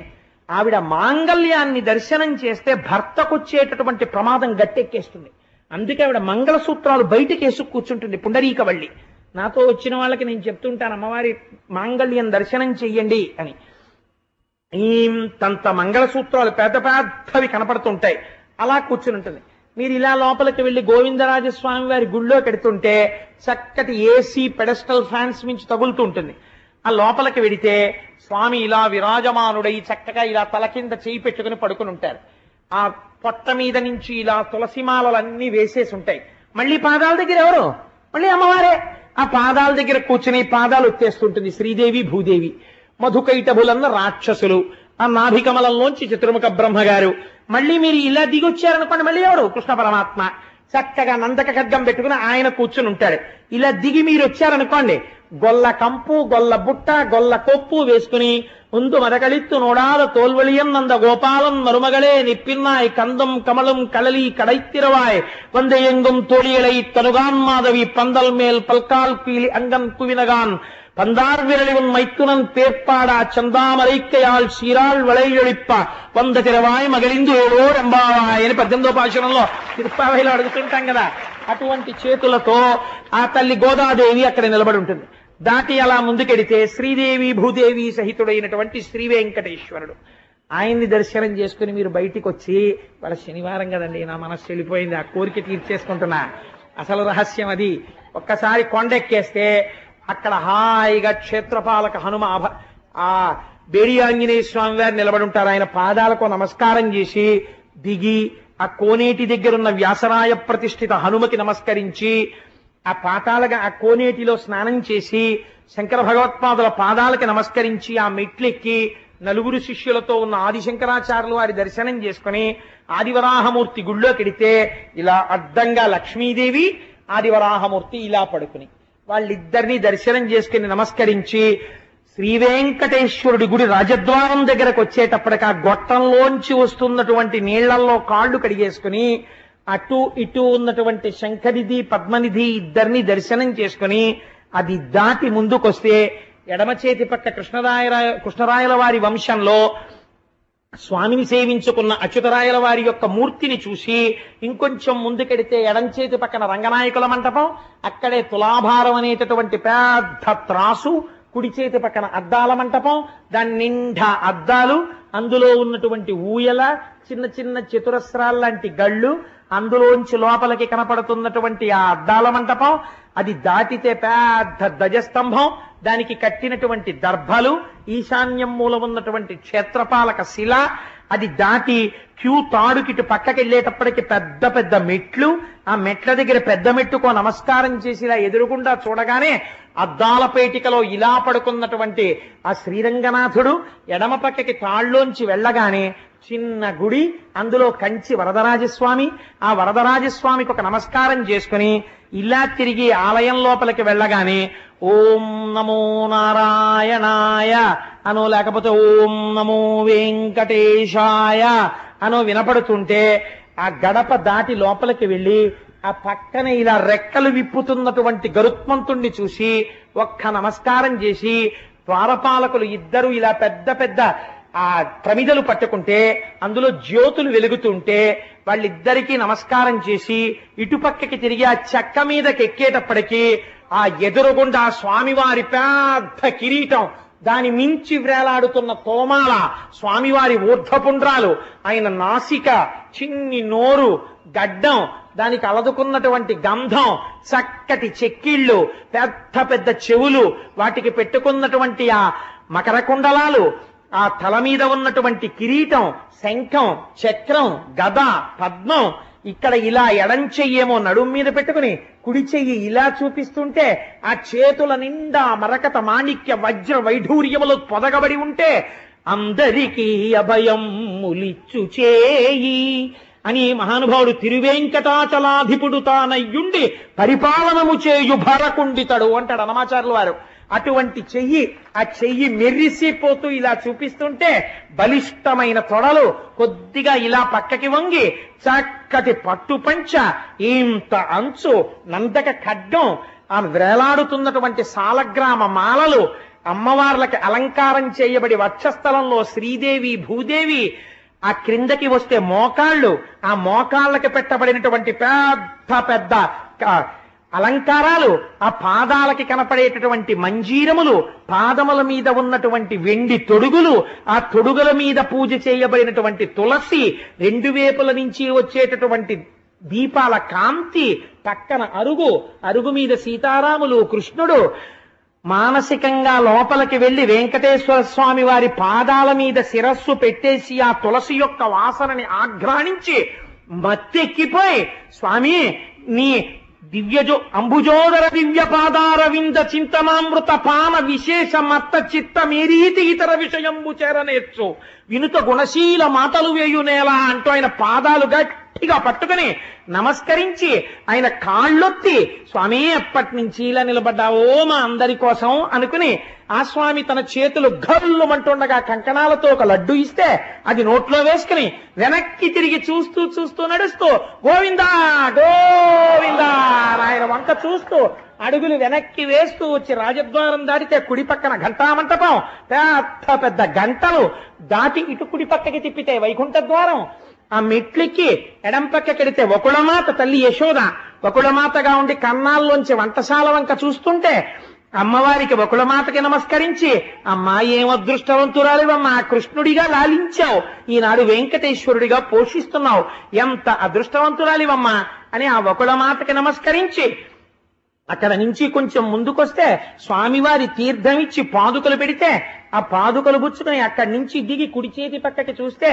ఆవిడ మాంగళ్యాన్ని దర్శనం చేస్తే భర్తకొచ్చేటటువంటి ప్రమాదం గట్టెక్కేస్తుంది. అందుకే ఆవిడ మంగళసూత్రాలు బయటకు వేసు కూర్చుంటుంది పుండరీకవల్లి. నాతో వచ్చిన వాళ్ళకి నేను చెప్తుంటాను, అమ్మవారి మాంగళ్యం దర్శనం చెయ్యండి అని. ఇంతంత మంగళసూత్రాలు పెద్ద పెద్దవి కనపడుతుంటాయి. అలా కూర్చుని ఉంటుంది. మీరు ఇలా లోపలికి వెళ్లి గోవిందరాజస్వామి వారి గుళ్ళో పెడుతుంటే చక్కటి ఏసీ పెడస్టల్ ఫ్యాన్స్ మించి తగులుతూ ఉంటుంది. ఆ లోపలికి వెడితే స్వామి ఇలా విరాజమానుడై చక్కగా ఇలా తల కింద చేయి పెట్టుకుని పడుకుని ఉంటారు. ఆ పొట్ట మీద నుంచి ఇలా తులసిమాలన్నీ వేసేసి ఉంటాయి. మళ్ళీ పాదాల దగ్గర ఎవరు? మళ్ళీ అమ్మవారే. ఆ పాదాల దగ్గర కూర్చుని పాదాలు వచ్చేస్తుంటుంది శ్రీదేవి భూదేవి. మధుకైటభులన్న రాక్షసులు, ఆ నాభికమలంలోంచి చతుర్ముఖ బ్రహ్మగారు. మళ్ళీ మీరు ఇలా దిగొచ్చారనుకోండి, మళ్ళీ ఎవరు? కృష్ణ పరమాత్మ చక్కగా నందక ఖడ్గం పెట్టుకుని ఆయన కూర్చుని ఉంటాడు. ఇలా దిగి మీరు వచ్చారనుకోండి, గొల్ల కంపు గొల్ల బుట్ట గొల్ల కొప్పు వేసుకుని ముందు మదకళిత్తు నోడాల తోల్వలియం నంద గోపాలం మరుమగళే నిప్పిన్నాయ్ కందం కమలం కళలి కடைத்திரவாய் வந்த எங்கும் தோழிகளை தனுகான் மாதவி பந்தல் மேல் பல்கால் பீலி அங்கன் குவினகான் பந்தார் விரலிவன் மைத்துனன் பேர்ப்பாடா చందామరైక్కయాల్ శీరాల్ వளைయొళిప్ప వంద తిరవాయ్ మగలిందు ఏడో రంబావాయ్ అని 18వ పాశురంలో తిరుప్పావైలో అడుగుతుంటాం కదా. అటువంటి చేతులతో ఆ తల్లి గోదాదేవి అక్కడ నిలబడి ఉంటుంది. దాటి అలా ముందుకెడితే శ్రీదేవి భూదేవి సహితుడైనటువంటి శ్రీ వెంకటేశ్వరుడు. ఆయన్ని దర్శనం చేసుకుని మీరు బయటికి వచ్చి, వాళ్ళ శనివారం కదండి నా మనస్సు వెళ్ళిపోయింది, ఆ కోరిక తీర్చేసుకుంటున్నా, అసలు రహస్యం అది. ఒక్కసారి కొండెక్కేస్తే అక్కడ హాయిగా క్షేత్రపాలక హనుమ ఆ బేడి ఆంజనేయ స్వామి వారు నిలబడి ఉంటారు. ఆయన పాదాలకు నమస్కారం చేసి దిగి ఆ కోనేటి దగ్గరున్న వ్యాసరాయ ప్రతిష్ఠిత హనుమకి నమస్కరించి ఆ పాతాళగా ఆ కోనేటిలో స్నానం చేసి శంకర భగవత్పాదుల పాదాలకి నమస్కరించి ఆ మెట్లెక్కి నలుగురు శిష్యులతో ఉన్న ఆదిశంకరాచార్యులు వారి దర్శనం చేసుకుని ఆదివరాహమూర్తి గుళ్ళోకెడితే ఇలా అడ్డంగా లక్ష్మీదేవి ఆదివరాహమూర్తి ఇలా పడుకుని వాళ్ళిద్దరినీ దర్శనం చేసుకుని నమస్కరించి శ్రీ వెంకటేశ్వరుడి గుడి రాజద్వారం దగ్గరకు వచ్చేటప్పటికి ఆ గొట్టంలోంచి వస్తున్నటువంటి నీళ్లలో కాళ్ళు కడిగేసుకుని అటు ఇటు ఉన్నటువంటి శంఖనిధి పద్మనిధి ఇద్దరిని దర్శనం చేసుకుని అది దాటి ముందుకొస్తే ఎడమ చేతి పక్క కృష్ణరాయల వారి వంశంలో స్వామిని సేవించుకున్న అచ్యుతరాయల వారి యొక్క మూర్తిని చూసి ఇంకొంచెం ముందుకెడితే ఎడం చేతి పక్కన రంగనాయకుల మంటపం, అక్కడే తులాభారం అనేటటువంటి పెద్ద త్రాసు, కుడి చేతి పక్కన అద్దాల మంటపం, దాని నిండా అద్దాలు, అందులో ఉన్నటువంటి ఊయల, చిన్న చిన్న చతురస్రాల్లాంటి గళ్ళు, అందులోంచి లోపలికి కనపడుతున్నటువంటి ఆ అద్దాల మంటపం, అది దాటితే పెద్ద ధ్వజస్తంభం, దానికి కట్టినటువంటి దర్భలు, ఈశాన్యం మూలం ఉన్నటువంటి క్షేత్రపాలక శిల, అది దాటి క్యూ తాడుకిటు పక్కకెళ్ళేటప్పటికి పెద్ద పెద్ద మెట్లు, ఆ మెట్ల దగ్గర పెద్ద మెట్టుకో నమస్కారం చేసి ఇలా ఎదురుగుండా చూడగానే అద్దాల పేటికలో ఇలా పడుకున్నటువంటి ఆ శ్రీరంగనాథుడు, ఎడమ పక్కకి తాళ్ళలోంచి వెళ్ళగానే చిన్న గుడి, అందులో కంచి వరదరాజస్వామి, ఆ వరదరాజస్వామికి ఒక నమస్కారం చేసుకుని ఇలా తిరిగి ఆలయం లోపలికి వెళ్ళగానే ఓం నమో నారాయణాయ అనో లేకపోతే ఓం నమో వెంకటేశాయ అనో వినపడుతుంటే ఆ గడప దాటి లోపలికి వెళ్ళి ఆ పక్కన ఇలా రెక్కలు విప్పుతున్నటువంటి గరుత్మంతుణ్ణి చూసి ఒక్క నమస్కారం చేసి ద్వారపాలకులు ఇద్దరు ఇలా పెద్ద పెద్ద ఆ ప్రమిదలు పట్టుకుంటే అందులో జ్యోతులు వెలుగుతుంటే వాళ్ళిద్దరికీ నమస్కారం చేసి ఇటుపక్కకి తిరిగి ఆ చెక్క మీదకి ఎక్కేటప్పటికీ ఆ ఎదురుగుండా స్వామివారి పెద్ద కిరీటం, దాని మించి వ్రేలాడుతున్న తోమాల, స్వామివారి ఊర్ధ్వపుండ్రాలు, ఆయన నాసిక, చిన్ని నోరు, గడ్డం, దానికి అలదుకున్నటువంటి గంధం, చక్కటి చెక్కిళ్ళు, పెద్ద పెద్ద చెవులు, వాటికి పెట్టుకున్నటువంటి ఆ మకర కుండలాలు, ఆ తల మీద ఉన్నటువంటి కిరీటం, శంఖం, చక్రం, గద, పద్మం, ఇక్కడ ఇలా ఎడం చెయ్యేమో నడుం మీద పెట్టుకుని కుడి చెయ్యి ఇలా చూపిస్తుంటే ఆ చేతుల నిండా మరకత మాణిక్య వజ్ర వైఢూర్యములు పొదగబడి ఉంటే అందరికీ అభయం ములిచ్చు చేయి అని మహానుభావుడు తిరువేంకటాచలాధిపుడు తానయ్యుండి పరిపాలనము చేయు భరకుండితడు అంటాడు అన్నమాచార్యుల వారు. అటువంటి చెయ్యి, ఆ చెయ్యి మెరిసిపోతూ ఇలా చూపిస్తుంటే బలిష్టమైన తొడలు కొద్దిగా ఇలా పక్కకి వంగి చక్కటి పట్టు పంచ, ఇంత అంచు, నందక ఖడ్గం, ఆ వ్రేలాడుతున్నటువంటి సాలగ్రామ మాలలు, అమ్మవార్లకి అలంకారం చేయబడి వక్షస్థలంలో శ్రీదేవి భూదేవి, ఆ క్రిందకి వస్తే మోకాళ్ళు, ఆ మోకాళ్ళకి పెట్టబడినటువంటి పెద్ద పెద్ద అలంకారాలు, ఆ పాదాలకి కనపడేటటువంటి మంజీరములు, పాదముల మీద ఉన్నటువంటి వెండి తొడుగులు, ఆ తొడుగుల మీద పూజ చేయబడినటువంటి తులసి, రెండు వేపుల నుంచి వచ్చేటటువంటి దీపాల కాంతి, పక్కన అరుగు, అరుగు మీద సీతారాములు, కృష్ణుడు. మానసికంగా లోపలికి వెళ్లి వెంకటేశ్వర స్వామి వారి పాదాల మీద శిరస్సు పెట్టేసి ఆ తులసి యొక్క వాసనని ఆఘ్రాణించి మత్తెక్కిపోయి స్వామి నీ అంబుజోదర దివ్య పాదారవింద చింతనామృత పాన విశేష మత్త చిత్త మేరీతి ఇతర విషయంబు చేరనేర్చు వినుత గుణశీల మాటలు వేయునేలా అంటూ ఆయన పాదాలు గట్టిగా పట్టుకుని నమస్కరించి ఆయన కాళ్ళొత్తి స్వామి ఎప్పటి నుంచి ఇలా నిలబడ్డావో మా అందరి కోసం అనుకుని ఆ స్వామి తన చేతులు గల్లుమంటుండగా కంకణాలతో ఒక లడ్డు ఇస్తే అది నోట్లో వేసుకుని వెనక్కి తిరిగి చూస్తూ చూస్తూ నడుస్తూ గోవిందా గోవిందా ఆయన వంక చూస్తూ అడుగులు వెనక్కి వేస్తూ వచ్చి రాజద్వారం దాటితే కుడి పక్కన ఘంటామంటపం, పెద్ద పెద్ద గంటలు దాటి ఇటు కుడి పక్కకి తిప్పితే వైకుంఠ ద్వారం, ఆ మెట్లెక్కి ఎడం పక్కకెడితే వకుళమాత తల్లి యశోద వకుళమాతగా ఉండి కన్నాల్లోంచి వంటశాల వంక చూస్తుంటే అమ్మవారికి వకుళమాతకి నమస్కరించి అమ్మా ఏం అదృష్టవంతురాలివమ్మా, కృష్ణుడిగా లాలించావు, ఈనాడు వెంకటేశ్వరుడిగా పోషిస్తున్నావు, ఎంత అదృష్టవంతురాలివమ్మా అని ఆ వకుళమాతకి నమస్కరించి అక్కడ నుంచి కొంచెం ముందుకొస్తే స్వామివారి తీర్థం ఇచ్చి పాదుకలు పెడితే ఆ పాదుకలు పుచ్చుకొని అక్కడి నుంచి దిగి కుడి చేతి పక్కకి చూస్తే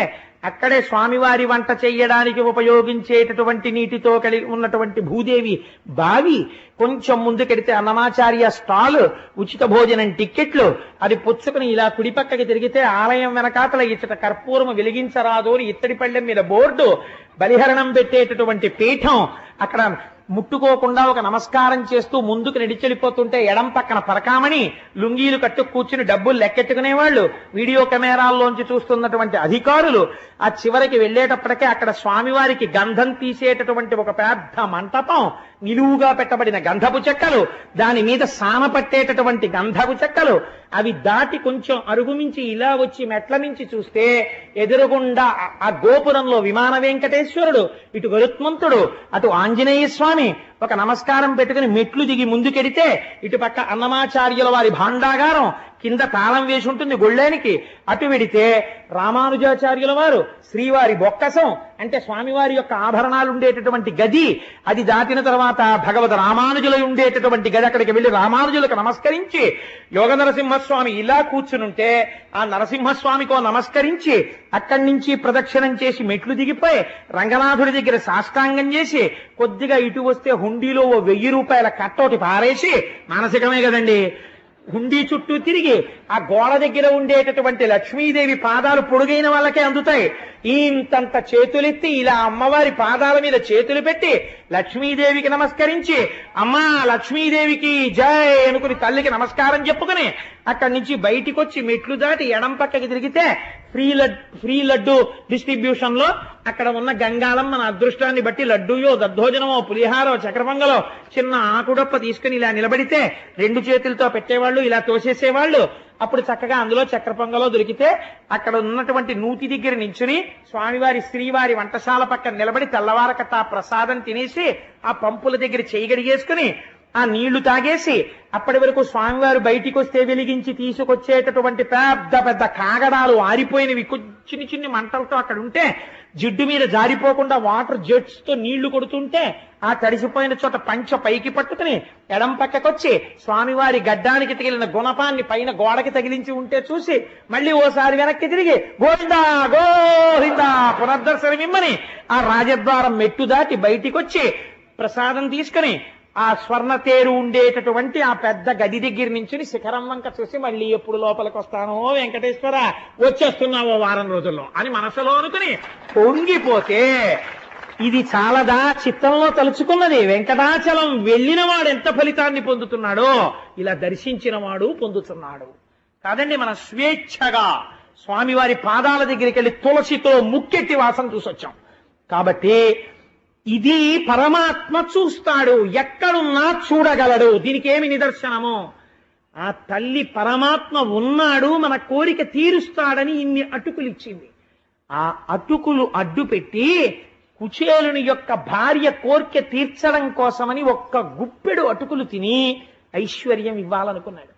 అక్కడే స్వామివారి వంట చెయ్యడానికి ఉపయోగించేటటువంటి నీటితో కలిగి ఉన్నటువంటి భూదేవి బావి, కొంచెం ముందుకెడితే అన్నమాచార్య స్టాల్, ఉచిత భోజనం టిక్కెట్లు, అది పుచ్చుకుని ఇలా కుడి పక్కకి తిరిగితే ఆలయం వెనకాతల ఇచ్చట కర్పూరం వెలిగించరాదు అని ఇత్తడి పళ్ళెం మీద బోర్డు, బలిహరణం పెట్టేటటువంటి పీఠం, అక్కడ ముట్టుకోకుండా ఒక నమస్కారం చేస్తూ ముందుకు నడిచెళ్ళిపోతుంటే ఎడం పక్కన పరకామణి, లుంగీలు కట్టు కూర్చుని డబ్బులు లెక్కెట్టుకునేవాళ్ళు, వీడియో కెమెరాల్లోంచి చూస్తున్నటువంటి అధికారులు, ఆ చివరికి వెళ్లేటప్పటికే అక్కడ స్వామివారికి గంధం తీసేటటువంటి ఒక పెద్ద మంటపం, నిలువుగా పెట్టబడిన గంధపు చెక్కలు, దాని మీద సాన పట్టేటటువంటి గంధపు చెక్కలు, అవి దాటి కొంచెం అరుగుమించి ఇలా వచ్చి మెట్ల నుంచి చూస్తే ఎదురుగుండా ఆ గోపురంలో విమాన వెంకటేశ్వరుడు, ఇటు గరుత్మంతుడు, అటు ఆంజనేయ స్వామి, ఒక నమస్కారం పెట్టుకుని మెట్లు దిగి ముందుకెడితే ఇటు పక్క అన్నమాచార్యుల వారి భాండాగారం, కింద తాళం వేసి ఉంటుంది గొళ్ళేనికి, అటు వెడితే రామానుజాచార్యుల వారు శ్రీవారి బొక్కసం అంటే స్వామివారి యొక్క ఆభరణాలు ఉండేటటువంటి గది, అది దాటిన తర్వాత భగవద్ రామానుజులు ఉండేటటువంటి గది, అక్కడికి వెళ్లి రామానుజులకు నమస్కరించి యోగ నరసింహస్వామి ఇలా కూర్చునుంటే ఆ నరసింహస్వామికో నమస్కరించి అక్కడి నుంచి ప్రదక్షిణం చేసి మెట్లు దిగిపోయి రంగనాథుడి దగ్గర సాష్టాంగం చేసి కొద్దిగా ఇటు వస్తే హుండీలో ఓ 1000 రూపాయల కట్టోటి పారేసి, మానసికమే కదండి, హుండీ చుట్టూ తిరిగి ఆ గోడ దగ్గర ఉండేటటువంటి లక్ష్మీదేవి పాదాలు పొడుగైన వాళ్ళకే అందుతాయి, ఇంతంత చేతులెత్తి ఇలా అమ్మవారి పాదాల మీద చేతులు పెట్టి లక్ష్మీదేవికి నమస్కరించి అమ్మా లక్ష్మీదేవికి జై అనుకుని తల్లికి నమస్కారం చెప్పుకుని అక్కడి నుంచి బయటికి వచ్చి మెట్లు దాటి ఎడం పక్కకి తిరిగితే ఫ్రీ లడ్డు డిస్ట్రిబ్యూషన్ లో అక్కడ ఉన్న గంగాళం మన అదృష్టాన్ని బట్టి లడ్డూయో దద్దోజనమో పులిహారో చక్రపొంగలో చిన్న ఆకుడొప్ప తీసుకుని ఇలా నిలబడితే 2 చేతులతో పెట్టేవాళ్ళు, ఇలా తోసేసేవాళ్ళు. అప్పుడు చక్కగా అందులో చక్రపొంగలో దొరికితే అక్కడ ఉన్నటువంటి నూతి దగ్గర నించుని స్వామివారి శ్రీవారి వంటశాల పక్కన నిలబడి తెల్లవారకట్ట ఆ ప్రసాదం తినేసి ఆ పంపుల దగ్గర చేయగడిగేసుకుని ఆ నీళ్లు తాగేసి అప్పటి వరకు స్వామివారు బయటికి వస్తే వెలిగించి తీసుకొచ్చేటటువంటి పెద్ద పెద్ద కాగడాలు ఆరిపోయినవి చిన్ని చిన్ని మంటలతో అక్కడ ఉంటే జిడ్డు మీద జారిపోకుండా వాటర్ జెట్స్ తో నీళ్లు కొడుతుంటే ఆ తడిసిపోయిన చోట పంచ పైకి పట్టుకుని ఎడం పక్కకొచ్చి స్వామివారి గడ్డానికి తగిలిన గుణపాన్ని పైన గోడకి తగిలించి ఉంటే చూసి మళ్ళీ ఓసారి వెనక్కి తిరిగి గోవిందా గోవిందా పునర్దర్శనం ఇమ్మని ఆ రాజద్వారం మెట్టు దాటి బయటికి వచ్చి ప్రసాదం తీసుకుని ఆ స్వర్ణ తేరు ఉండేటటువంటి ఆ పెద్ద గది దగ్గర నుంచి శిఖరం వంక చూసి మళ్ళీ ఎప్పుడు లోపలికి వస్తానో వెంకటేశ్వర వచ్చేస్తున్నావో వారం రోజుల్లో అని మనసులో అనుకుని పొంగిపోతే ఇది చాలదా చిత్తంలో తలుచుకున్నది. వెంకటాచలం వెళ్ళిన వాడు ఎంత ఫలితాన్ని పొందుతున్నాడో ఇలా దర్శించిన వాడు పొందుతున్నాడు కాదండి. మన స్వేచ్ఛగా స్వామివారి పాదాల దగ్గరికి వెళ్ళి తులసితో ముక్కెట్టి వాసన చూసొచ్చాం కాబట్టి ఇది పరమాత్మ చూస్తాడు, ఎక్కడున్నా చూడగలడు. దీనికి ఏమి నిదర్శనము? ఆ తల్లి పరమాత్మ ఉన్నాడు, మన కోరిక తీరుస్తాడని ఇన్ని అటుకులు ఇచ్చింది. ఆ అటుకులు అడ్డు పెట్టి కుచేలుని యొక్క భార్య కోరిక తీర్చడం కోసమని ఒక్క గుప్పెడు అటుకులు తిని ఐశ్వర్యం ఇవ్వాలనుకున్నాడు.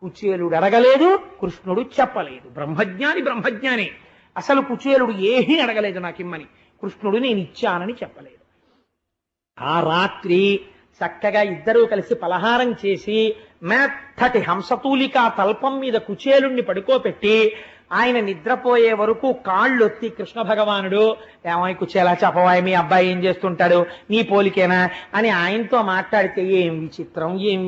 కుచేలుడు అడగలేదు, కృష్ణుడు చెప్పలేదు. బ్రహ్మజ్ఞాని అసలు కుచేలుడు ఏమీ అడగలేదు నాకిమ్మని, కృష్ణుడు నేను ఇచ్చానని చెప్పలేదు. ఆ రాత్రి చక్కగా ఇద్దరూ కలిసి పలహారం చేసి మెత్తటి హంసతూలికా తల్పం మీద కుచేలుణ్ణి పడుకోపెట్టి ఆయన నిద్రపోయే వరకు కాళ్ళొత్తి కృష్ణ భగవానుడు ఏమై కుచేలా చెప్పవాయి మీ అబ్బాయి ఏం చేస్తుంటాడు నీ పోలికేనా అని ఆయనతో మాట్లాడితే ఏం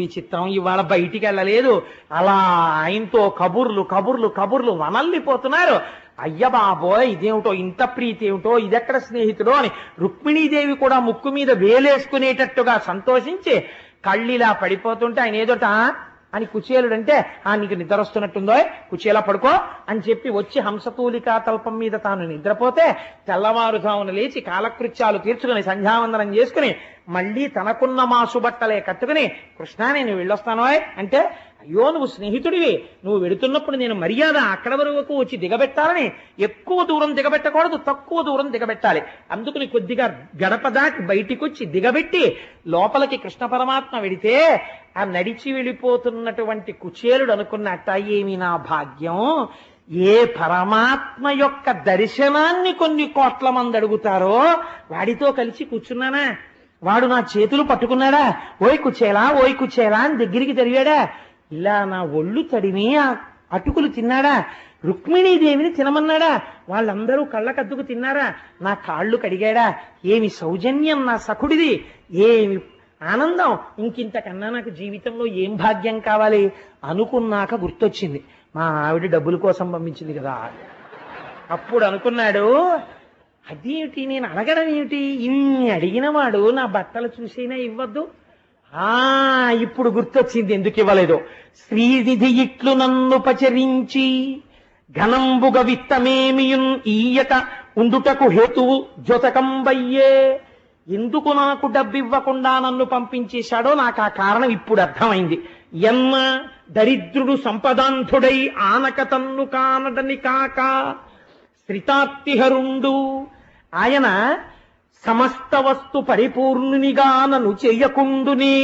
విచిత్రం ఇవాళ బయటికి వెళ్ళలేదు. అలా ఆయనతో కబుర్లు వనల్లిపోతున్నారు. అయ్య బాబోయ్ ఇదేమిటో ఇంత ప్రీతి ఏమిటో, ఇదెక్కడ స్నేహితుడో అని రుక్మిణీదేవి కూడా ముక్కు మీద వేలేసుకునేటట్టుగా సంతోషించి కళ్ళిలా పడిపోతుంటే ఆయన ఏదోట అని కుచేలుడంటే నీకు నిద్ర వస్తున్నట్టుందో కుచేలా పడుకో అని చెప్పి వచ్చి హంసతూలికా తల్పం మీద తాను నిద్రపోతే తెల్లవారుజామున లేచి కాలకృత్యాలు తీర్చుకుని సంధ్యావందనం చేసుకుని మళ్ళీ తనకున్న మాసు బట్టలే కట్టుకుని కృష్ణ నేను వెళ్ళొస్తాను అంటే అయ్యో నువ్వు స్నేహితుడివి, నువ్వు వెడుతున్నప్పుడు నేను మర్యాద అక్కడ వరకు వచ్చి దిగబెట్టాలని, ఎక్కువ దూరం దిగబెట్టకూడదు, తక్కువ దూరం దిగబెట్టాలి. అందుకని కొద్దిగా గడప దాటి బయటికి వచ్చి దిగబెట్టి లోపలికి కృష్ణ పరమాత్మ వెడితే ఆ నడిచి వెళ్ళిపోతున్నటువంటి కుచేలుడు అనుకున్నట్ట ఏమి నా భాగ్యం, ఏ పరమాత్మ యొక్క దర్శనాన్ని కొన్ని కోట్ల మంది అడుగుతారో వాడితో కలిసి కూర్చున్నానా, వాడు నా చేతులు పట్టుకున్నాడా, ఓయ్ కుచేలా అని దగ్గరికి జరిగాడా, ఇలా నా ఒళ్ళు తడిమి ఆ అటుకులు తిన్నాడా, రుక్మిణీదేవిని తినమన్నాడా, వాళ్ళందరూ కళ్ళకద్దుకు తిన్నారా, నా కాళ్ళు కడిగాడా, ఏమి సౌజన్యం నా సఖుడిది, ఏమి ఆనందం, ఇంకింతకన్నా నాకు జీవితంలో ఏం భాగ్యం కావాలి అనుకున్నాక గుర్తొచ్చింది, మా ఆవిడ డబ్బుల కోసం పంపించింది కదా. అప్పుడు అనుకున్నాడు, అదేమిటి నేను అడగడం ఏమిటి, ఇన్ని అడిగిన వాడు నా బట్టలు చూసైనా ఇవ్వద్దు. ఇప్పుడు గుర్తొచ్చింది ఎందుకు ఇవ్వలేదు. శ్రీనిధి ఇట్లు నన్ను పచరించి ఘనంబుగ విత్తమేమియున్ ఈయక ఉండుటకు హేతువు జొతకంబయ్యే. ఎందుకు నాకు డబ్బివ్వకుండా నన్ను పంపించేశాడో నాకు ఆ కారణం ఇప్పుడు అర్థమైంది. ఎన్న దరిద్రుడు సంపదాంధుడై ఆనక తన్ను కానడని కాక శ్రితార్తిహరుండు, ఆయన సమస్త వస్తు పరిపూర్ణునిగా నన్ను చెయ్యకుండునే.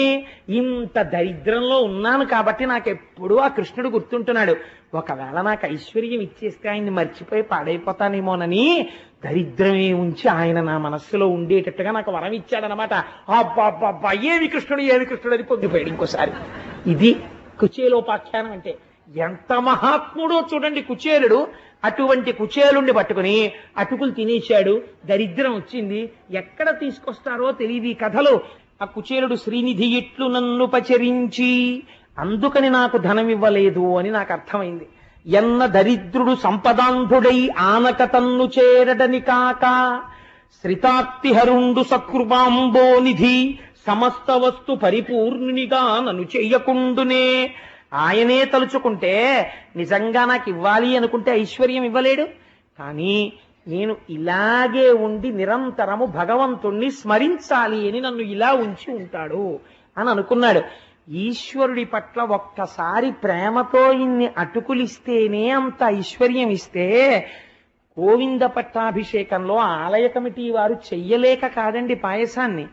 ఇంత దరిద్రంలో ఉన్నాను కాబట్టి నాకెప్పుడు ఆ కృష్ణుడు గుర్తుంటున్నాడు. ఒకవేళ నాకు ఐశ్వర్యం ఇచ్చేస్తే ఆయన్ని మర్చిపోయి పాడైపోతానేమోనని దరిద్రమే ఉంచి ఆయన నా మనస్సులో ఉండేటట్టుగా నాకు వరం ఇచ్చాడనమాట. అబ్బా ఏమి కృష్ణుడు అని పొంగిపోయాడు ఇంకోసారి. ఇది కుచేలోపాఖ్యానం అంటే. ఎంత మహాత్ముడో చూడండి కుచేలుడు. అటువంటి కుచేలుండి పట్టుకుని అటుకులు తినేశాడు, దరిద్రం వచ్చింది. ఎక్కడ తీసుకొస్తారో తెలియదు ఈ కథలు. ఆ కుచేలుడు శ్రీనిధి ఇట్లు నన్ను పచరించి అందుకని నాకు ధనం ఇవ్వలేదు అని నాకు అర్థమైంది. ఎన్న దరిద్రుడు సంపదాంధుడై ఆనక తన్ను చేరడని కాక శ్రితార్తిహరుండు సత్కృపాంబోనిధి సమస్త వస్తు పరిపూర్ణునిగా నన్ను చెయ్యకుండునే. ఆయనే తలుచుకుంటే నిజంగా నాకు ఇవ్వాలి అనుకుంటే ఐశ్వర్యం ఇవ్వలేడు. కానీ నేను ఇలాగే ఉండి నిరంతరము భగవంతుణ్ణి స్మరించాలి అని నన్ను ఇలా ఉంచి ఉంటాడు అని అనుకున్నాడు. ఈశ్వరుడి పట్ల ఒక్కసారి ప్రేమతో ఇన్ని అటుకులిస్తేనే అంత ఐశ్వర్యం ఇస్తే గోవింద పట్టాభిషేకంలో ఆలయ కమిటీ వారు చెయ్యలేక కాదండి పాయసాన్ని.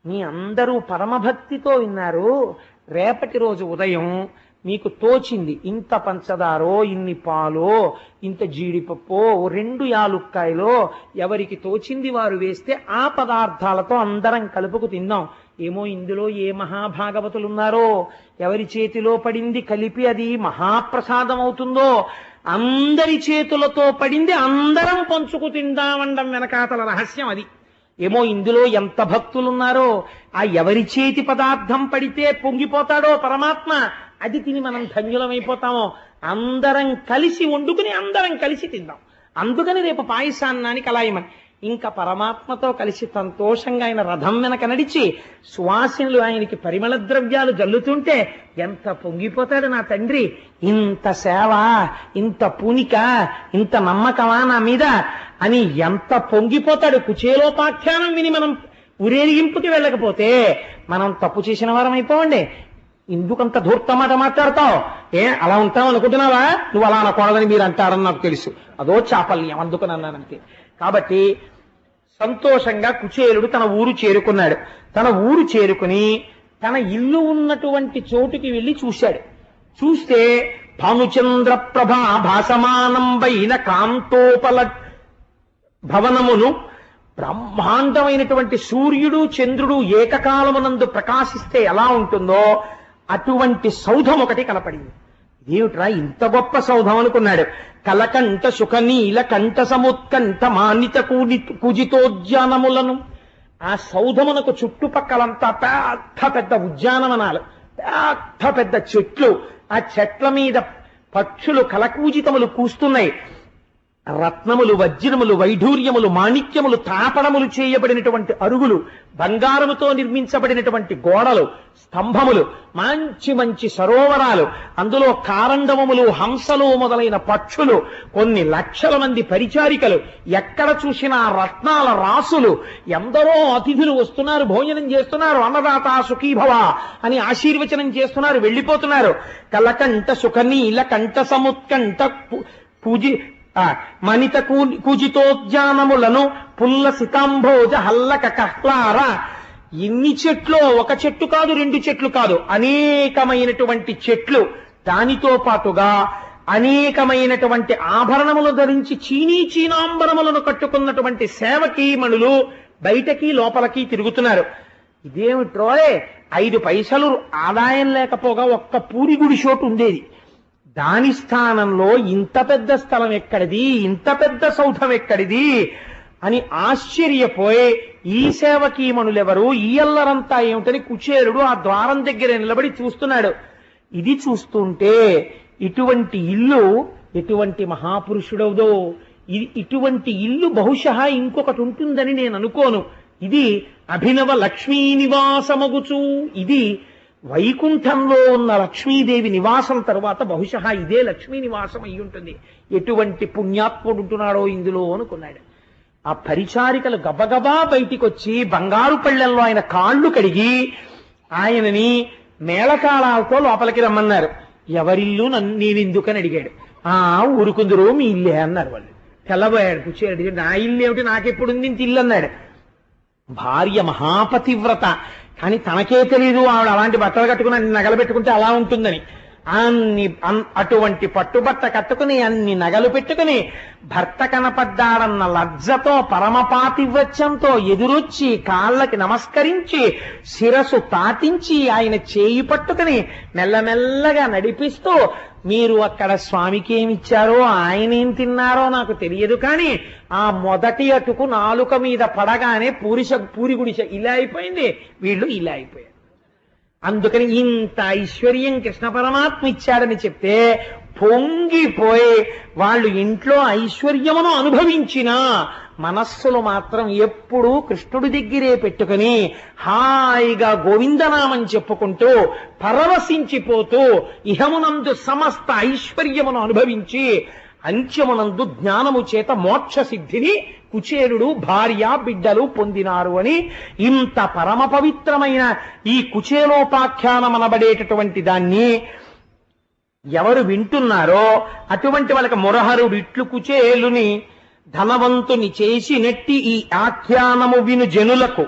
మీ అందరూ పరమభక్తితో విన్నారు. రేపటి రోజు ఉదయం మీకు తోచింది ఇంత పంచదారో, ఇన్ని పాలో, ఇంత జీడిపప్పో, 2 యాలుక్కాయలో ఎవరికి తోచింది వారు వేస్తే ఆ పదార్థాలతో అందరం కలుపుకు తిందాం. ఏమో ఇందులో ఏ మహాభాగవతులున్నారో ఎవరి చేతిలో పడింది కలిపి అది మహాప్రసాదం అవుతుందో, అందరి చేతులతో పడింది అందరం పంచుకు తిందామండం వెనకాతల రహస్యం అది. ఏమో ఇందులో ఎంత భక్తులున్నారో, ఆ ఎవరి చేతి పదార్థం పడితే పొంగిపోతాడో పరమాత్మ, అది తిని మనం ధన్యులమైపోతామో. అందరం కలిసి వండుకుని అందరం కలిసి తిందాం. అందుకని రేపు పాయసాన్నానికి అలా ఇమ్మని. ఇంకా పరమాత్మతో కలిసి సంతోషంగా ఆయన రథం వెనక నడిచి సువాసనలు ఆయనకి పరిమళ ద్రవ్యాలు జల్లుతుంటే ఎంత పొంగిపోతాడు నా తండ్రి. ఇంత సేవ, ఇంత పూనిక, ఇంత నమ్మకమా నా మీద అని ఎంత పొంగిపోతాడు. కుచేలోపాఖ్యానం విని మనం ఊరేగింపుకి వెళ్ళకపోతే మనం తప్పు చేసిన వారం అయిపోవండి. ఎందుకంత ధూర్తమాట మాట్లాడతావు, అలా ఉంటావు అనుకుంటున్నావా, నువ్వు అలా అనకూడదని మీరు అంటారని నాకు తెలుసు, అదో చాపల్యం అందుకని అన్నానంతే. కాబట్టి సంతోషంగా కుచేలుడు తన ఊరు చేరుకున్నాడు. తన ఊరు చేరుకుని తన ఇల్లు ఉన్నటువంటి చోటుకి వెళ్ళి చూశాడు. చూస్తే భానుచంద్ర ప్రభా భాసమానంబైన కాంతోపల భవనమును, బ్రహ్మాండమైనటువంటి సూర్యుడు చంద్రుడు ఏకకాలమునందు ప్రకాశిస్తే ఎలా ఉంటుందో అటువంటి సౌధం ఒకటి కనపడింది. ఏమిట్రా ఇంత గొప్ప సౌధం అనుకున్నాడు. కలకంఠ సుఖనీల కంఠ సముత్కంఠ మానిత కుజితోద్యానములను, ఆ సౌధమునకు చుట్టుపక్కలంతా పెద్ద పెద్ద ఉద్యానవనాలు, పెద్ద పెద్ద చెట్లు, ఆ చెట్ల మీద పక్షులు కలకూజితములు కూస్తున్నాయి. రత్నములు, వజ్రములు, వైఢూర్యములు, మాణిక్యములు, తాపడములు చేయబడినటువంటి అరుగులు, బంగారముతో నిర్మించబడినటువంటి గోడలు, స్తంభములు, మంచి మంచి సరోవరాలు, అందులో కారండవములు, హంసలు మొదలైన పక్షులు, కొన్ని లక్షల మంది పరిచారికలు, ఎక్కడ చూసినా రత్నాల రాసులు, ఎందరో అతిథులు వస్తున్నారు, భోజనం చేస్తున్నారు, అన్నదాత సుఖీభవ అని ఆశీర్వచనం చేస్తున్నారు, వెళ్ళిపోతున్నారు. కలకంఠ సుఖనీల కంఠ సముత్కంఠ మనిత కూజితోద్యానములను పుల్ల సితాంభోజ హల్లక కహ్లార. ఇన్ని చెట్లు, ఒక చెట్టు కాదు, 2 చెట్లు కాదు, అనేకమైనటువంటి చెట్లు. దానితో పాటుగా అనేకమైనటువంటి ఆభరణములు ధరించి చీనాంబరములను కట్టుకున్నటువంటి సేవకీమణులు బయటకి లోపలికి తిరుగుతున్నారు. ఇదేమిట్రోయ్ 5 పైసలు ఆదాయం లేకపోగా ఒక్క పూరి గుడి చోటు ఉండేది, దాని స్థానంలో ఇంత పెద్ద స్థలం ఎక్కడిది, ఇంత పెద్ద సౌధం ఎక్కడిది అని ఆశ్చర్యపోయి ఈ సేవకీమణులెవరు, ఈ అల్లరంతా ఏమిటని కుచేరుడు ఆ ద్వారం దగ్గర నిలబడి చూస్తున్నాడు. ఇది చూస్తుంటే ఇటువంటి ఇల్లు ఎటువంటి మహాపురుషుడవుదో, ఇటువంటి ఇల్లు బహుశः ఇంకొకటి ఉంటుందని నేను అనుకోను. ఇది అభినవ లక్ష్మీ నివాసమగుచు, ఇది వైకుంఠంలో ఉన్న లక్ష్మీదేవి నివాసం తరువాత బహుశः ఇదే లక్ష్మీ నివాసం అయి ఉంటుంది. ఎటువంటి పుణ్యాత్ముడు ఉంటున్నాడో ఇందులో అనుకున్నాడు. ఆ పరిచారికలు గబగబా బయటికి వచ్చి బంగారు పళ్ళెంలో ఆయన కాళ్ళు కడిగి ఆయనని మేళకాళాలతో లోపలికి రమ్మన్నారు. ఎవరిల్లు నేనెందుకని అడిగాడు. ఊరుకుందరు మీ ఇల్లే అన్నారు వాళ్ళు. తెల్లబోయాడు కూర్చోడు. నా ఇల్లు ఏమిటి, నాకెప్పుడుంది ఇంత ఇల్లు అన్నాడు. భార్య మహాపతివ్రత, కానీ తనకే తెలీదు ఆవిడ అలాంటి బట్టలు కట్టుకుని అన్ని నగలు పెట్టుకుంటే అలా ఉంటుందని. అటువంటి పట్టుబట్ట కట్టుకుని అన్ని నగలు పెట్టుకుని భర్త కనపడ్డాడన్న లజ్జతో పరమపాతివ్రత్యంతో ఎదురొచ్చి కాళ్ళకి నమస్కరించి శిరసు తాటించి ఆయన చేయి పట్టుకుని మెల్లమెల్లగా నడిపిస్తూ, మీరు అక్కడ స్వామికి ఏమిచ్చారో ఆయన ఏం తిన్నారో నాకు తెలియదు, కానీ ఆ మొదటి అటుకు నాలుక మీద పడగానే పూరి గుడిసె ఇలా అయిపోయింది, వీళ్ళు ఇలా అయిపోయారు. అందుకని ఇంత ఐశ్వర్యం కృష్ణ పరమాత్మ ఇచ్చాడని చెప్తే పొంగిపోయి వాళ్ళు ఇంట్లో ఐశ్వర్యమును అనుభవించిన మనస్సులు మాత్రం ఎప్పుడూ కృష్ణుడి దగ్గరే పెట్టుకుని హాయిగా గోవిందనామం చెప్పుకుంటూ పరవశించిపోతూ ఇహమునందు సమస్త ఐశ్వర్యమును అనుభవించి అంత్యమునందు జ్ఞానము చేత మోక్ష సిద్ధిని కుచేరుడు భార్య బిడ్డలు పొందినారు అని ఇంత పరమ పవిత్రమైన ఈ కుచేలోపాఖ్యానమనబడేటటువంటి దాన్ని ఎవరు వింటున్నారో అటువంటి వాళ్ళకి మురహరుడు ఇట్లు కుచేలుని ధనవంతుని చేసినట్టి ఈ ఆఖ్యానము విను జనులకు,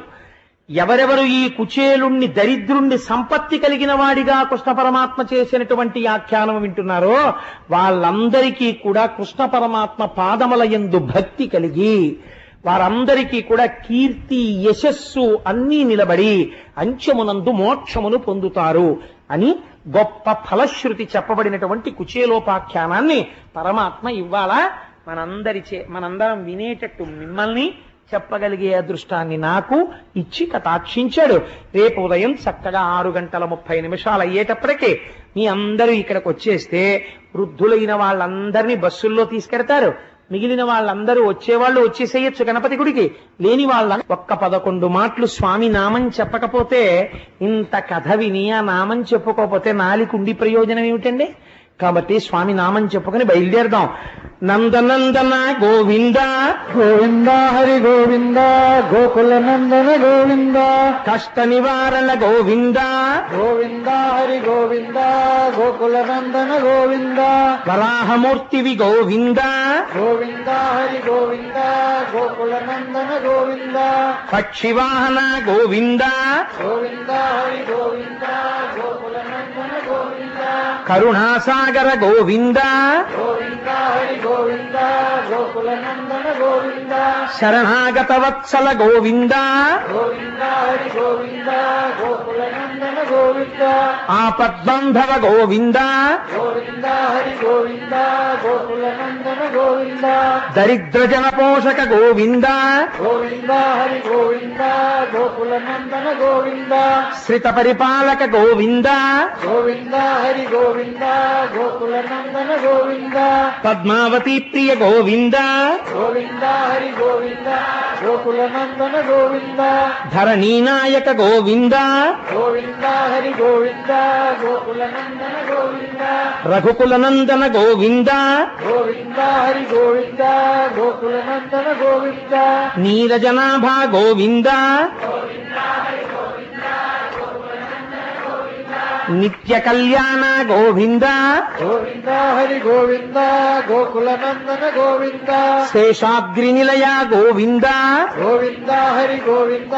ఎవరెవరు ఈ కుచేలుణ్ణి దరిద్రుణ్ణి సంపత్తి కలిగిన వాడిగా కృష్ణ పరమాత్మ చేసినటువంటి ఆఖ్యానం వింటున్నారో వాళ్ళందరికీ కూడా కృష్ణ పరమాత్మ పాదముల యందు భక్తి కలిగి వారందరికీ కూడా కీర్తి యశస్సు అన్నీ నిలబడి అంత్యమునందు మోక్షమును పొందుతారు అని గొప్ప ఫలశ్రుతి చెప్పబడినటువంటి కుచేలోపాఖ్యానాన్ని పరమాత్మ ఇవాళ మనందరం వినేటట్టు మిమ్మల్ని చెప్పగలిగే అదృష్టాన్ని నాకు ఇచ్చి కటాక్షించాడు. రేపు ఉదయం చక్కగా 6:30 అయ్యేటప్పటికే మీ అందరూ ఇక్కడికి వచ్చేస్తే వృద్ధులైన వాళ్ళందరినీ బస్సుల్లో తీసుకెడతారు. మిగిలిన వాళ్ళందరూ వచ్చేవాళ్ళు వచ్చేసేయచ్చు గణపతి గుడికి. లేని వాళ్ళ ఒక్క 11 మాటలు స్వామి నామం చెప్పకపోతే, ఇంత కథ విని ఆ నామం చెప్పుకోకపోతే నాలికుండి ప్రయోజనం ఏమిటండి? కాబట్టి స్వామి నామం చెప్పుకొని బయలుదేరదాం. నందనందన గోవింద
గోవింద హరి గోవింద, గోకుల నందన గోవింద,
కష్ట నివారణ గోవింద
గోవింద హరి గోవింద, గోకుల నందన గోవింద,
వరాహమూర్తివి గోవింద
గోవింద హరి గోవింద, గోకుల నందన గోవింద,
పక్షివాహన గోవింద
గోవింద హరి గోవింద, గోకుల నందన గోవింద,
కరుణాసాగర గోవింద
గోవింద హరి గోవింద, గోకుల నందన గోవింద,
శరణాగత వత్సల గోవింద
గోవింద హరి గోవింద, గోకుల నందన గోవింద,
ఆపద్బంధవ గోవింద
గోవింద హరి గోవింద, గోకుల నందన గోవింద,
దరిద్ర జన పోషక గోవింద
గోవింద హరి గోవింద, గోకుల నందన గోవింద,
శ్రిత పరిపాలక గోవింద
గోవింద హరి గోవింద, గోకుల నందన గోవింద,
పద్మావతి ప్రియ గోవింద
గోవింద హరి గోవింద, గోకుల నందన గోవింద,
ధరణీనాయక గోవింద
గోవింద హరి గోవింద, గోకుల నందన గోవింద,
రఘుకుల నందన గోవింద
గోవింద హరి గోవింద, గోకుల నందన గోవింద,
నీరజనాభా గోవింద నిత్య కళ్యాణ గోవింద
గోవింద హరి గోవింద, గోకుల నందన గోవింద,
శేషాద్రి నిలయ గోవింద
గోవింద హరి గోవింద,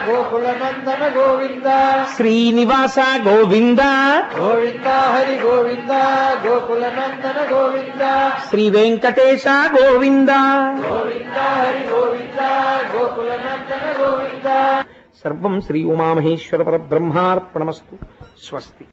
గోకుల నందన గోవింద,
శ్రీనివాస గోవింద
గోవింద హరి గోవింద, గోకుల నందన గోవింద,
శ్రీ వెంకటేశ గోవింద
గోవింద హరి గోవింద, గోకుల నందన గోవింద,
సర్వం శ్రీ ఉమామహేశ్వర పరబ్రహ్మార్పణమస్తు. స్వస్తి.